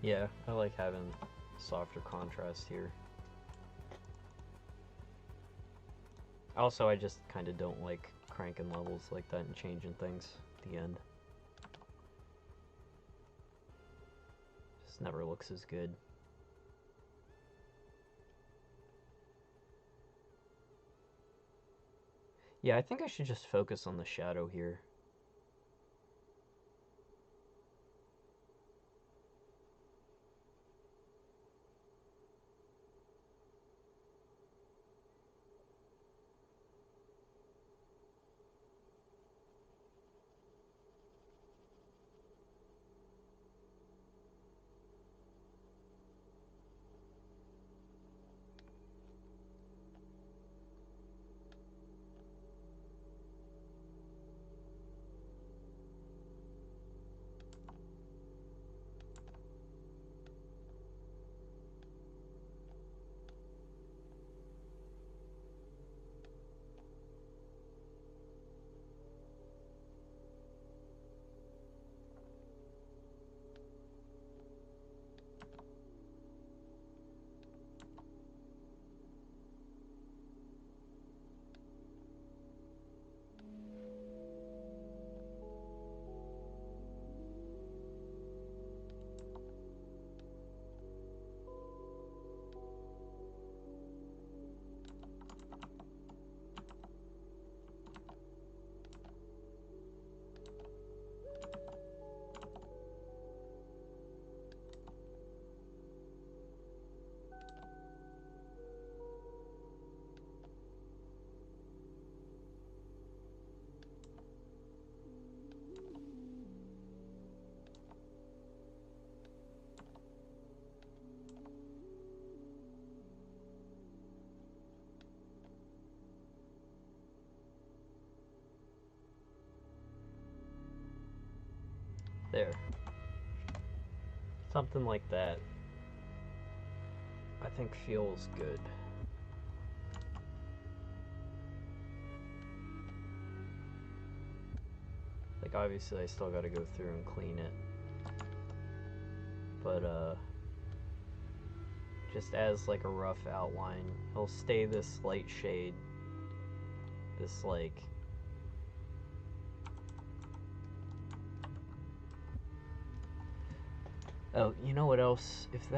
Yeah, I like having softer contrast here. Also, I just kind of don't like cranking levels like that and changing things at the end. Just never looks as good. Yeah, I think I should just focus on the shadow here. There. Something like that, I think feels good. Like obviously I still gotta go through and clean it. But just as like a rough outline, it'll stay this light shade. This like oh, you know what else? If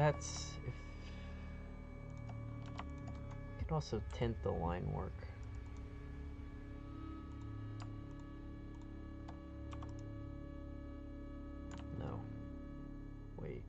can also tint the line work. No. Wait.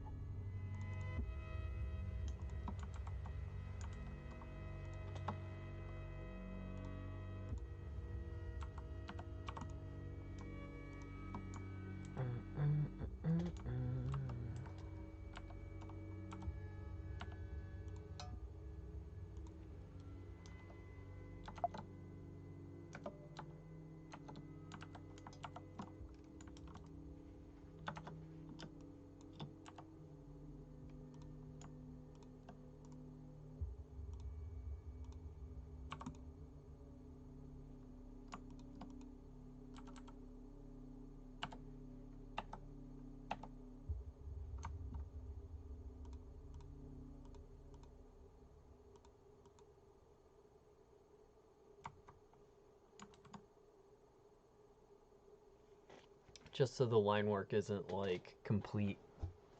Just so the line work isn't like complete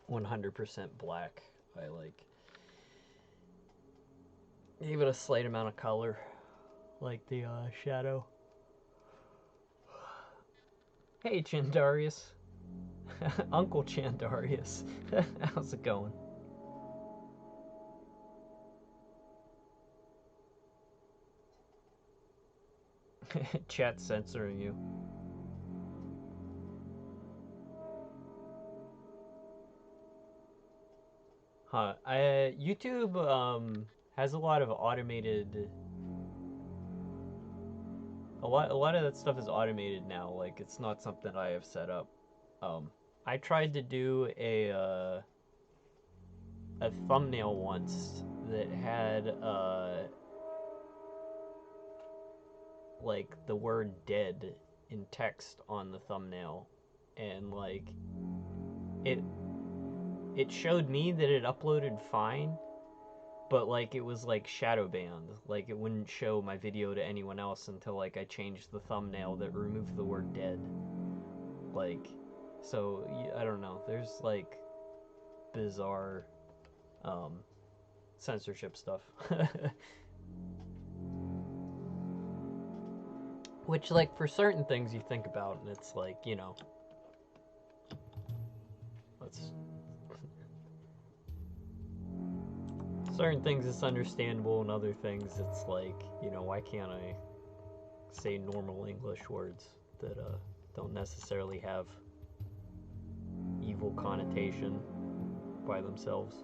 100% black, I like gave it a slight amount of color, like the shadow. Hey Chandarius. Uncle Chandarius. How's it going? Chat censoring you. Huh. YouTube has a lot of automated. A lot of that stuff is automated now. Like it's not something I have set up. I tried to do a thumbnail once that had like the word dead in text on the thumbnail, and like it showed me that it uploaded fine, but like it was like shadow banned. Like it wouldn't show my video to anyone else until like I changed the thumbnail that removed the word dead. Like, so I don't know. There's like bizarre censorship stuff. Which, like, for certain things you think about, and it's like, you know, certain things it's understandable, and other things it's like, you know, why can't I say normal English words that don't necessarily have evil connotation by themselves?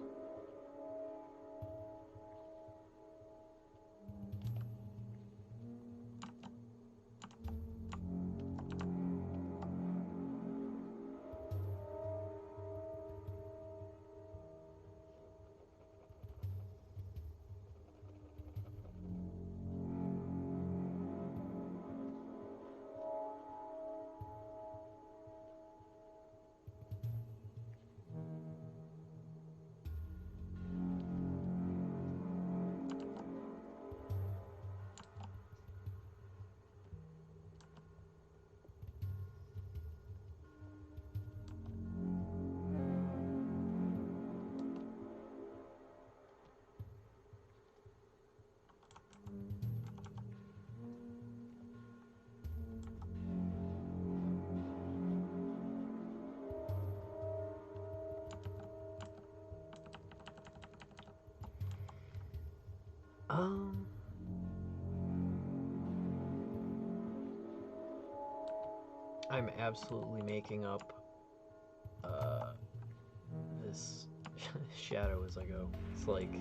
I'm absolutely making up this shadow as I go. It's like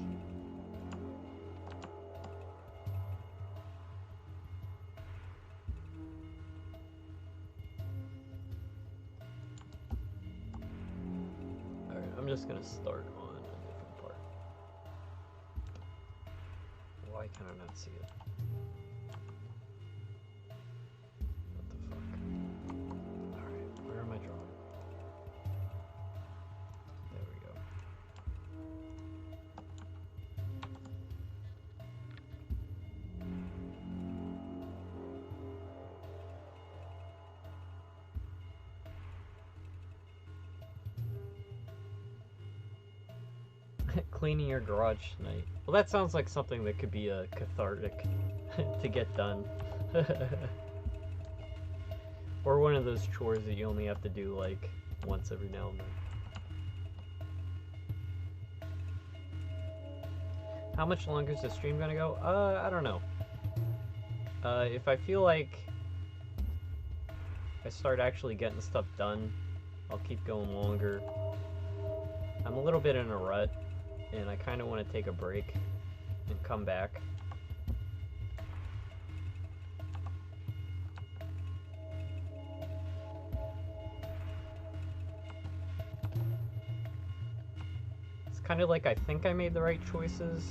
alright, I'm just gonna start on a different part. Why can I not see it? What the fuck? Alright, where am I drawing? There we go. Cleaning your garage tonight. Well, that sounds like something that could be cathartic to get done. Or one of those chores that you only have to do like once every now and then. How much longer is the stream gonna go? I don't know. If I feel like I start actually getting stuff done, I'll keep going longer. I'm a little bit in a rut, and I kind of want to take a break and come back. It's kind of like I think I made the right choices,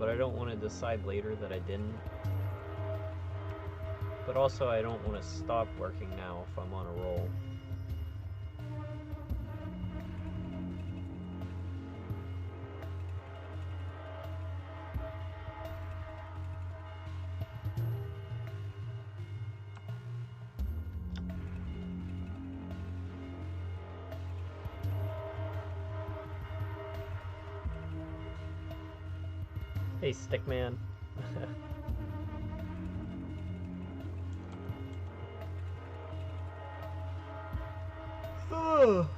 but I don't want to decide later that I didn't. But also I don't want to stop working now if I'm on a roll. Hey, Stickman. Oh.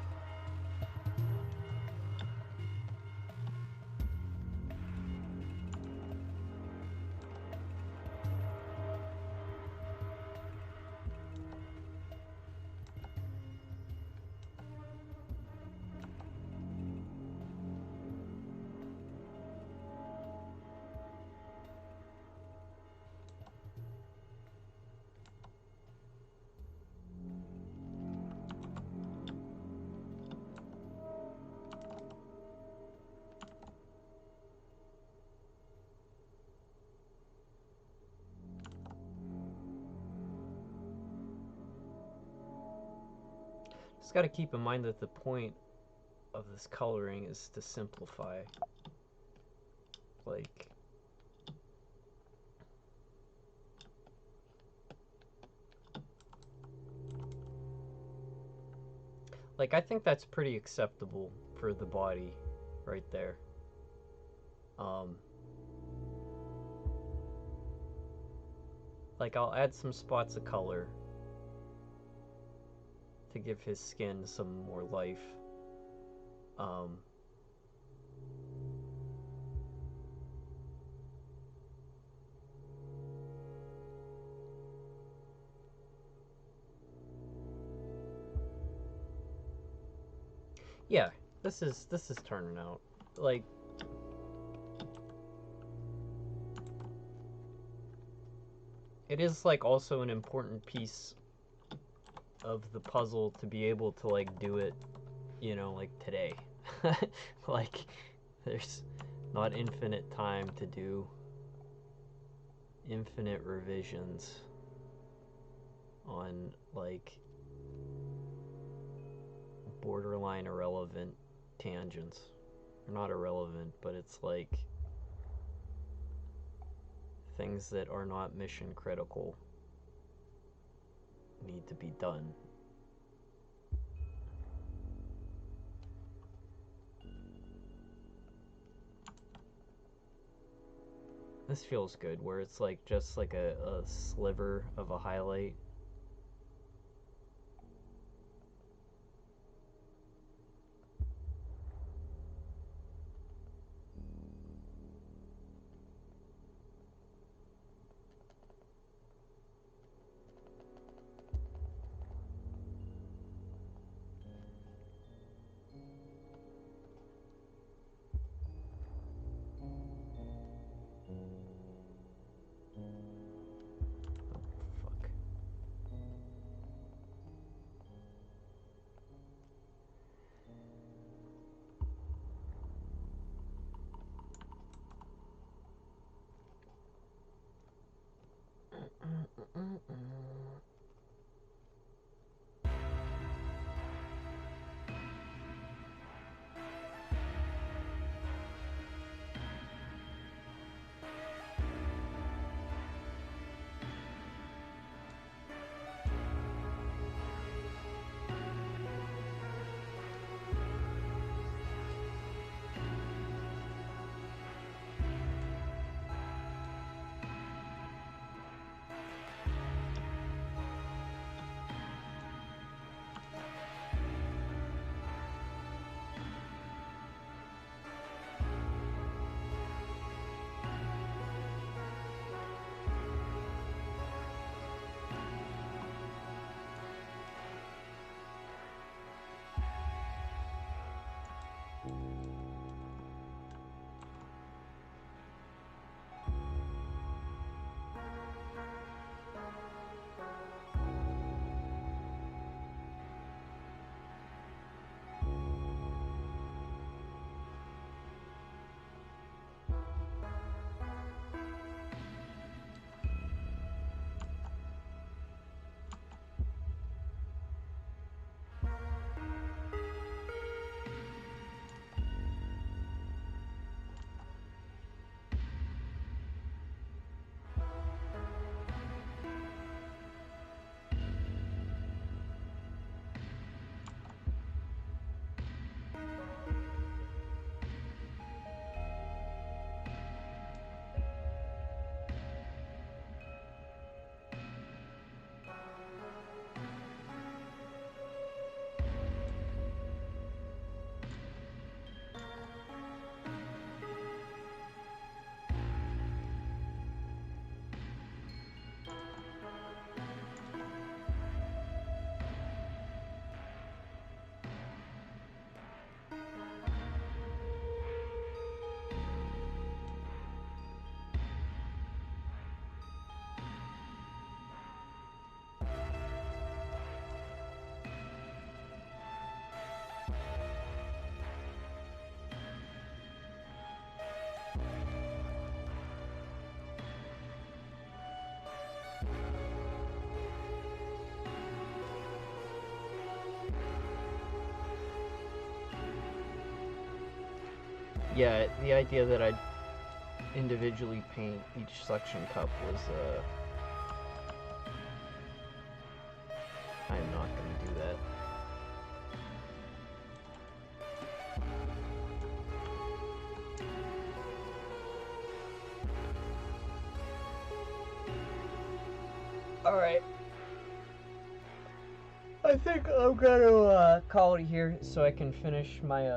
Just got to keep in mind that the point of this coloring is to simplify. Like I think that's pretty acceptable for the body right there. Like I'll add some spots of color to give his skin some more life. Yeah, this is turning out like it is like also an important piece of the puzzle to be able to like do it, you know, like today. Like there's not infinite time to do infinite revisions on like borderline irrelevant tangents. They're not irrelevant, but it's like things that are not mission critical need to be done. This feels good, where it's like just like a sliver of a highlight. Fuck. Yeah, the idea that I'd individually paint each suction cup was, I'm not gonna do that. Alright. I think I'm gonna call it here so I can finish my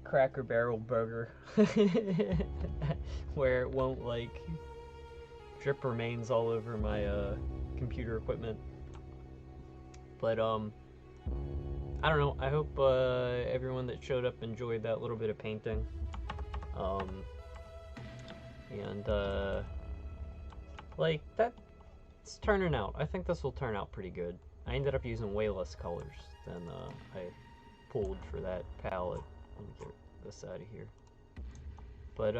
Cracker Barrel burger where it won't like drip remains all over my computer equipment. But I don't know, I hope everyone that showed up enjoyed that little bit of painting. Like that's turning out. I think this will turn out pretty good. I ended up using way less colors than I pulled for that palette. Let me get this out of here. But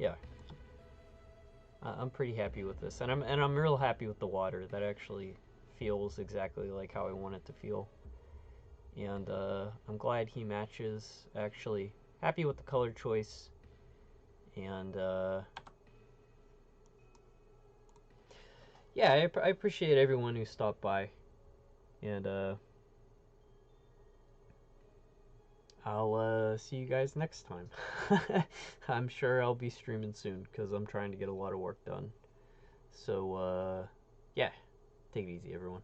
yeah, I'm pretty happy with this, and I'm real happy with the water. That actually feels exactly like how I want it to feel, and I'm glad he matches. Actually, happy with the color choice, and yeah, I appreciate everyone who stopped by, and I'll see you guys next time. I'm sure I'll be streaming soon because I'm trying to get a lot of work done. So, yeah, take it easy, everyone.